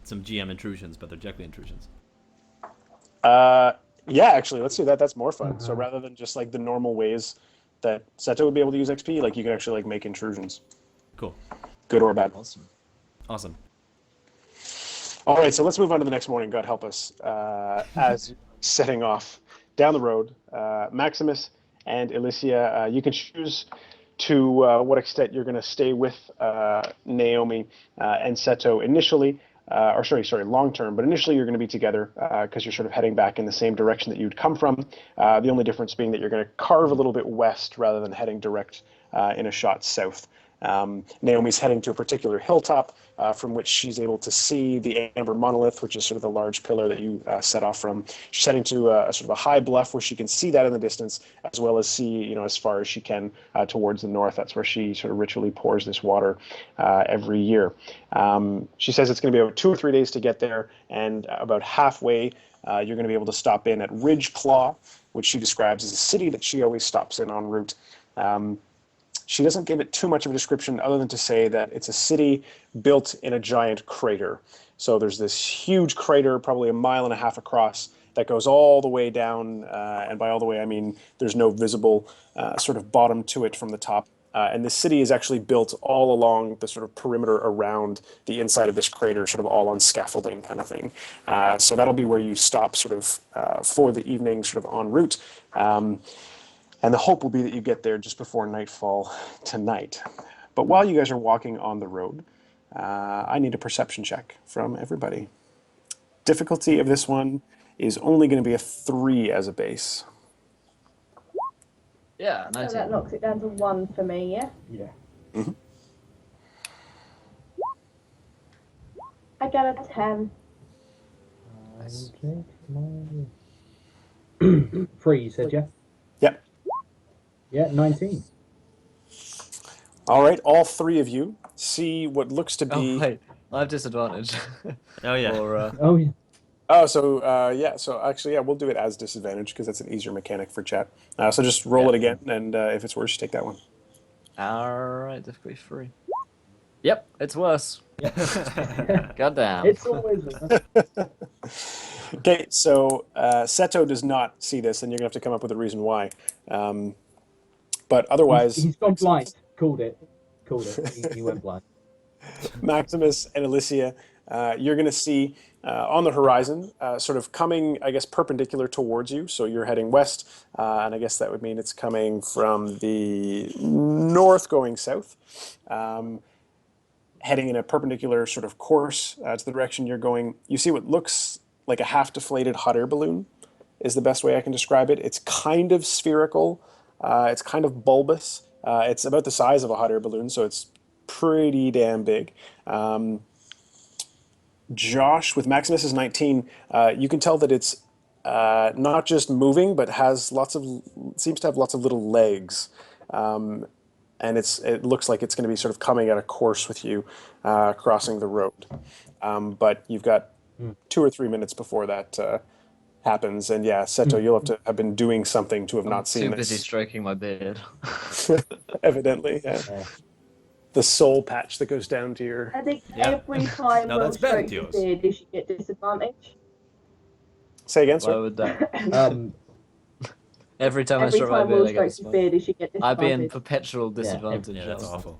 Some GM intrusions, but they're Jekli intrusions. Yeah, actually, let's do that. That's more fun. So rather than just like the normal ways that Seto would be able to use XP, like you can actually like make intrusions. Cool. Good or bad. Awesome. All right, so let's move on to the next morning. God help us. As setting off down the road, Maximus and Elysia, you can choose to what extent you're going to stay with Naomi and Seto initially, long term, but initially you're going to be together because you're sort of heading back in the same direction that you'd come from. The only difference being that you're going to carve a little bit west rather than heading direct in a shot south. Naomi's heading to a particular hilltop from which she's able to see the Amber Monolith, which is sort of the large pillar that you set off from. She's heading to a sort of a high bluff where she can see that in the distance, as well as see, as far as she can towards the north. That's where she sort of ritually pours this water every year. She says it's going to be about 2 or 3 days to get there, and about halfway, you're going to be able to stop in at Ridge Claw, which she describes as a city that she always stops in en route. She doesn't give it too much of a description other than to say that it's a city built in a giant crater. So there's this huge crater, probably 1.5 miles across, that goes all the way down. And by all the way, I mean there's no visible sort of bottom to it from the top. And the city is actually built all along the sort of perimeter around the inside of this crater, sort of all on scaffolding kind of thing. So that'll be where you stop sort of for the evening, sort of en route. And the hope will be that you get there just before nightfall tonight. But while you guys are walking on the road, I need a perception check from everybody. Difficulty of this one is only going to be a 3 as a base. Yeah, So 19. that knocks it down to 1 for me, yeah? Yeah. Mm-hmm. I get a 10. Okay. 3, you said, yeah? Yep. Yeah, 19. All right, all 3 of you see what looks to be... Oh, wait. I have disadvantage. Oh, yeah. Or, Oh, yeah. Oh, so actually, yeah, we'll do it as disadvantage because that's an easier mechanic for chat. So just roll it again, and if it's worse, take that one. Alright, difficulty 3. Yep, it's worse. Goddamn. It's always Okay, so Seto does not see this, and you're going to have to come up with a reason why. But otherwise... He's gone blind. Called it. He went blind. Maximus and Alicia, you're going to see on the horizon, sort of coming, I guess, perpendicular towards you. So you're heading west, and I guess that would mean it's coming from the north going south, heading in a perpendicular sort of course to the direction you're going. You see what looks like a half-deflated hot air balloon is the best way I can describe it. It's kind of spherical. It's kind of bulbous. It's about the size of a hot air balloon, so it's pretty damn big. Josh, with Maximus is 19, you can tell that it's not just moving, but seems to have lots of little legs. And it looks like it's going to be sort of coming at a course with you, crossing the road. But you've got 2 or 3 minutes before that happens. And yeah, Seto, you'll have to have been doing something to have not seen this. Too busy stroking my beard. Evidently, yeah. The soul patch that goes down to your... I think every time No, Will that's bad, strokes his Dios. beard, you should get disadvantage. Say again, Why sir? would that? Every time I Every stroke my time beard, Will I get strokes his disadvantage. beard, you should get I'd be in disadvantage. perpetual disadvantage. Yeah, that's awful.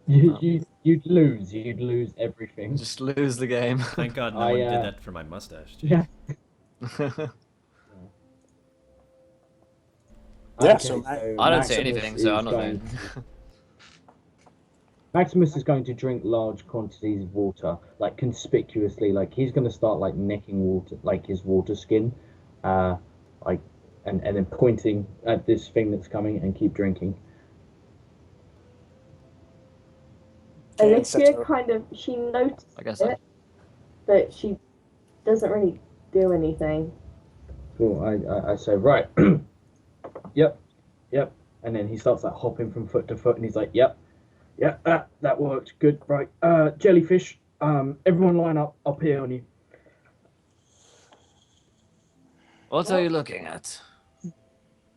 You'd lose everything. Just lose the game. Thank God no one did that for my mustache. Yeah. Yeah, Okay, so I don't see Maximus anything, so is I'm not going doing. Maximus is going to drink large quantities of water, like conspicuously. Like he's going to start like necking water, like his water skin, and then pointing at this thing that's coming and keep drinking. Alicia kind of, she noticed I guess it, but she doesn't really do anything. Cool. I say right. Yep, and then he starts like hopping from foot to foot, and he's like, yep, that worked good. Right, jellyfish. Everyone line up here on you. What are you looking at?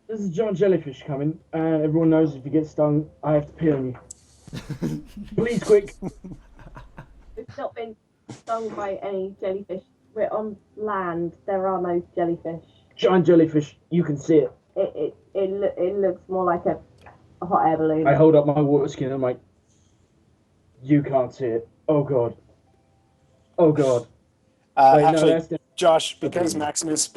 There's a giant jellyfish coming, and everyone knows if you get stung, I have to pee on you. Please, quick. We've not been stung by any jellyfish. We're on land. There are no jellyfish. Giant jellyfish. You can see it. It looks more like a hot air balloon. I hold up my water skin. I'm like, you can't see it. Oh god. Wait, actually, no, Josh, because Maximus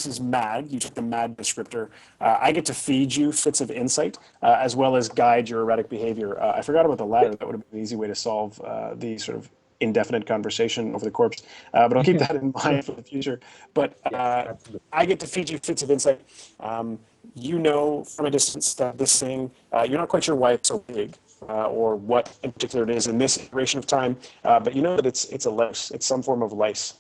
is mad, you took the mad descriptor. I get to feed you fits of insight, as well as guide your erratic behavior. I forgot about the latter. That would have been an easy way to solve the sort of indefinite conversation over the corpse. But I'll keep that in mind for the future. But I get to feed you fits of insight. You know from a distance that this thing, you're not quite sure why it's so big. Or what in particular it is in this iteration of time, but you know that it's a lice. It's some form of lice.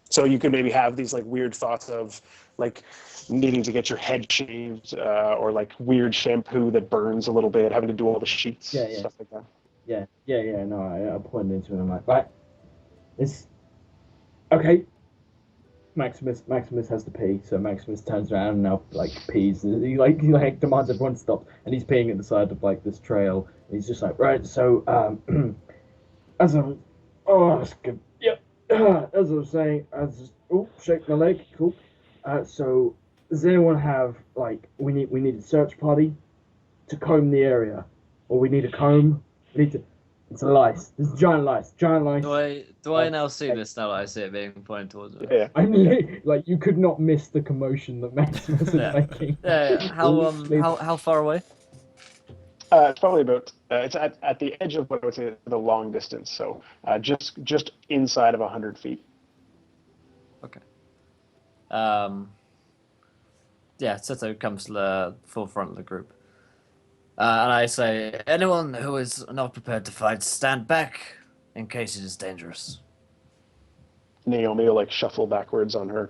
So you could maybe have these like weird thoughts of like needing to get your head shaved, or like weird shampoo that burns a little bit, having to do all the sheets, stuff like that. Yeah. No, I pointed into it. And I'm like, right, it's okay. Maximus has to pee, so Maximus turns around and now like pees. He like demands everyone stop, and he's peeing at the side of like this trail. And he's just like, right, so as I'm, that's good. Yep. As I was saying, I just shake my leg. Cool. So does anyone have like we need a search party to comb the area, or we need a comb? It's a lice. There's a giant lice. Do I now see this now that I see it being pointed towards me? Yeah. I mean, like you could not miss the commotion that Maximus is making. Yeah. How far away? It's probably about it's at the edge of what I would say the long distance, so just inside of 100 feet. Okay. Yeah, Seto comes to the forefront of the group. And I say, anyone who is not prepared to fight, stand back in case it is dangerous. Naomi will like shuffle backwards on her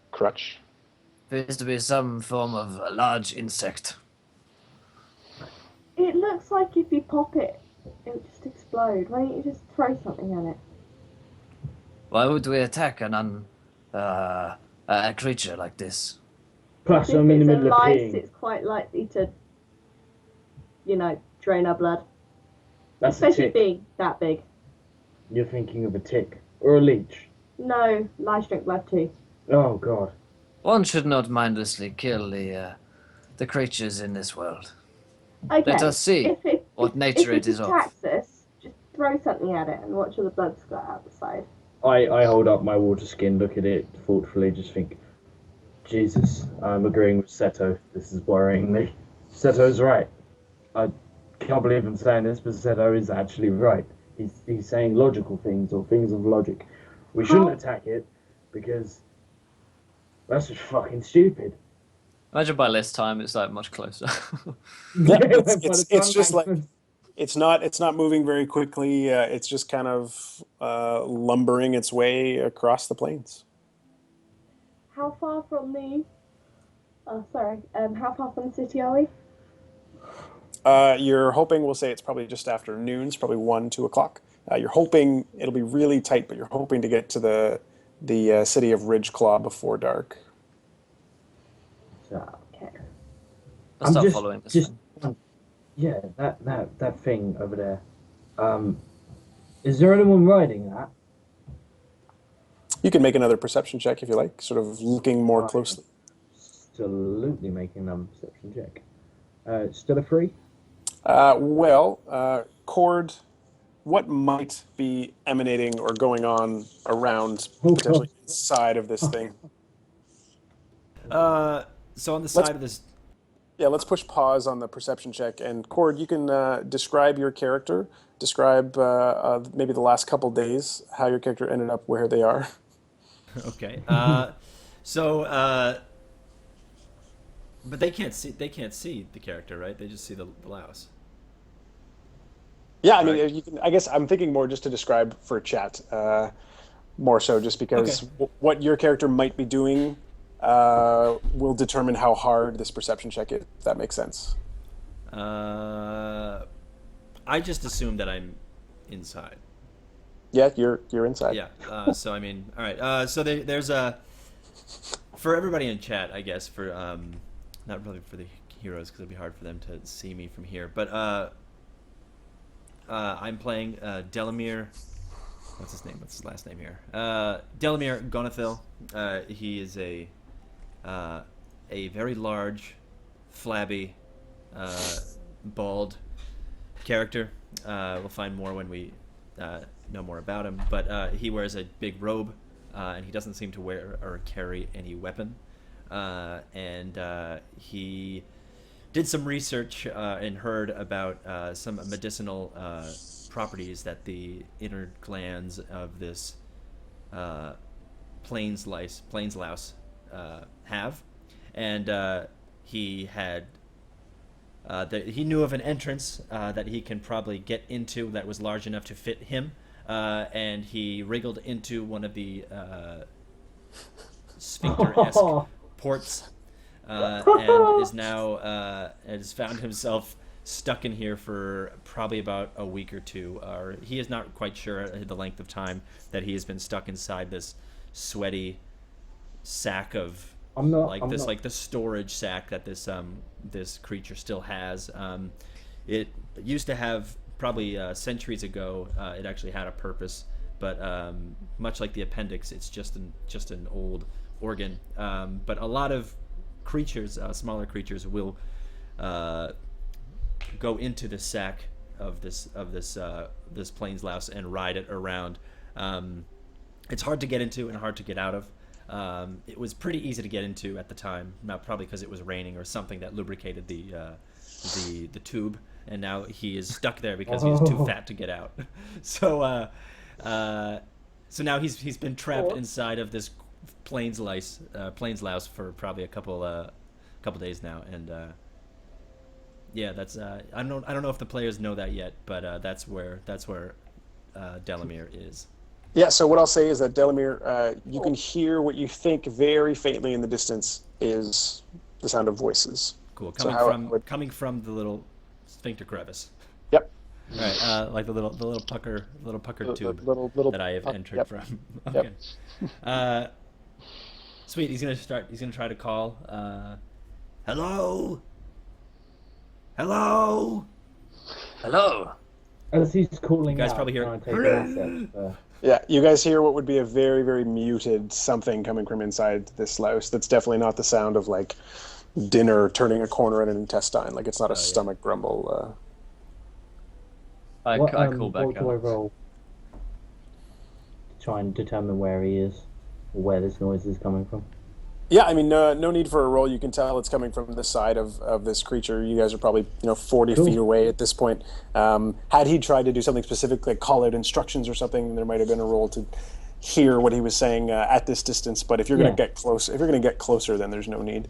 crutch. Appears to be some form of a large insect. It looks like if you pop it, it'll just explode. Why don't you just throw something at it? Why would we attack a creature like this? Plus, If I'm in the it's a middle of lice, peeing. it's quite likely to, drain our blood. That's a Especially tick. being that big. You're thinking of a tick or a leech. No, lice drink blood too. Oh God. One should not mindlessly kill the creatures in this world. Okay. Let us see what nature it is If of. it attacks us, just throw something at it and watch all the blood splat out the side. I hold up my water skin, look at it thoughtfully, just think, Jesus, I'm agreeing with Seto. This is worrying me. Seto's right. I can't believe I'm saying this, but Seto is actually right. He's saying logical things or things of logic. We shouldn't attack it because that's just fucking stupid. Imagine by this time it's like much closer. Yeah, By the it's time just like Maximus- it's not moving very quickly. It's just kind of lumbering its way across the plains. How far from the? How far from the city are we? You're hoping we'll say it's probably just after noon. It's probably 1-2 o'clock. You're hoping it'll be really tight, but you're hoping to get to the city of Ridgeclaw before dark. So, Okay. Let's start following this thing. yeah, that thing over there. Is there anyone riding that? You can make another perception check if you like, sort of looking more closely. Absolutely making a perception check. Still a 3? Cord, what might be emanating or going on around potentially inside of this thing? So on the side of this, Yeah, let's push pause on the perception check. And Cord, you can describe your character, describe maybe the last couple days, how your character ended up where they are. okay. But they can't see the character, right? They just see the louse. Yeah, I mean, you can. I guess I'm thinking more just to describe for chat, more so just because what your character might be doing will determine how hard this perception check is. If that makes sense. I just assume that I'm inside. Yeah, you're inside. Yeah. So I mean, all right. So there's a for everybody in chat, I guess, for not really for the heroes because it'd be hard for them to see me from here, but I'm playing Delamere. What's his name? What's his last name here? Delamere Gonathil. He is a very large, flabby, bald character. We'll find more when we know more about him. But he wears a big robe, and he doesn't seem to wear or carry any weapon. And he did some research and heard about some medicinal properties that the inner glands of this plains louse have, and he had he knew of an entrance that he can probably get into that was large enough to fit him, and he wriggled into one of the sphincter-esque ports, and is now has found himself stuck in here for probably about a week or two. Or he is not quite sure the length of time that he has been stuck inside this sweaty sack of like the storage sack that this creature still has. It used to have probably centuries ago. It actually had a purpose, but much like the appendix, it's just an old organ. But a lot of creatures, smaller creatures, will go into the sack of this plains louse and ride it around. It's hard to get into and hard to get out of. It was pretty easy to get into at the time, probably because it was raining or something that lubricated the tube, and now he is stuck there because he's too fat to get out. So now he's been trapped inside of this plains louse for probably a couple days now, and yeah, that's I don't know if the players know that yet, but that's where Delamere is. Yeah, so what I'll say is that Delamere, you can hear what you think very faintly in the distance is the sound of voices. Cool. Coming from the little sphincter crevice. Yep. Right, like the little pucker tube that I have entered from. Okay. Yep. Sweet. He's gonna try to call. Hello. Hello. Hello. As he's calling, you guys out, probably hear. trying to take an asset, Yeah, you guys hear what would be a very, very muted something coming from inside this louse. That's definitely not the sound of like dinner turning a corner in an intestine. Like it's not a stomach grumble. I call back what do I roll to try and determine where he is, or where this noise is coming from? Yeah, I mean, no need for a roll. You can tell it's coming from the side of this creature. You guys are probably 40 feet away at this point. Had he tried to do something specific, like call out instructions or something, there might have been a roll to hear what he was saying at this distance. But if you're going to get close, closer, then there's no need.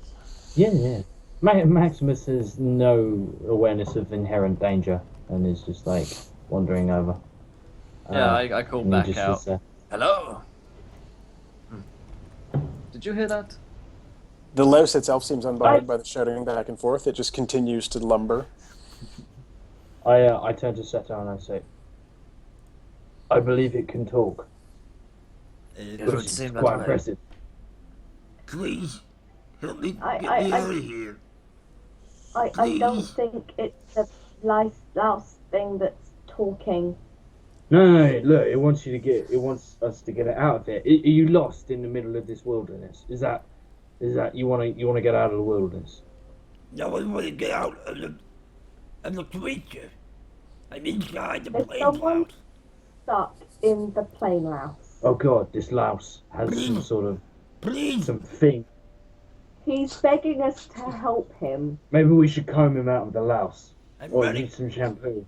Yeah. Maximus has no awareness of inherent danger and is just like wandering over. Yeah, I call back out. Hello. Did you hear that? The louse itself seems unbothered by the shouting back and forth. It just continues to lumber. I turn to Seto and I say, I believe it can talk. It Which would is seem that quite way. impressive. Please, help me I- get I- me I- out of here. I don't think it's the louse thing that's talking. No, look, it wants us to get it out of here. Are you lost in the middle of this wilderness? Is that you want to get out of the wilderness? No, I want to get out of the creature. I'm inside the There's plane someone cloud. stuck in the plain louse. Oh God, this louse has some sort of Please, something. He's begging us to help him. Maybe we should comb him out of the louse, I'm or running. use some shampoo.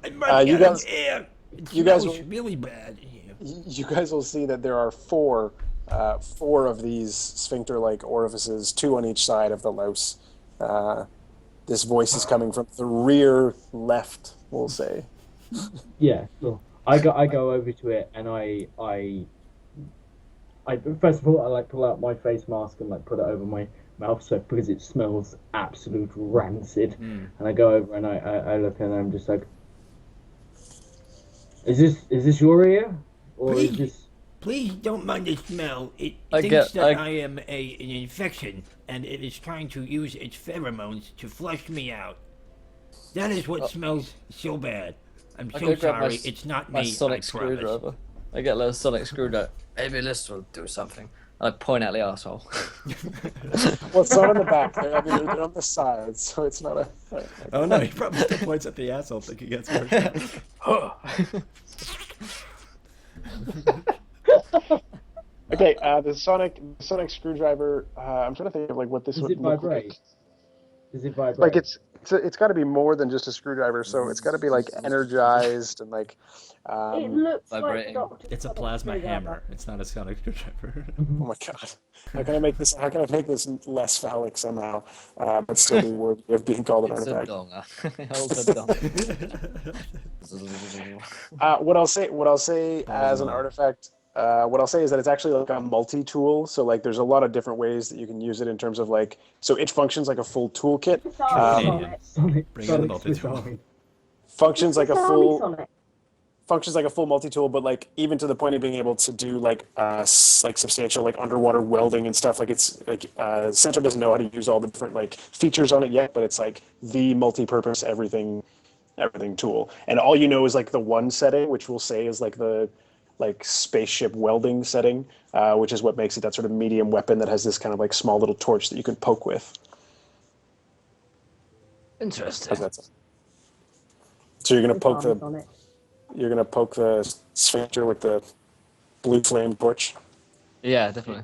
I'm running you out guys- of air. It you guys smells will- really bad in here. You guys will see that there are four of these sphincter-like orifices, 2 on each side of the louse. This voice is coming from the rear left, we'll say. Yeah, sure. I go over to it and I first of all I pull out my face mask and put it over my mouth because it smells absolute rancid. And I go over and I look and I'm just like, is this your ear or is Please. this? Please don't mind the smell. It I thinks get- that I- I am an infection, and it is trying to use its pheromones to flush me out. That is what smells so bad. I'm I so go grab sorry. my It's not My me. sonic I promise. screwdriver. I get a little sonic screwdriver. Maybe this will do something. I point at the arsehole. Well, it's not on the back. I mean, they're on the sides, so it's not a. Oh no, he probably still points at the asshole thinking it's worse. Okay, the sonic screwdriver. I'm trying to think of like what this Does would it look vibrate? like. Does it vibrate? Like it's got to be more than just a screwdriver, so it's got to be like energized and like. It looks vibrating. like Dr. It's a Sonic plasma screwdriver. hammer. It's not a sonic screwdriver. Oh my god! How can I make this? How can I make this less phallic somehow, but still be worthy of being called an It's a artifact? donger. Hold the dong. What I'll say as an artifact. What I'll say is that it's actually like a multi-tool. So like, there's a lot of different ways that you can use it in terms of like. So it functions like a full toolkit. Sorry, Canadian. Sonic. Bring in the Sonic Swiss multi-tool. Army. Functions like a Sorry, full. Sonic. Functions like a full multi-tool, but like even to the point of being able to do like like substantial like underwater welding and stuff. Like it's like Center doesn't know how to use all the different like features on it yet, but it's like the multi-purpose everything tool. And all you know is like the one setting, which we'll say is like the like spaceship welding setting, which is what makes it that sort of medium weapon that has this kind of like small little torch that you can poke with. Interesting. How's that sound? So you're gonna poke Sorry, the Sonic. you're gonna poke the sphincter with the blue flame torch. Yeah, definitely.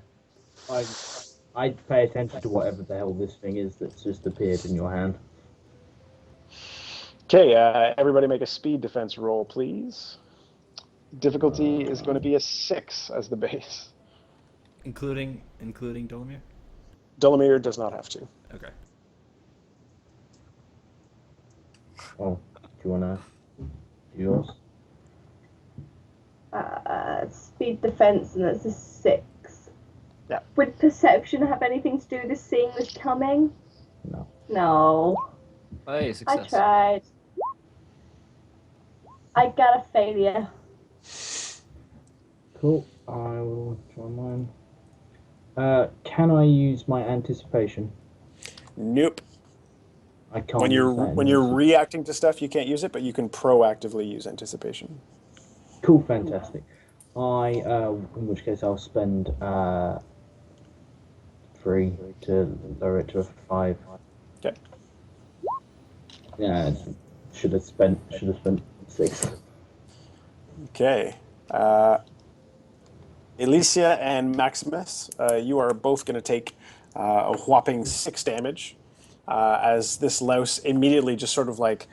I'd pay attention to whatever the hell this thing is that's just appeared in your hand. Okay, everybody make a speed defense roll, please. Difficulty is going to be a 6 as the base. including Dolomir? Dolomir does not have to. Okay. Oh, do you wanna do yours? Speed defense, and that's a 6. Yeah. Would perception have anything to do with seeing this coming? No. No. Hey, I success. tried. I got a failure. Cool. I will try mine. Can I use my anticipation? Nope. I can't. When you're use that when in you're this. reacting to stuff, you can't use it, but you can proactively use anticipation. Cool, fantastic. In which case I'll spend 3 to lower it to a 5. Okay. Yeah, should have spent 6. Okay. Elysia and Maximus, you are both going to take a whopping 6 damage as this louse immediately just sort of like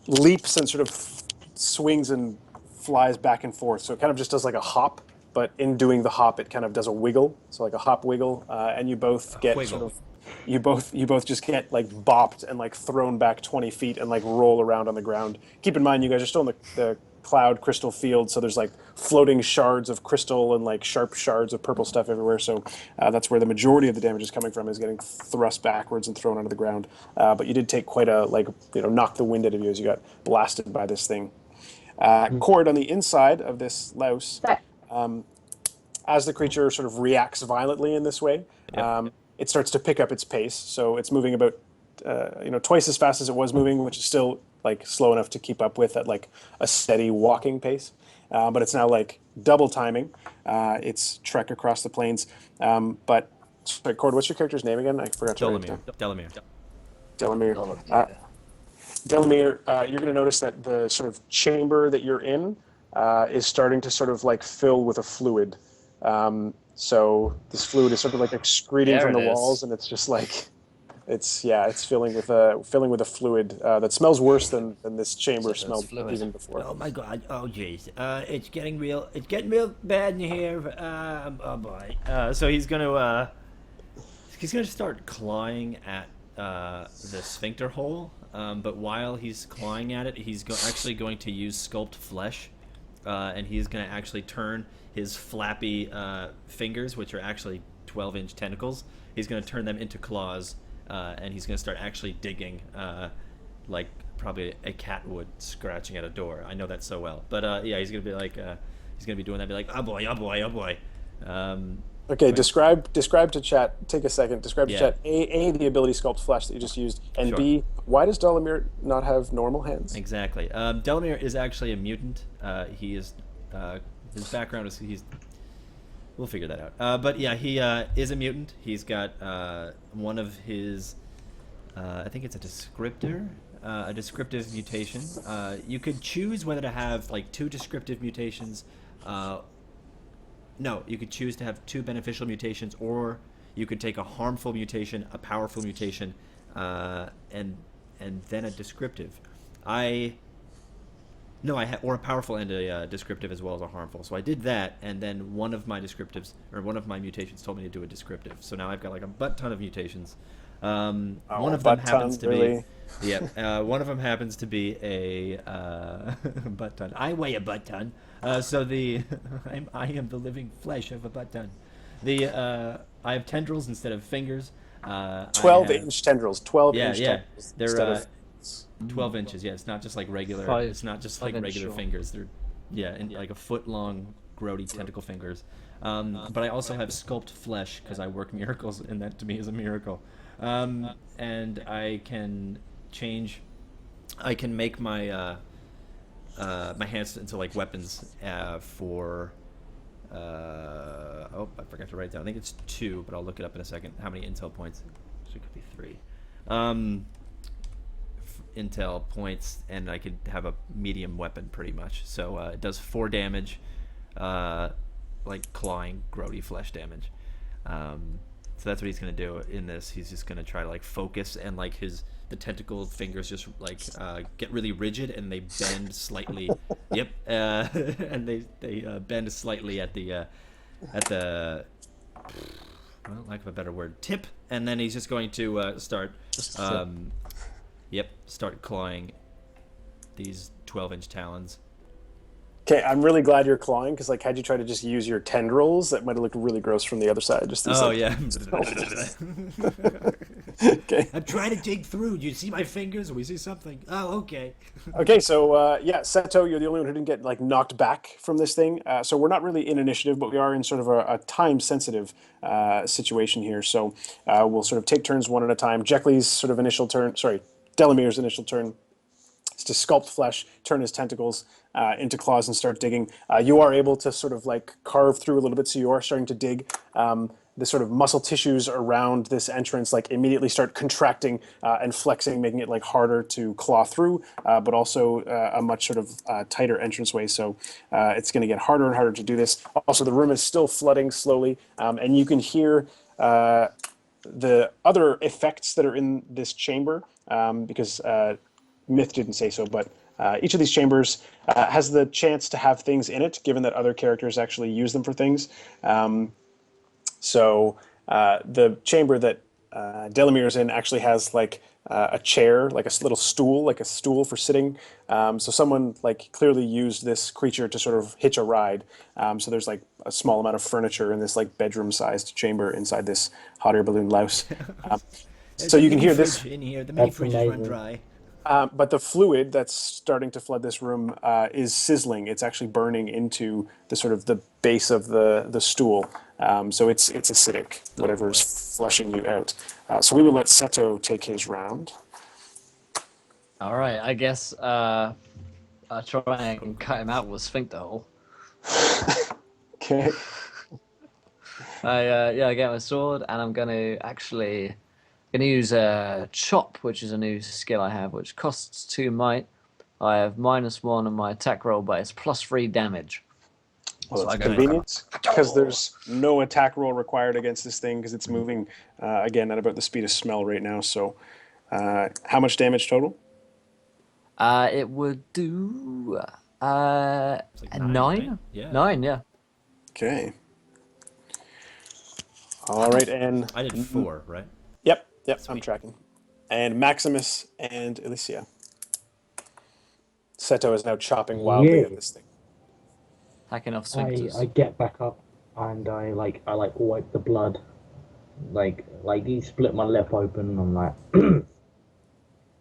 leaps and sort of swings and flies back and forth. So it kind of just does like a hop, but in doing the hop, it kind of does a wiggle. So like a hop wiggle, and you both get wiggle. sort of you both just get like bopped and like thrown back 20 feet and like roll around on the ground. Keep in mind, you guys are still in the cloud crystal field, so there's like floating shards of crystal and like sharp shards of purple stuff everywhere. So that's where the majority of the damage is coming from, is getting thrust backwards and thrown onto the ground. But you did take quite a knock the wind out of you as you got blasted by this thing. Cord on the inside of this louse, as the creature sort of reacts violently in this way, it starts to pick up its pace. So it's moving about twice as fast as it was moving, which is still like slow enough to keep up with at like a steady walking pace. But it's now like double timing its trek across the plains. But sorry, Cord, what's your character's name again? I forgot to write it down. Delamere. Delamere. Delamere, you're going to notice that the sort of chamber that you're in is starting to sort of like fill with a fluid. So this fluid is sort of like excreting There from the it is. walls, and it's just like it's filling with a fluid that smells worse than this chamber So smelled it's fluid. even before. Oh my god. Oh jeez. It's getting real bad in here. Oh boy. So he's gonna start clawing at the sphincter hole. But while he's clawing at it, he's actually going to use sculpt flesh, and he's going to actually turn his flappy fingers, which are actually 12-inch tentacles, he's going to turn them into claws, and he's going to start actually digging, like probably a cat would scratching at a door. I know that so well. But yeah, he's going to be like, he's going to be doing that, be like, oh boy, oh boy, oh boy. Okay, describe to chat. Take a second. Describe Yeah. to chat A, the ability sculpt flesh that you just used, and Sure. B, why does Delamere not have normal hands? Exactly. Delamere is actually a mutant. He is his background is we'll figure that out. But yeah, he is a mutant. He's got one of his, I think it's a descriptive mutation. You could choose whether to have like 2 descriptive mutations. No, you could choose to have 2 beneficial mutations, or you could take a harmful mutation, a powerful mutation, and then a descriptive. Or a powerful and a descriptive as well as a harmful. So I did that, and then one of my descriptives, or one of my mutations, told me to do a descriptive. So now I've got like a butt ton of mutations. One of them happens to be, one of them happens to be a butt ton. I weigh a butt ton. So I am the living flesh of a butt ton. I have tendrils instead of fingers. 12-inch tendrils. 12-inch tendrils. They're 12 inches. Yeah, it's not just like regular. It's not just like regular fingers. They're like a foot long, grody tentacle fingers. But I also have sculpt flesh because I work miracles, and that to me is a miracle. And I can change. I can make my my hands into like weapons for. I forgot to write down. I think it's 2, but I'll look it up in a second. How many intel points? So it could be 3. Intel points, and I could have a medium weapon pretty much. So it does 4 damage, like clawing, grody flesh damage. So that's what he's gonna do in this. He's just gonna try to like focus, and like the tentacle fingers just like get really rigid, and they bend slightly. Yep, and they bend slightly at the well, lack of a better word, tip, and then he's just going to start start clawing these 12-inch talons. Okay, I'm really glad you're clawing, because like, had you tried to just use your tendrils, that might have looked really gross from the other side. Just these, Okay. I'm trying to dig through. Do you see my fingers? We see something. Oh, okay. Okay, so Seto, you're the only one who didn't get like knocked back from this thing. So we're not really in initiative, but we are in sort of a time-sensitive situation here. So we'll sort of take turns one at a time. Jekli's sort of Delamere's initial turn is to sculpt flesh, turn his tentacles into claws and start digging. You are able to sort of like carve through a little bit, so you are starting to dig. The sort of muscle tissues around this entrance like immediately start contracting and flexing, making it like harder to claw through, but also a much sort of tighter entranceway. So it's going to get harder and harder to do this. Also, the room is still flooding slowly, and you can hear the other effects that are in this chamber, because Myth didn't say so, but each of these chambers has the chance to have things in it, given that other characters actually use them for things. So the chamber that Delamere's in actually has like a chair, like a little stool, like a stool for sitting. So someone like clearly used this creature to sort of hitch a ride. So there's like a small amount of furniture in this like bedroom-sized chamber inside this hot air balloon louse. So you can hear this in here. The mini fridge is run dry. But the fluid that's starting to flood this room is sizzling. It's actually burning into the sort of the base of the stool. So it's acidic, whatever's flushing you out. So we will let Seto take his round. All right, I guess I'll try and cut him out with sphincter hole. Okay. I get my sword, and I'm gonna use chop, which is a new skill I have, which costs 2 might. I have -1 on my attack roll, but it's +3 damage. Well, that's convenient, because there's no attack roll required against this thing, because it's moving, again, at about the speed of smell right now. So how much damage total? It would do like 9? Right? Yeah. 9, yeah. Okay. All right, and... I did 4, right? Yep, I'm tracking. And Maximus and Elysia. Seto is now chopping wildly at this thing. Hacking off sphincters. I get back up and I wipe the blood. Like he split my lip open and I'm like,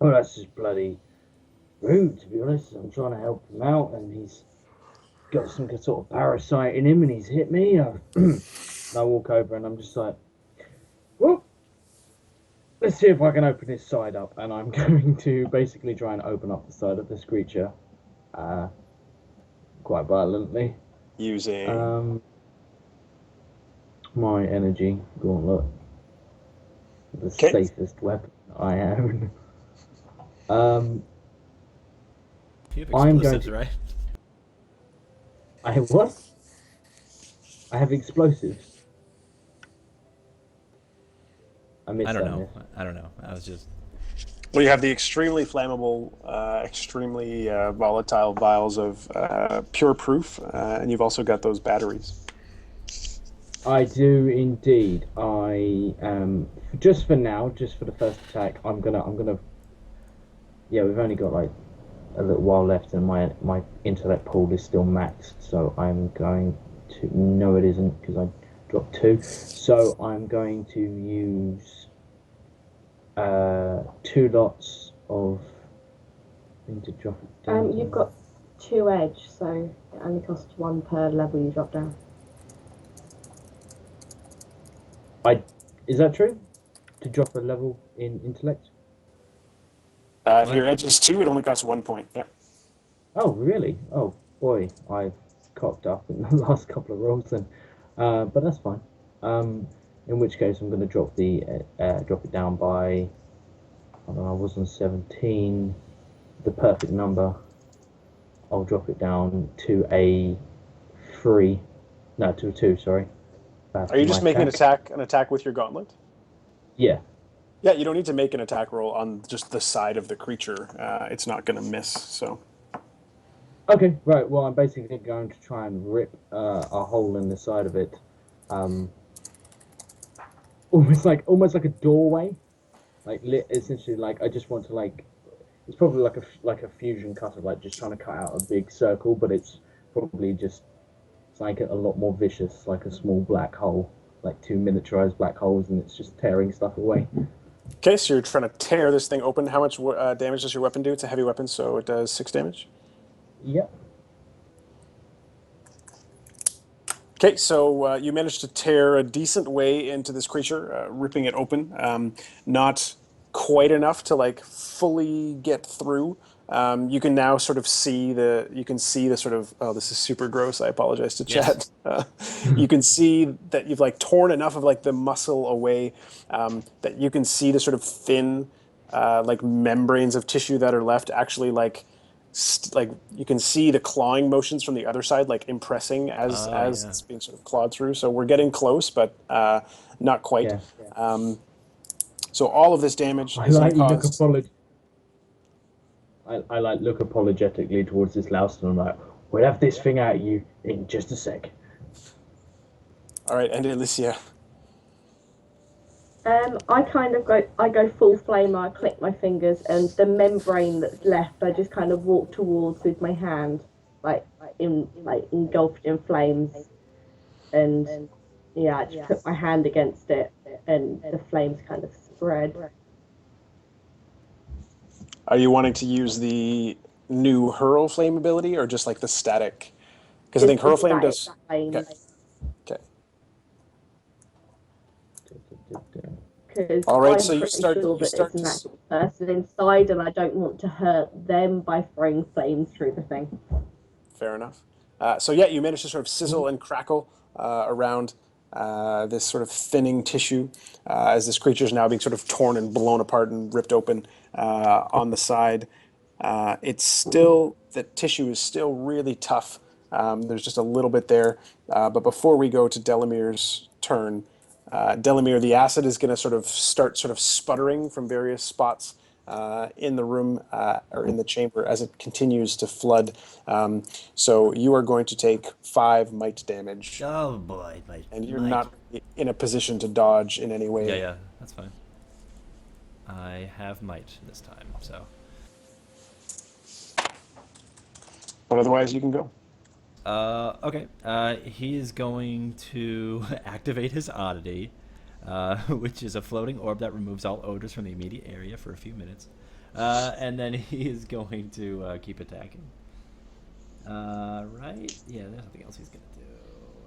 oh, that's just bloody rude, to be honest. I'm trying to help him out and he's got some sort of parasite in him and he's hit me. I walk over and I'm just like, well, let's see if I can open his side up. And I'm going to basically try and open up the side of this creature. Quite violently. Using... my energy gauntlet. The Okay. safest weapon I own. Um, You have I'm going explosives, to. right? I have what? I have explosives. I missed I don't that. know. Miss. I don't know. I was just. Well, you have the extremely flammable, extremely volatile vials of pure proof, and you've also got those batteries. I do indeed. I just for now, just for the first attack, I'm gonna. Yeah, we've only got like a little while left, and my intellect pool is still maxed. So I'm going to. No, it isn't because I dropped 2. So I'm going to use 2 lots of. I need to drop it down. You've got 2 edge, so it only costs 1 per level you drop down. Is that true? To drop a level in intellect? If your edge is 2, it only costs 1 point. Yeah. Oh, really? Oh, boy, I've cocked up in the last couple of rolls then. But that's fine. In which case, I'm going to drop drop it down by. I don't know. I was on 17, the perfect number. I'll drop it down to a 3. No, to a 2. Sorry. Are you just making an attack with your gauntlet? Yeah. Yeah, you don't need to make an attack roll on just the side of the creature. It's not going to miss. So. Okay, right. Well, I'm basically going to try and rip a hole in the side of it, almost like a doorway, essentially. Like I just want to it's probably like a fusion cutter, like just trying to cut out a big circle, but it's probably just it's like a lot more vicious, like a small black hole, like 2 miniaturized black holes, and it's just tearing stuff away. Okay, so you're trying to tear this thing open. How much damage does your weapon do? It's a heavy weapon, so it does 6 damage. Yep. Okay, so you managed to tear a decent way into this creature, ripping it open. Not quite enough to fully get through. You can now sort of see the sort of, oh, this is super gross. I apologize to chat. You can see that you've torn enough of the muscle away that you can see the sort of thin membranes of tissue that are left actually you can see the clawing motions from the other side, impressing as it's being sort of clawed through. So we're getting close, but not quite. Yeah. So all of this damage is going to cause. I look apologetically towards this Louston. I'm like, we'll have this thing at you in just a sec. All right, and Alicia. I go full flame. I click my fingers, and the membrane that's left, I just kind of walk towards with my hand, engulfed in flames, and I just put my hand against it, and the flames kind of spread. Are you wanting to use the new hurl flame ability, or just the static? Because I think hurl flame does. Okay. All right, so you start. Sure that it's an actual person inside, and I don't want to hurt them by throwing flames through the thing. Fair enough. So yeah, you manage to sort of sizzle and crackle around this sort of thinning tissue as this creature is now being sort of torn and blown apart and ripped open on the side. The tissue is still really tough. There's just a little bit there. But before we go to Delamere's turn, Delamere, the acid is going to start sputtering from various spots in the room or in the chamber as it continues to flood. So you are going to take 5 might damage. Oh boy, and you're not in a position to dodge in any way. Yeah, that's fine. I have might this time, so. But otherwise, you can go. Okay. He is going to activate his oddity, which is a floating orb that removes all odors from the immediate area for a few minutes. And then he is going to keep attacking. Right? Yeah, there's nothing else he's going to do.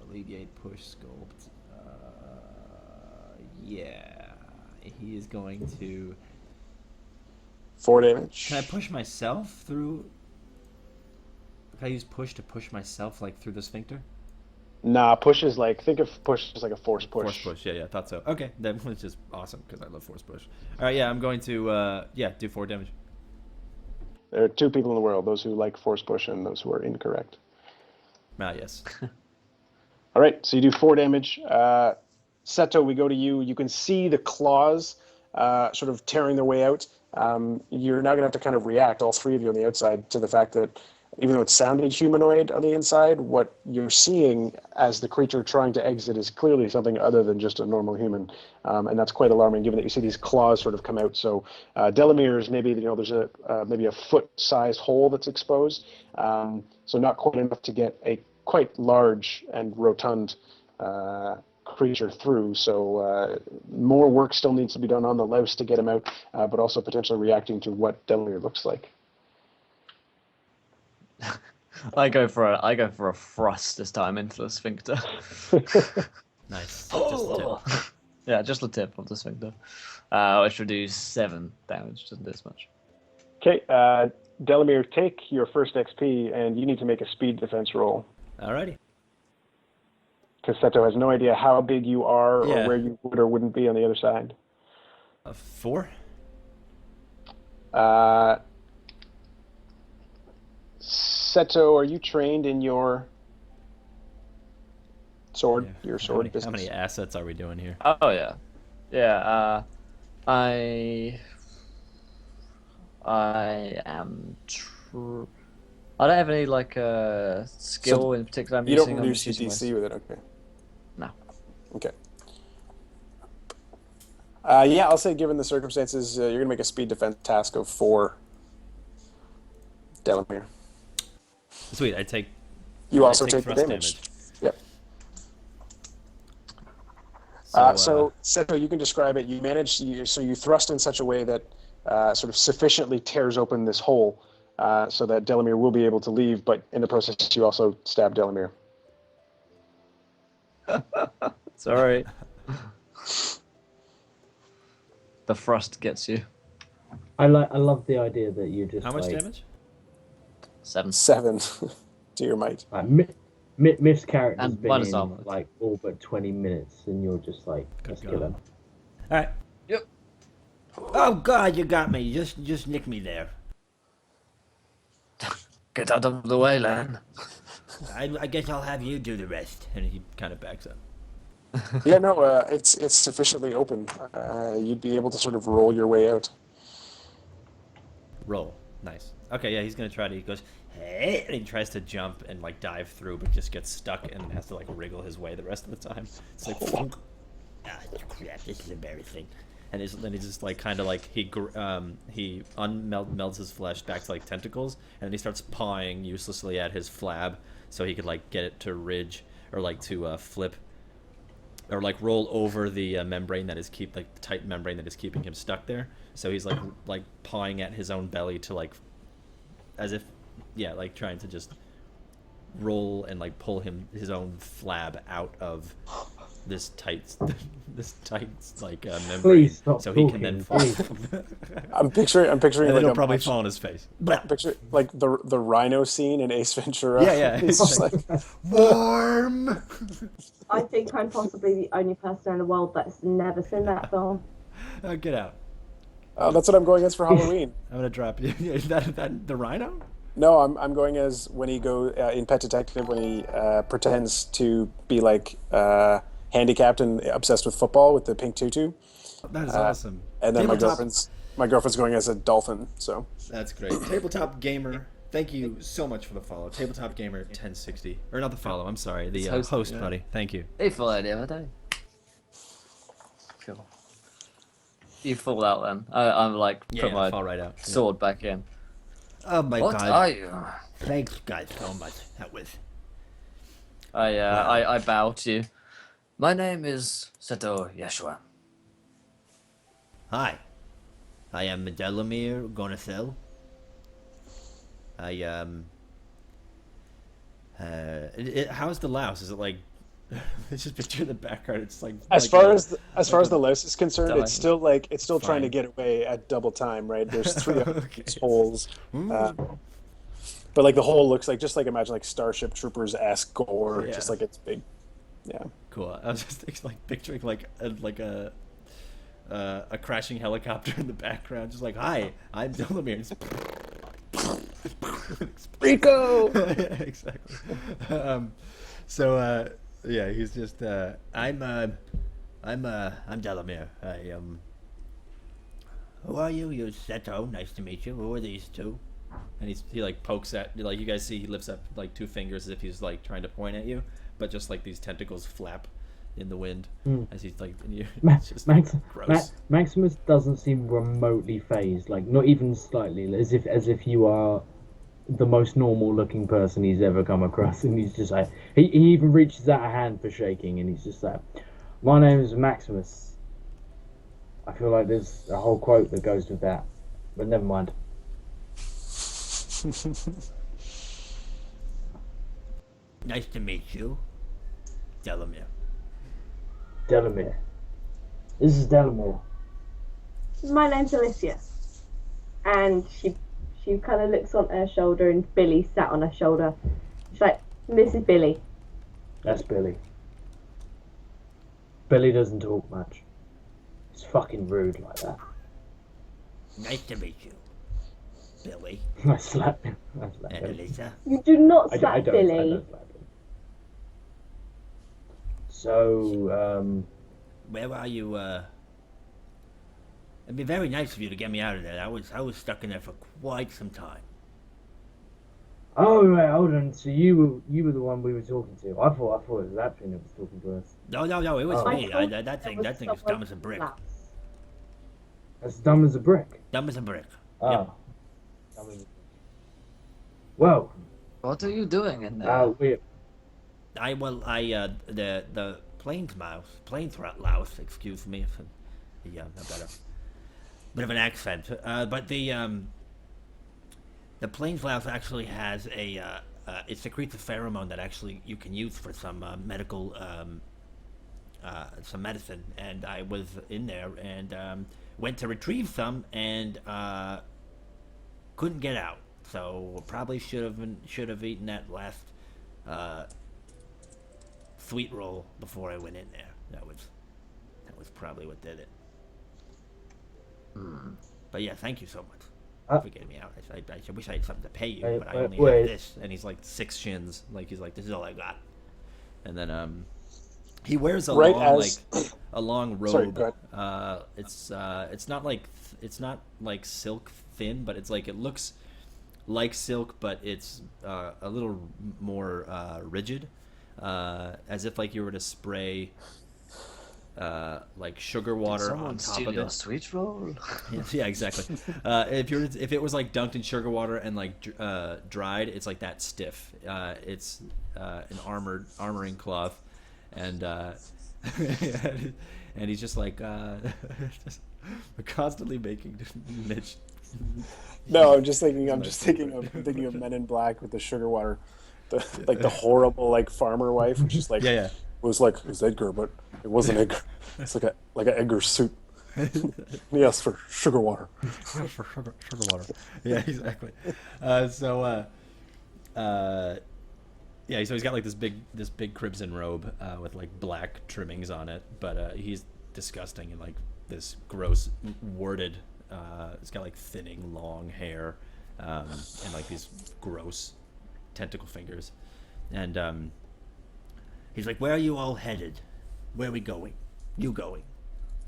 Alleviate, push, sculpt. Yeah. He is going to... 4 damage. Can I push myself through... Can I use push to push myself through the sphincter? Nah, push is like, think of push as like a force push. Force push. Yeah, I thought so. Okay, that was just awesome because I love force push. All right, yeah, I'm going to do 4 damage. There are 2 people in the world: those who like force push and those who are incorrect. Yes. All right, so you do 4 damage. Seto, we go to you. You can see the claws sort of tearing their way out. You're now going to have to kind of react, all 3 of you on the outside, to the fact that even though it sounded humanoid on the inside, what you're seeing as the creature trying to exit is clearly something other than just a normal human. And that's quite alarming, given that you see these claws sort of come out. So Delamere's maybe, there's maybe a foot-sized hole that's exposed. So not quite enough to get a quite large and rotund creature through. So more work still needs to be done on the louse to get him out, but also potentially reacting to what Delamere looks like. I go for a thrust this time into the sphincter. Nice. Just the tip. Yeah, just the tip of the sphincter. Which would do 7 damage, doesn't do as much. Okay, Delamere, take your first XP, and you need to make a speed defense roll. Alrighty. Because Seto has no idea how big you are Yeah. or where you would or wouldn't be on the other side. 4. Seto, are you trained in your sword? Yeah. Your sword How business? many assets are we doing here? Oh yeah, yeah. I am. I don't have any skill in particular. I'm You using. don't I'm reduce just your using DC with it, okay? No. Okay. Yeah, I'll say given the circumstances, you're gonna make a speed defense task of 4. Delamere. Sweet. I take. You I also take the thrust damage. Yep. So, So Seto, you can describe it. You manage. So you thrust in such a way that sort of sufficiently tears open this hole, so that Delamere will be able to leave. But in the process, you also stab Delamere. Sorry. The thrust gets you. I love the idea that you just how much like, damage? 7. 7 to your might. Miff's character's And been minus in armor. like all but 20 minutes, and you're just like, let's kill him. All right. Yep. Oh God, you got me. Just nick me there. Get out of the way, Lan. I guess I'll have you do the rest. And he kind of backs up. Yeah, no, it's sufficiently open. You'd be able to sort of roll your way out. Roll. Nice. Okay, yeah, he's gonna try to. He goes, hey, and he tries to jump and dive through, but just gets stuck and has to wriggle his way the rest of the time. It's like, Ah, crap, this is embarrassing. and then he's just he melts his flesh back to tentacles, and then he starts pawing uselessly at his flab so he could get it to ridge or to flip or roll over the membrane that is the tight membrane that is keeping him stuck there. So he's pawing at his own belly to as if trying to just roll and pull his own flab out of this tight membrane. Please stop so he can then fall. talking, I'm picturing And then like he'll a probably much- fall on his face. picture like the rhino scene in Ace Ventura. Yeah. He's just like, Warm. I think I'm possibly the only person in the world that's never seen that film. Get out. oh, that's what I'm going as for Halloween. I'm gonna drop you. Is that the rhino? No, I'm going as when he in Pet Detective when he pretends to be handicapped and obsessed with football with the pink tutu, That is awesome. and then Tabletop- my girlfriend's going as a dolphin. So That's great. Tabletop Gamer, thank you so much for the follow. Tabletop Gamer 1060. Or not the follow, I'm sorry. The Host, host, yeah. buddy. Thank you. He fell out the other day. Cool. You fall out then. I'm put my fall right out. Yeah. sword back in. Oh my What God. are you? Thanks, guys, so much. That was. I bow to you. My name is Seto Yeshua. Hi. I am Delamere Gonasel. How's the louse? Is it it's just picture in the background. It's as far as the louse is concerned, Dying. it's still trying to Fine. get away at double time, right? There's 3 Okay. holes. But like the hole looks like, just like imagine like Starship Troopers-esque gore, Yeah. just like it's big. Yeah. Cool. I was just like picturing like a crashing helicopter in the background, just like, "Hi, I'm Delamere." Rico. Exactly. So yeah, he's just I'm Delamere. Who are you? You're Seto. Nice to meet you. Who are these two? And he like pokes at, like, you guys see he lifts up like two fingers as if he's like trying to point at you, but just like these tentacles flap in the wind as he's like, and it's just gross. Maximus doesn't seem remotely phased, like not even slightly, as if you are the most normal looking person he's ever come across, and he's just like, he even reaches out a hand for shaking, and he's just like, "My name is Maximus." I feel like there's a whole quote that goes with that, but never mind. Nice to meet you, Delamere. Delamere. This is Delamere. My name's Alicia. And she kind of looks on her shoulder, and Billy sat on her shoulder. She's like, "This is Billy." That's Billy. Billy doesn't talk much. It's fucking rude like that. Nice to meet you, Billy I slap him. and Elisa. You do not I slap don't Billy. slap him. So, Where are you? It'd be very nice of you to get me out of there. I was stuck in there for quite some time. oh right, hold on. So you were the one we were talking to. I thought it was that thing that was talking to us. No, it was Oh. me. I thought That there thing was is dumb someone as a brick. else. That's dumb as a brick. Dumb as a brick. Oh. Yep. Dumb as a brick. Well, What are you doing in there? we The plains louse. Excuse me if a better bit of an accent. But the plains louse actually has it secretes a pheromone that actually you can use for some medical some medicine. And I was in there and went to retrieve some and couldn't get out. So probably should have eaten that last sweet roll before I went in there. That was probably what did it. But yeah, thank you so much for getting me out. I wish I had something to pay you, but I only wait. have this. And he's like 6 shins, like he's like, "This is all I got." And then he wears a Right long as- a long robe. Sorry, go It's not like silk thin, but it's like, it looks like silk, but it's a little more rigid, as if like you were to spray like sugar water Someone on top steal of your it. sweet roll? Yeah, exactly. If it was like dunked in sugar water and like dried, it's like that stiff. It's an armoring cloth, and and he's just like just constantly making Mitch. No, I'm just thinking of Men in Black with the sugar water, the horrible like farmer wife, who's just like, Yeah. it was like, it's Edgar, but it wasn't Edgar. It's like an Edgar suit. He asked for sugar water. For sugar water. Yeah, exactly. Yeah, so he's got like this big crimson robe with like black trimmings on it, but he's disgusting and like this gross warded. It's got like thinning long hair, and like these gross tentacle fingers, and He's like, "Where are you all headed? Where are we going? You going?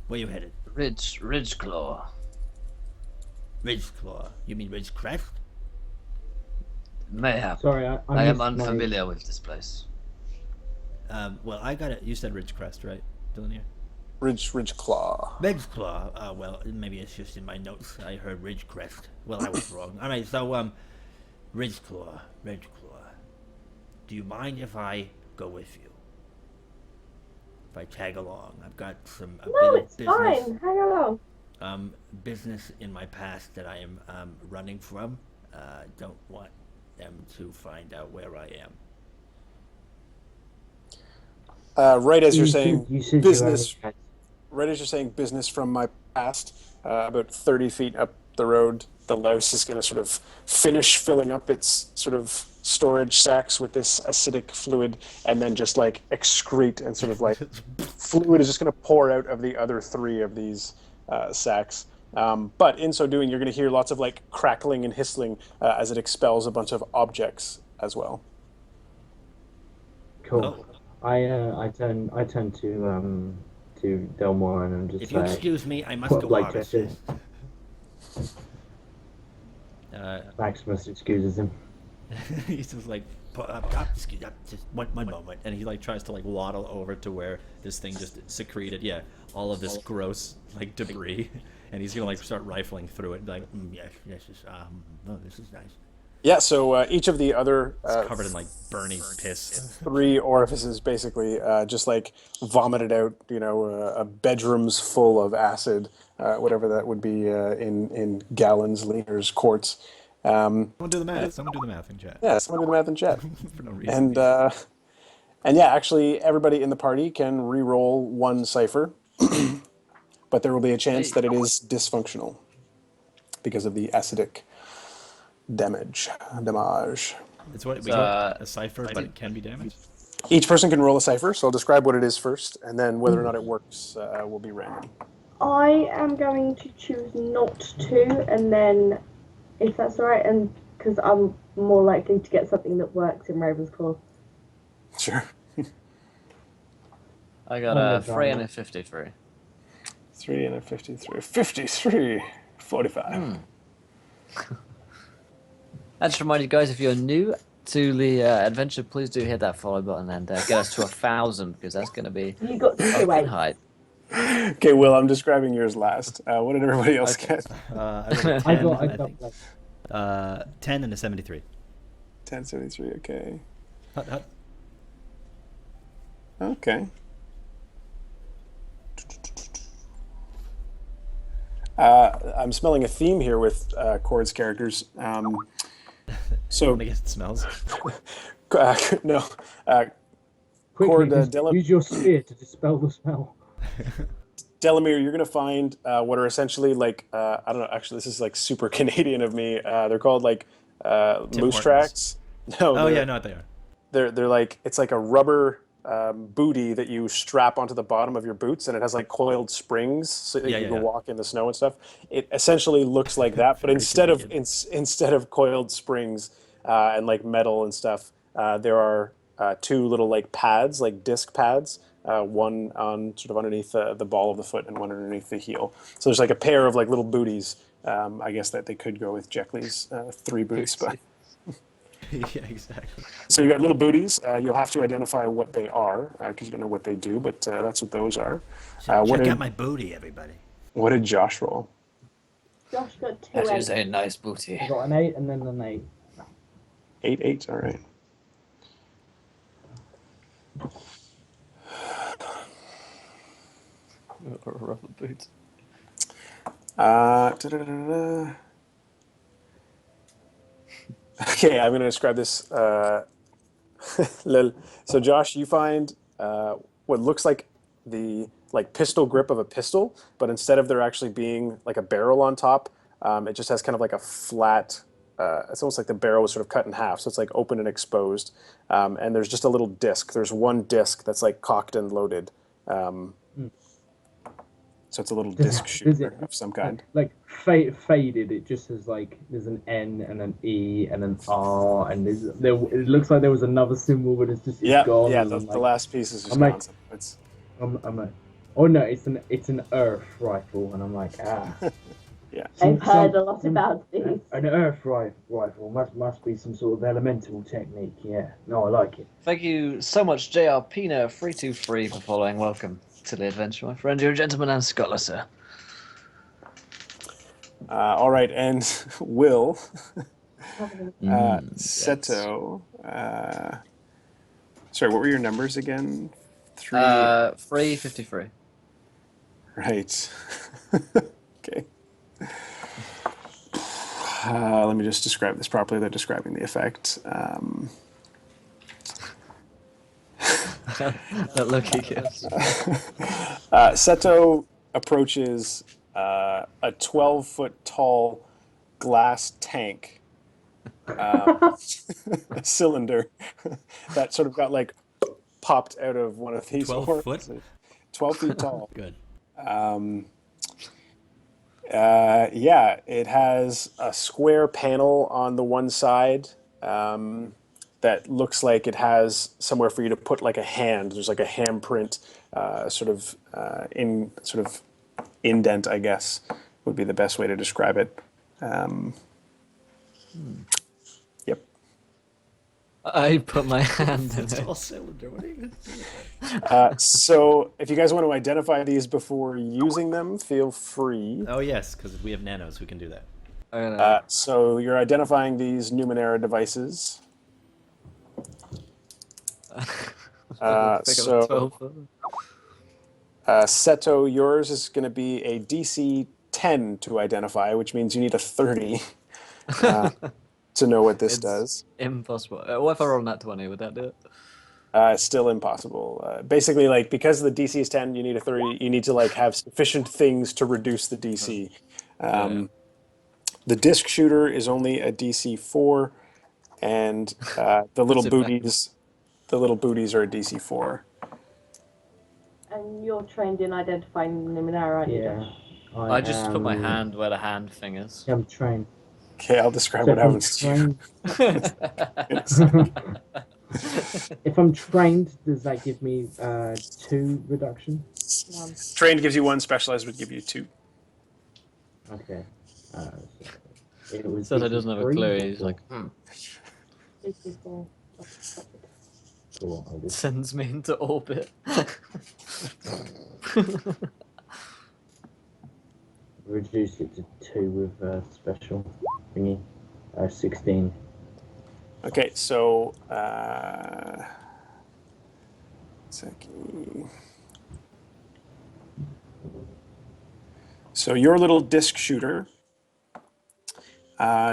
Where you headed? Ridgeclaw. Ridgeclaw. You mean Ridgecrest? Mayhap. sorry, I I am missed my- unfamiliar with this place. well, I got it. You said Ridgecrest, right, Dylan? Ridge Claw. Ridgeclaw. Well, maybe it's just in my notes. I heard Ridgecrest. Well, I was wrong. All right, so Ridgeclaw. Do you mind if I go with you? If I tag along, I've got a No, bit of it's business. fine. Hang along. Business in my past that I am running from. Don't want them to find out where I am. Right as you're You saying said you business, had- right as you're saying business from my past, about 30 feet up the road, the louse is going to sort of finish filling up its sort of storage sacks with this acidic fluid, and then just like excrete, and sort of like fluid is just going to pour out of the other 3 of these sacks. But in so doing, you're going to hear lots of like crackling and hissing as it expels a bunch of objects as well. Cool. I turn to Delmoran and just If you say, excuse me, I must "Put go like harvesting." this." Maximus excuses him. He's just like, Just one moment. and he like tries to like waddle over to where this thing just secreted, all of this gross like debris, and he's gonna like start rifling through it, like, Yes, this is nice. Yeah, so each of the other it's covered in like burning piss. 3 orifices basically just like vomited out, bedrooms full of acid, whatever that would be in gallons, liters, quarts. Someone do the math. Someone do the math in chat. Yeah, someone do the math in chat. For no reason. And yeah, actually, everybody in the party can re-roll 1 cipher, but there will be a chance that it is dysfunctional because of the acidic damage. It's what we got a cipher, but it can be damaged. Each person can roll a cipher, so I'll describe what it is first, and then whether or not it works will be random. I am going to choose not to, and then, if that's alright, and because I'm more likely to get something that works in Ravensclaw. Sure. I got a 3 and a 53. 3 and a 53. 53. 45. I just remind you guys, if you're new to the adventure, please do hit that follow button and get us to 1,000, because that's going to be You got a 2 good height. Okay, Will, I'm describing yours last. What did everybody else get? I got a 10, I got like 10 and a 73. 1073, okay. Hut. Okay. I'm smelling a theme here with Cord's characters. So I guess it smells. no. quickly. Cord, Use your spear to dispel the smell. Delamere, you're going to find what are essentially like, I don't know, actually, this is like super Canadian of me. They're called like moose Hortons. tracks. No, Oh yeah, no, they are. they're like, it's like a rubber booty that you strap onto the bottom of your boots, and it has like coiled springs so that you can walk in the snow and stuff. It essentially looks like that, but instead of coiled springs and like metal and stuff, there are 2 little like pads, like disc pads. One on sort of underneath the ball of the foot and one underneath the heel. So there's like a pair of like little booties. I guess that they could go with Jeckley's 3 boots, but Yeah, exactly. so you got little booties. You'll have to identify what they are because you don't know what they do, but that's what those are. Check out my booty, everybody. What did Josh roll? Josh got 2 That is 8. a nice booty. I got an 8 and then an 8. 8. All right. Rubber boots. Okay, I'm going to describe this. Lil. So, Josh, you find what looks like the pistol grip of a pistol, but instead of there actually being like a barrel on top, it just has kind of like a flat. It's almost like the barrel was sort of cut in half, so it's like open and exposed. And there's just a little disc. There's one disc that's like cocked and loaded. So it's a little disc shooter of some kind. Like faded, it just has like there's an N and an E and an R, and there it looks like there was another symbol, but it's just gone. Yeah. And The like, last piece is just I'm gone. like- It's I'm like, oh no, it's an Earth rifle, and I'm like, yeah. I've heard a lot about these. An Earth rifle must be some sort of elemental technique. Yeah, no, I like it. Thank you so much, JR Pina 323 for following. Welcome to the adventure, my friend. You're a gentleman and scholar, sir. All right, and Will, Yes. Seto. Sorry, what were your numbers again? 3. 353. Right. Okay. Let me just describe this properly. They're describing the effect. That look he gives. Seto approaches a 12-foot tall glass tank, a cylinder that sort of got like popped out of one of these 12 orbs. foot? 12 feet tall. Good. Yeah, it has a square panel on the one side that looks like it has somewhere for you to put like a hand. There's like a handprint, sort of indent, I guess, would be the best way to describe it. Yep. I put my hand in It's it. all cylinder. What are you gonna do? So if you guys want to identify these before using them, feel free. Oh yes, because we have nanos who can do that. So you're identifying these Numenera devices. Seto, yours is going to be a DC 10 to identify, which means you need a 30 to know what this does. Impossible. What if I roll that 20? Would that do it? It's still impossible. Basically, like because the DC is 10, you need a 30. You need to like have sufficient things to reduce the DC. The disc shooter is only a DC 4, and the little booties are a DC 4. And you're trained in identifying Numenera, aren't you, Josh? I just put my hand where the hand thing is. I'm trained. Okay, I'll describe what happens to you. If I'm trained, does that give me 2 reduction? Trained gives you 1, specialized would give you 2. Okay. It was So he doesn't have a 3, clue. He's like, Cool, I'll just- sends me into orbit. reduce it to 2 with special thingy. 16. Okay, so so your little disc shooter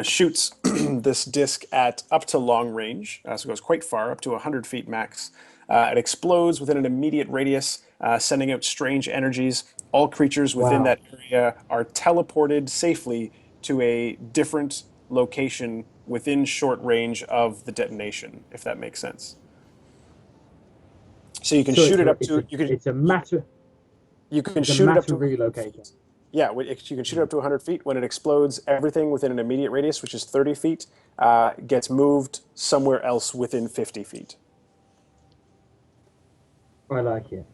shoots this disc at up to long range, so it goes quite far, up to 100 feet max. It explodes within an immediate radius, sending out strange energies. All creatures within that area are teleported safely to a different location within short range of the detonation, if that makes sense. So you can shoot it up to. It's a matter. You can shoot it up to relocator. Yeah, you can shoot it up to 100 feet. When it explodes, everything within an immediate radius, which is 30 feet, gets moved somewhere else within 50 feet. I like it.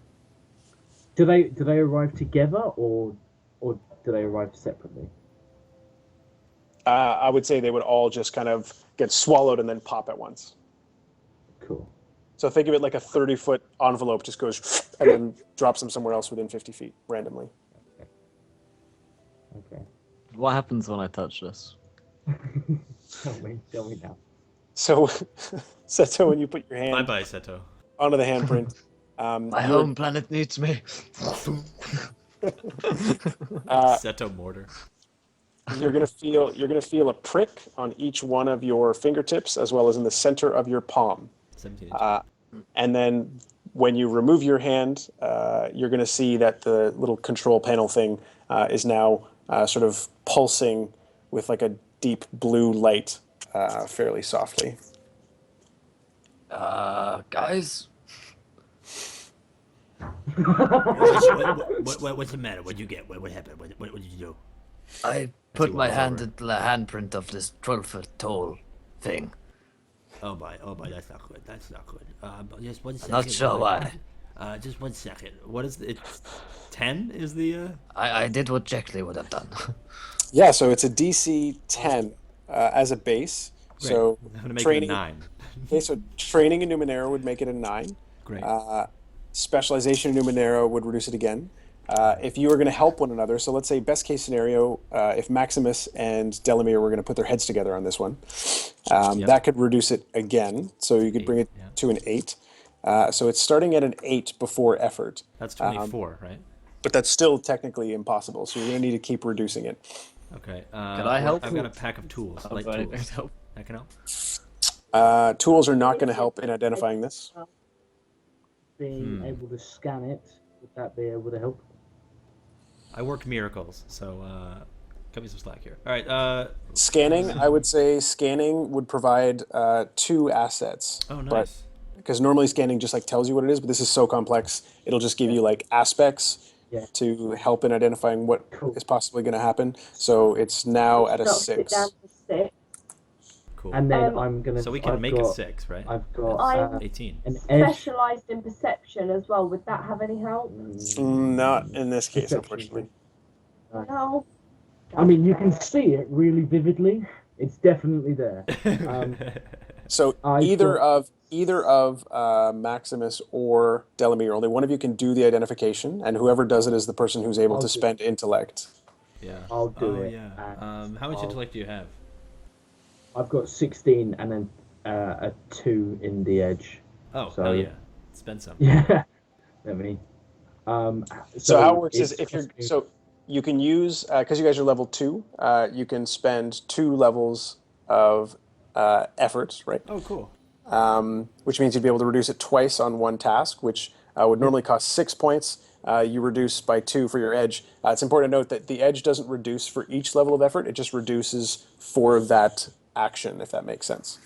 Do they arrive together or do they arrive separately? I would say they would all just kind of get swallowed and then pop at once. Cool. So think of it like a 30-foot envelope just goes and then drops them somewhere else within 50 feet randomly. Okay. What happens when I touch this? Tell me now. So, Seto, when you put your hand Bye-bye, Seto. onto the handprint, My home planet needs me. Seto mortar. you're gonna feel a prick on each one of your fingertips as well as in the center of your palm. 17 And then when you remove your hand, you're going to see that the little control panel thing is now sort of pulsing with like a deep blue light fairly softly. Guys, What's the matter? What'd you get? What happened? What did you do? I put my all hand over. into the handprint of this 12-foot tall thing. Oh my, that's not good. That's not good. Just 1 second. Not sure why. Just 1 second. What is it? 10 is the. I did what Jackley would have done. Yeah, so it's a DC 10 as a base. Great. So I'm gonna make training, it a 9. okay, so training in Numenera would make it a 9. Great. Specialization in Numenera would reduce it again. If you were going to help one another, so let's say best case scenario, if Maximus and Delamere were going to put their heads together on this one, that could reduce it again. So you could bring it to an 8. So it's starting at an 8 before effort. That's 24, right? But that's still technically impossible. So you're going to need to keep reducing it. Okay. Can I help? I've got a pack of tools. Light Anything tools. to help? I can help. Tools are not going to help in identifying this. Being able to scan it, would that be able to help? I work miracles, so cut me some slack here. All right. Scanning, I would say scanning would provide 2 assets. Oh, nice. But because normally scanning just like tells you what it is, but this is so complex, it'll just give you like aspects to help in identifying what is possibly going to happen. So it's now at a Knocks it 6. down to 6. Cool. And then I'm gonna. So we can make a 6, right? I've got I'm 18. an edge. Specialised in perception as well. Would that have any help? Not in this case, Perception. unfortunately. No. I mean, you can see it really vividly. It's definitely there. So either of Maximus or Delamere, only one of you can do the identification, and whoever does it is the person who's able to spend intellect. Yeah. I'll do it. Yeah. How much intellect do you have? I've got 16 and then a 2 in the edge. Oh, So- hell yeah. Spend some. Yeah. Let me. So how it works is if you're you can use because you guys are level 2, you can spend 2 levels of effort, right? Oh, cool. Which means you'd be able to reduce it twice on one task, which would normally cost 6 points. You reduce by 2 for your edge. It's important to note that the edge doesn't reduce for each level of effort; it just reduces for that action, if that makes sense.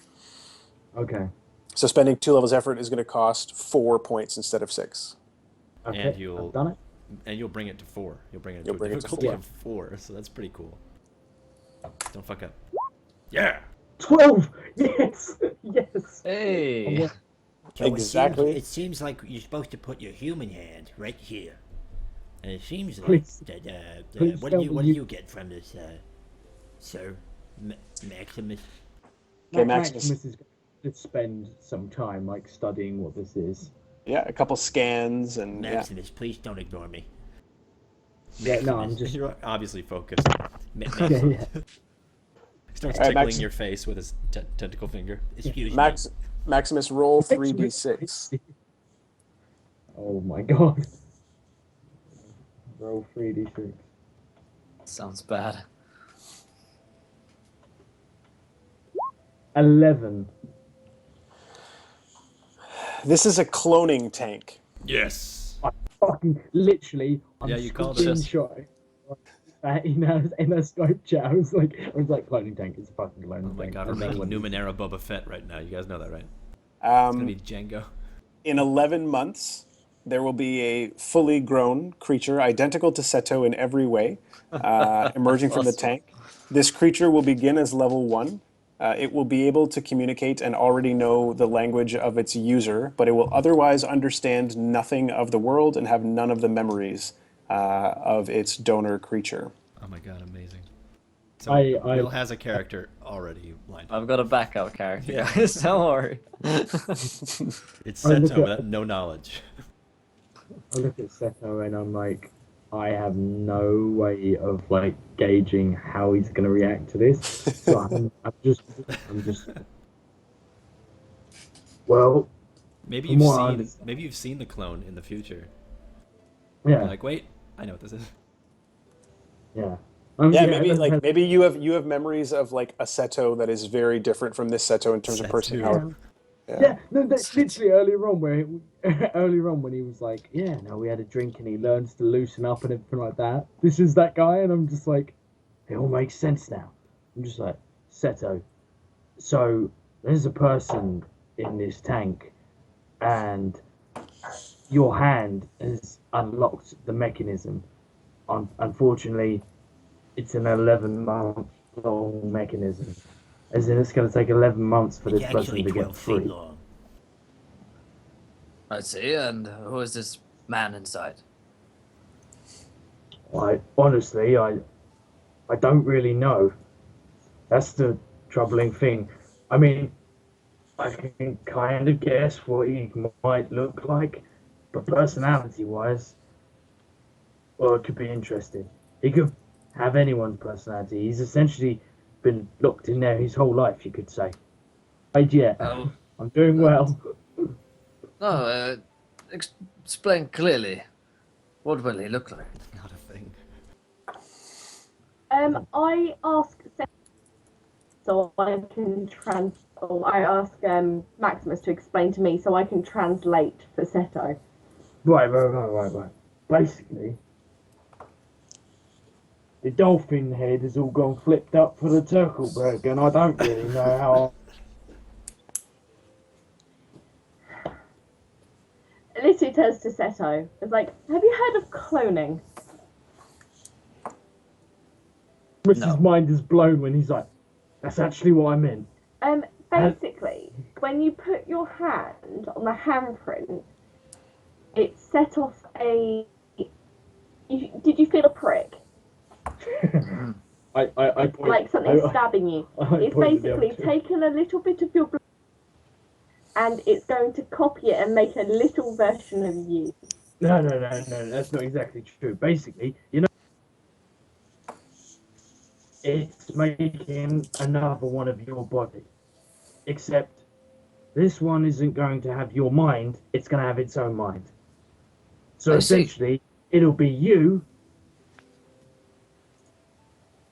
Okay. So spending 2 levels of effort is going to cost 4 points instead of 6. Okay. And you'll I've done it. And you'll bring it to 4. You'll bring it You'll to bring a it to difficulty 4. of 4, so that's pretty cool. Don't fuck up. Yeah. 12. Yes. Yes. Hey. So Exactly. It seems like you're supposed to put your human hand right here. And it seems like Please. that, Please what tell do me you- you get from this, Sir Maximus? Okay, Maximus Maximus. is going to spend some time like studying what this is. Yeah, a couple scans and Maximus, please don't ignore me. Yeah. No, I'm just. You're obviously focused. Yeah, yeah. Starts All right, tickling Max- your face with his tentacle finger. Excuse yeah. Maximus, roll Maximus. 3d6. Oh my god. Roll 3d6. Sounds bad. 11. This is a cloning tank. Yes. Fucking literally. I'm Yeah, you called it. screenshotting in a Skype chat. I was like, cloning tank. It's a fucking cloning Oh my tank. god, we're And then making when- Numenera Boba Fett right now. You guys know that, right? It's gonna be Django. In 11 months, there will be a fully grown creature identical to Seto in every way, emerging from the tank. This creature will begin as level 1. It will be able to communicate and already know the language of its user, but it will otherwise understand nothing of the world and have none of the memories of its donor creature. Oh my god, amazing. So I- Will has a character already lined up. I've got a backup character, guys. Don't worry. It's I look Seto, at- but no knowledge. I look at Seto and I'm like, I have no way of like gauging how he's gonna react to this. So I'm just. Well, Maybe From you've what I seen understand- maybe you've seen the clone in the future. yeah, You're like, wait, I know what this is. yeah. Yeah, maybe that's- like maybe you have memories of like a Seto that is very different from this Seto in terms of Seto. personality. Yeah, no, that's literally earlier on when he was like, yeah, no, we had a drink and he learns to loosen up and everything like that. This is that guy, and I'm just like, it all makes sense now. I'm just like, Seto, so there's a person in this tank, and your hand has unlocked the mechanism. Unfortunately, it's an 11-month long mechanism. As in, it's going to take 11 months for It's this person actually to get 12 feet free. long. I see. And who is this man inside? I honestly, I don't really know. That's the troubling thing. I mean, I can kind of guess what he might look like, but personality-wise, well, it could be interesting. He could have anyone's personality. He's essentially been locked in there his whole life, you could say. But yeah, Oh, I'm doing well. no. Explain clearly. What will he look like? Not a thing. I ask so I can I ask Maximus to explain to me so I can translate for Seto. Right. Basically, the dolphin head has all gone flipped up for the Turkleberg, and I don't really know how. Alicia turns to Seto. It's like, have you heard of cloning? Chris's mind is blown when he's like, "That's actually what I meant." Basically, when you put your hand on the handprint, it set off a. Did you feel a prick? I point, like something stabbing you. It's basically taken a little bit of your blood and it's going to copy it and make a little version of you. No, that's not exactly true. Basically, it's making another one of your body. Except this one isn't going to have your mind, it's going to have its own mind. So essentially, it'll be you,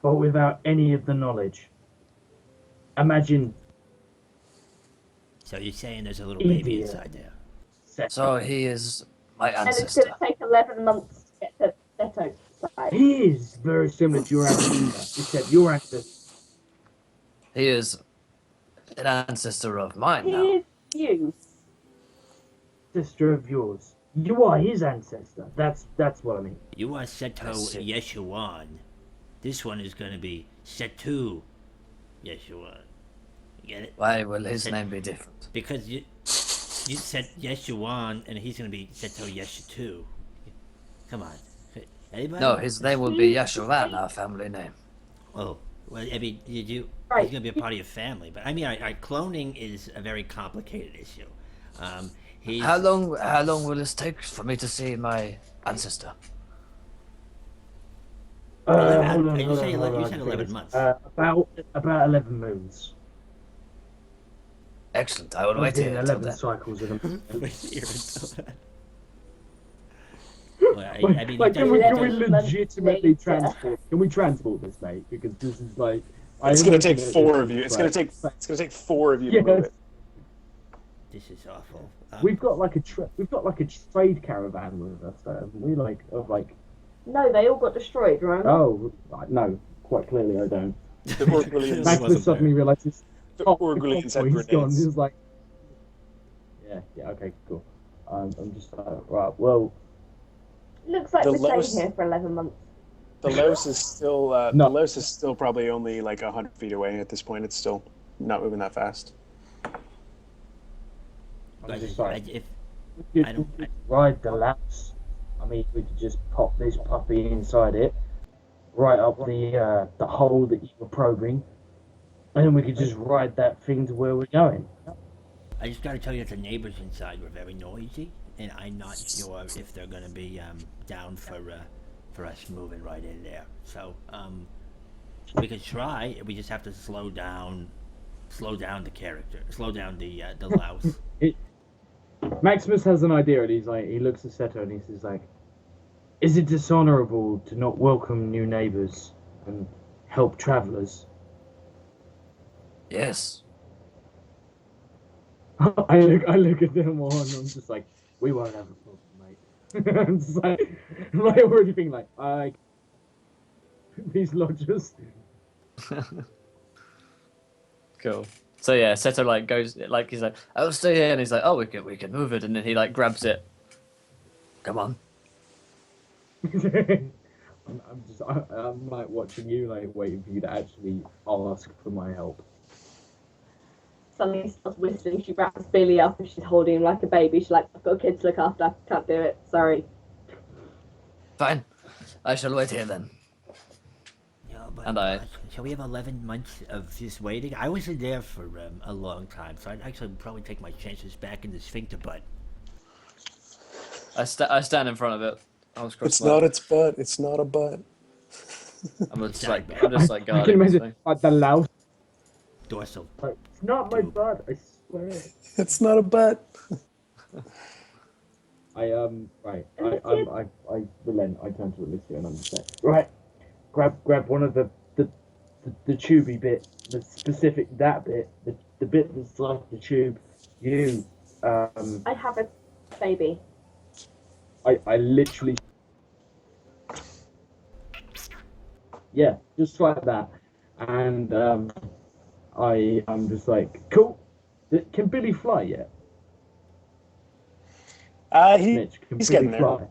but without any of the knowledge. Imagine. So you're saying there's a little baby inside there? So he is my And it's ancestor. going to take 11 months to get to Seto's side. He is very similar to your ancestor, except your ancestor. He is an ancestor of mine He now. is you. Sister of yours. You are his ancestor. That's what I mean. You are Seto Yeshuan. This one is going to be Setu Yeshuan. You get it? Why will his name be different? Because you said Yeshuan, and he's going to be Seto Yeshutu. Come on. Anybody? No, his name will be Yeshuvan, our family name. Oh, well, I mean, he's Right. going to be a part of your family. But I mean, cloning is a very complicated issue. How long will this take for me to see my ancestor? Hold on, you said 11 months. About 11 moons. Excellent. I will wait Doing here until 11 then. cycles in a month. Well, I mean, Like, can we 11 months legitimately later. transport? Can we transport this, mate? Because this is like. It's I'm going to take looking at 4 this, of you. It's like, going to take 4 of you to move Yes. it. This is awful. We've got like a trade caravan with us, though. Haven't we like. No, they all got destroyed, remember? Oh no, quite clearly I don't. The Orgullians, Maximus suddenly realizes. the Oh, Orgullians had he's gone. grenades. He's like. Yeah, okay, cool. I'm just right. Well, Looks like The we're lowest- staying here for 11 months. The Los is still No. the Los is still probably only like 100 feet away at this point. It's still not moving that fast. I'm just like. If You I don't- could ride the laps. I mean, we could just pop this puppy inside it, right up the hole that you were probing, and then we could just ride that thing to where we're going. I just got to tell you that the neighbors inside were very noisy, and I'm not sure if they're going to be down for us moving right in there. So we could try. We just have to slow down the character, slow down the louse. Maximus has an idea, and he looks at Seto and he's like, "Is it dishonorable to not welcome new neighbors and help travelers?" Yes. I look at them all, and I'm just like, "We won't have a problem, mate." I'm just like, I'm like already thinking like, these lodgers. Cool. So yeah, Seto like goes like he's like, I'll stay here, and he's like, oh, we can move it, and then he like grabs it. Come on. I'm like watching you, like waiting for you to actually ask for my help. Suddenly he starts whistling. She wraps Billy up and she's holding him like a baby. She's like, I've got a kid to look after. Can't do it. Sorry. Fine. I shall wait here then. No, but, And I- so we have 11 months of just waiting. I wasn't there for a long time, so I'd actually probably take my chances back in the sphincter butt. I stand in front of it. It's not its butt. It's not a butt. I'm just like I can guarding this imagine thing. like the louse. Dorsal. Like, it's not my butt. I swear. It's not a butt. I relent. I turn to Alicia and I'm just like, right, grab one of the tubey bit, the specific that bit, the bit that's like the tube. You, I have a baby. I literally Yeah, just like that. And I'm just like, cool. Can Billy fly yet? Mitch, can He's Billy getting there. fly?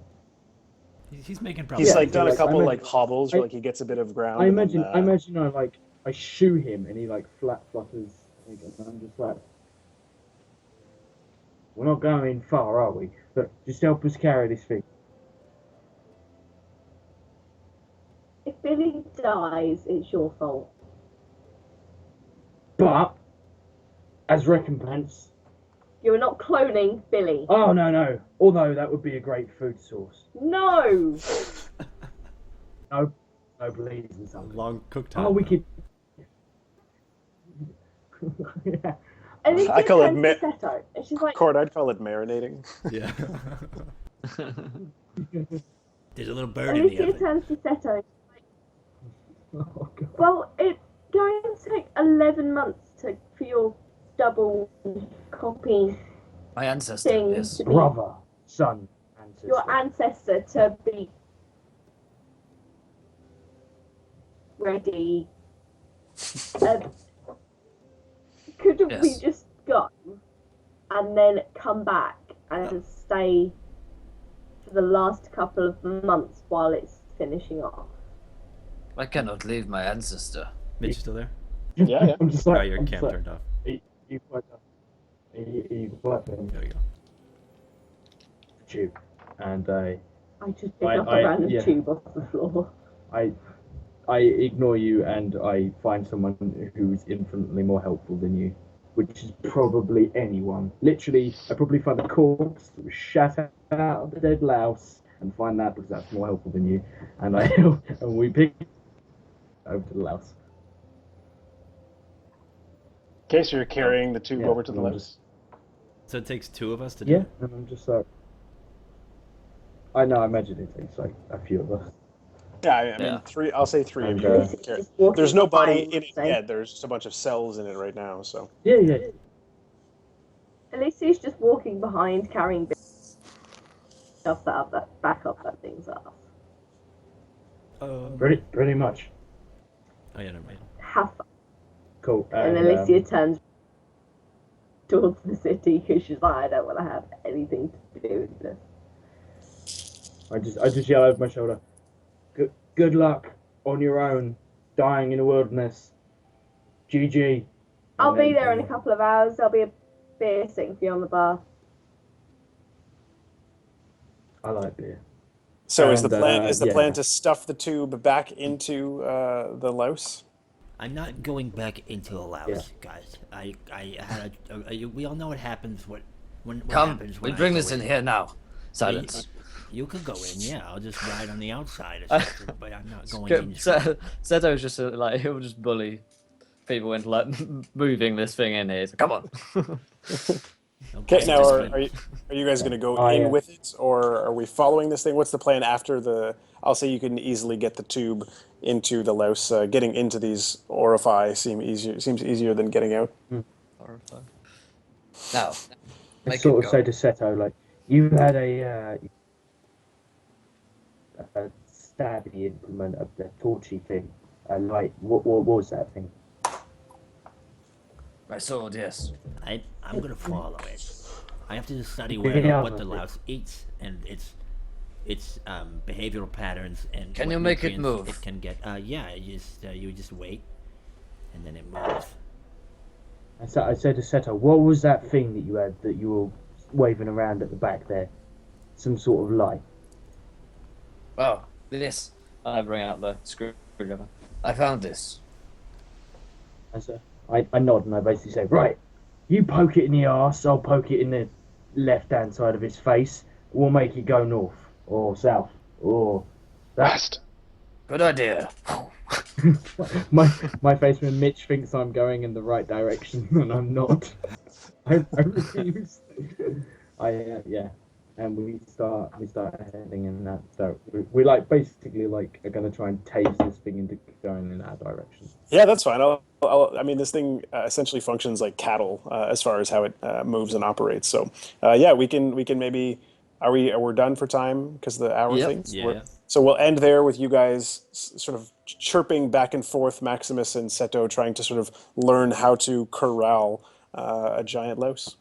He's making He's progress. like done a like, couple I like hobbles, or like he gets a bit of ground. I and imagine, then, I shoo him and he like flutters. And I'm just like, we're not going far, are we? But just help us carry this thing. If Billy dies, it's your fault. But as recompense, You're not cloning Billy. oh no. Although that would be a great food source. No. No, please and something. Long cook time. Oh, we could. Yeah. And then I she call it turns to Seto, and she's like, Cord, I'd call it marinating. Yeah. There's a little bird in the Alicia oven. turns to Seto. Oh, God. Well, it's going to take 11 months for your double copy My ancestor, thing yes. to be Brother, son, ancestor. your ancestor to be ready. Couldn't we Yes. just go and then come back and stay for the last couple of months while it's finishing off? I cannot leave my ancestor. Mitch, you still there? Yeah. I'm just Oh, like, your I'm cam just like, turned off. you quite you quite them There we go. tube, and I just pick up a random tube off the floor. I ignore you and I find someone who's infinitely more helpful than you, which is probably anyone. Literally, I probably find a corpse that was shat out of the dead louse and find that because that's more helpful than you. And and we pick over to the louse. Okay, so you're carrying the tube Yeah, over to the and I'm left. So it takes two of us to do Yeah, it? and I'm just like, I know. I imagine it takes like a few of us. Yeah, I mean, Yeah. three. I'll say three of And, you. Alicia carry. just walking There's no body behind, in it so- yet. There's just a bunch of cells in it right now. So Yeah. Alicia's just walking behind, carrying stuff back up that thing's ass. Pretty much. Oh, yeah, never mind. Have fun. Cool. And Alicia turns towards the city because she's like, I don't want to have anything to do with this. I just yell over my shoulder. Good luck on your own, dying in the wilderness. GG. I'll And be then- there in a couple of hours. There'll be a beer sitting for you on the bar. I like beer. So is the And, plan yeah. plan to stuff the tube back into the louse? I'm not going back into the louse, Yeah. guys. I had we all know what happens what Come, happens we when I bring go this in here now. Silence. You could go in, yeah. I'll just ride on the outside or something, but I'm not going in. Seto's just like, he'll just bully people into like moving this thing in here. So, come on. Okay, now just are wait. you guys going to go Oh, in yeah. with it, or are we following this thing? What's the plan after the? I'll say you can easily get the tube into the louse. Getting into these orify seems easier than getting out. Horrifying. Now, I make sort it of go. say to Seto, like, you had a stabby implement of the torchy thing. Like, what was that thing? My sword, yes. I'm gonna follow it. I have to study Yeah. what the louse eats and its behavioral patterns and Can what you make it nutrients move? It can get. Yeah, you just wait, and then it moves. I said to Seto, what was that thing that you had that you were waving around at the back there? Some sort of light. Oh, this. I bring out the screwdriver. I found this. I nod and I basically say, right, you poke it in the arse, I'll poke it in the left-hand side of his face. We'll make it go north or south or Fast. Good idea. my face when Mitch thinks I'm going in the right direction and I'm not. I refuse. Yeah, and we start heading in that. So we like basically like are gonna try and tase this thing into going in that direction. Yeah, that's fine. I mean, this thing essentially functions like cattle as far as how it moves and operates. So yeah, we can maybe. Are we done for time because the hour Yep. thing? Yeah. So we'll end there with you guys sort of chirping back and forth, Maximus and Seto trying to sort of learn how to corral a giant louse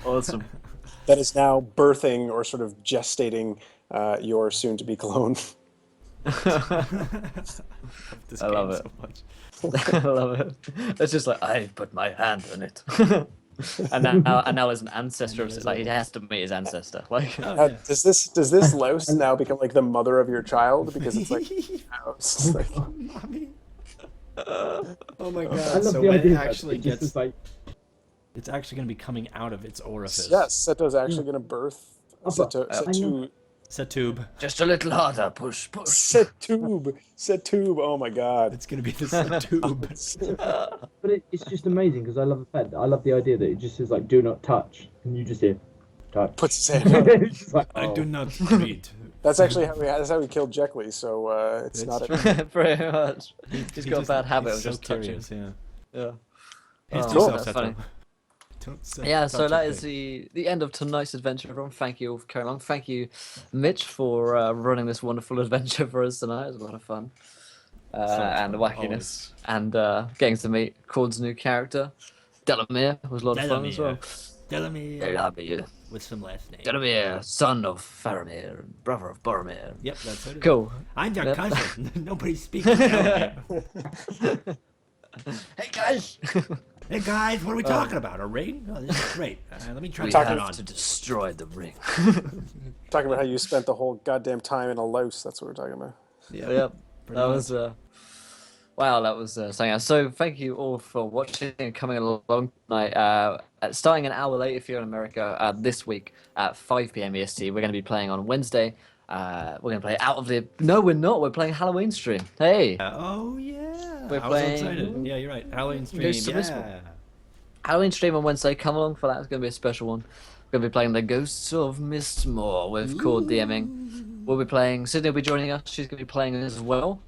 Awesome. that is now birthing or sort of gestating your soon-to-be clone. This I love game it. so much. I love it. It's just like, I put my hand on it. and now as an ancestor, it's like he has to meet his ancestor. Like, Does this louse now become like the mother of your child because it's like, louse, like Mommy. Oh my I god! love So the when idea it that actually it just gets, is like, it's actually going to be coming out of its orifice. yes, Seto's actually going to birth but Setube. just a little harder, push. Setube. Oh my god. It's going to be the Setube. but it's just amazing because I love the fact that I love the idea that it just says like "do not touch" and you just hear touch. Puts his hand up. It's just like, I oh. do not read. That's actually how we killed Jekyll. So it's It's not. true. Pretty much. He's He got a bad habit he's of so just touching. curious, yeah. Yeah. Pace Oh, yourself, that's Seto. funny. Don't say- Yeah, so touch that a is thing. the end of tonight's adventure, everyone. Thank you all for carrying along. Thank you, Mitch, for running this wonderful adventure for us tonight. It was a lot of fun. And the fun, wackiness. And getting to meet Cord's new character. Delamere was a lot of fun as well. Delamere Delamere. with some last name. Delamere, son of Faramir, and brother of Boromir. Yep, that's what it is. Cool. I'm your Yep. cousin. Nobody's speaking Delamere. Hey, guys! Hey guys, what are we talking about? A ring? Oh, this is great. Let me try We that have on. to destroy the ring. Talking about how you spent the whole goddamn time in a louse. That's what we're talking about. Yeah. Yep. Pretty That much. was wow, that was something else. So thank you all for watching and coming along tonight. Starting an hour late if you're in America, this week at 5 p.m. EST, we're going to be playing on Wednesday. We're going to play out of the... No, we're not. We're playing Halloween stream. Hey! Oh yeah. We're I was so playing- excited. Yeah, you're right. Halloween stream. Ghosts of Yeah. Mistborn. Halloween stream on Wednesday. Come along for that. It's going to be a special one. We're going to be playing the Ghosts of Mistmore with Cord DMing. We'll be playing... Sydney will be joining us. She's going to be playing as well.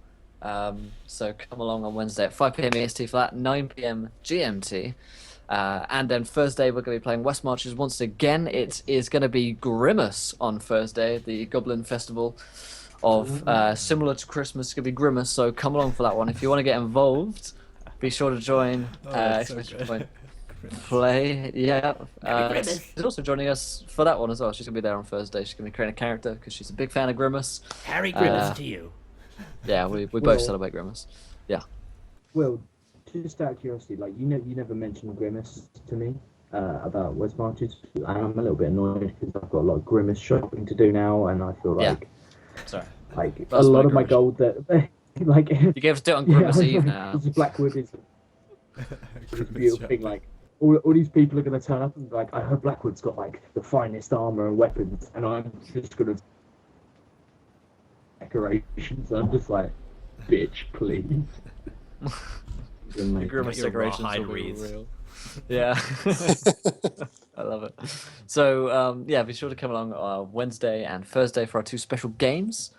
So come along on Wednesday at 5 p.m. EST for that, 9 p.m. GMT. And then Thursday we're going to be playing West Marches once again. It is going to be Grimace on Thursday, the Goblin Festival of similar to Christmas. It's going to be Grimace, so come along for that one. If you want to get involved, be sure to join. that's so Exclamation good. point. Play, yeah. Grimace. She's also joining us for that one as well. She's going to be there on Thursday. She's going to be creating a character because she's a big fan of Grimace. Harry Grimace to you. Yeah, we both Well- celebrate Grimace. Yeah. Well, just out of curiosity, like you never mentioned Grimace to me about West Marches, and I'm a little bit annoyed because I've got a lot of Grimace shopping to do now, and I feel Yeah. like Sorry. a That's lot my of my Grimace. gold that like You gave us it on Grimace Eve now. this Blackwood is this Grimace beautiful thing. shopping. Like all these people are going to turn up and be like, I heard Blackwood's got like the finest armor and weapons, and I'm just going to decorations. I'm just like, bitch, please. And, like, Grimace Your decorations rawhide will be wreaths. real. Yeah. I love it. So, yeah, be sure to come along Wednesday and Thursday for our two special games.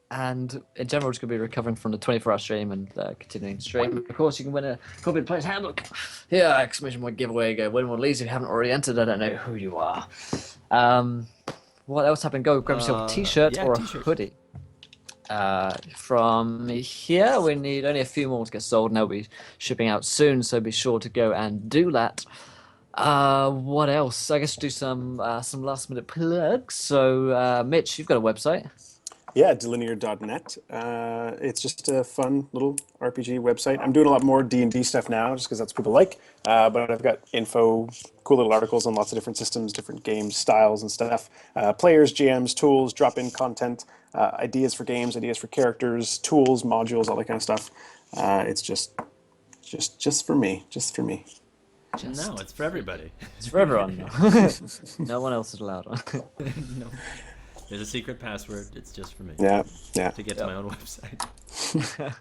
And in general, we're just going to be recovering from the 24-hour stream and continuing stream. Of course, you can win a copy of the Player's Handbook. Yeah, exclamation point giveaway. Go win one of these if you haven't already entered. I don't know who you are. What else happened? Go grab yourself a t-shirt yeah, or a t-shirt. hoodie. From here, we need only a few more to get sold, and they'll be shipping out soon, so be sure to go and do that. What else? I guess do some last minute plugs. So, Mitch, you've got a website. Yeah, delinear.net. It's just a fun little RPG website. I'm doing a lot more D&D stuff now, just because that's what people like. But I've got info, cool little articles on lots of different systems, different game styles and stuff. Players, GMs, tools, drop-in content, ideas for games, ideas for characters, tools, modules, all that kind of stuff. It's just for me, just for me. No, it's for everybody. It's for everyone. No one else is allowed. No. There's a secret password. It's just for me. Yeah. To get to my own website.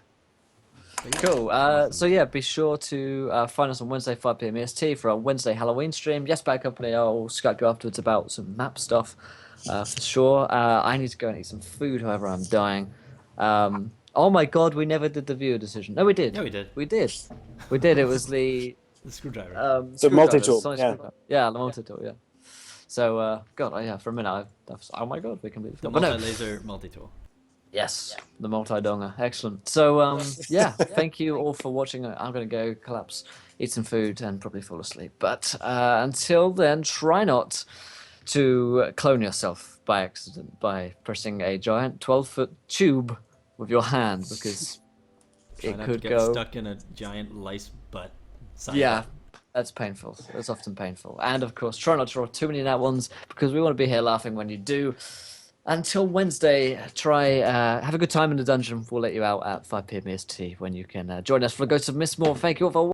Cool. So yeah, be sure to find us on Wednesday 5 p.m. EST for our Wednesday Halloween stream. Yes, Bad Company. I'll Skype you afterwards about some map stuff for sure. I need to go and eat some food. However, I'm dying. Oh my God, we never did the viewer decision. No, we did. Yeah, we did. We did. We did. It was the The screwdriver. The screwdriver, multi-tool, sonic yeah. screwdriver. Yeah, the multi-tool. Yeah. So, God, yeah, for a minute, I was, oh my God, we completely forgot. But no, Multi-laser, multi-tool. yes, the multi-donger, excellent. So, yeah, thank you all for watching. I'm going to go collapse, eat some food, and probably fall asleep. But until then, try not to clone yourself by accident by pressing a giant 12-foot tube with your hand, because Try it not could to get go. stuck in a giant lice butt. Yeah, that's painful. That's often painful. And of course, try not to draw too many nat ones, because we want to be here laughing when you do. Until Wednesday, try have a good time in the dungeon. We'll let you out at 5 p.m. EST when you can join us for Ghost of Mistmore. Thank you all for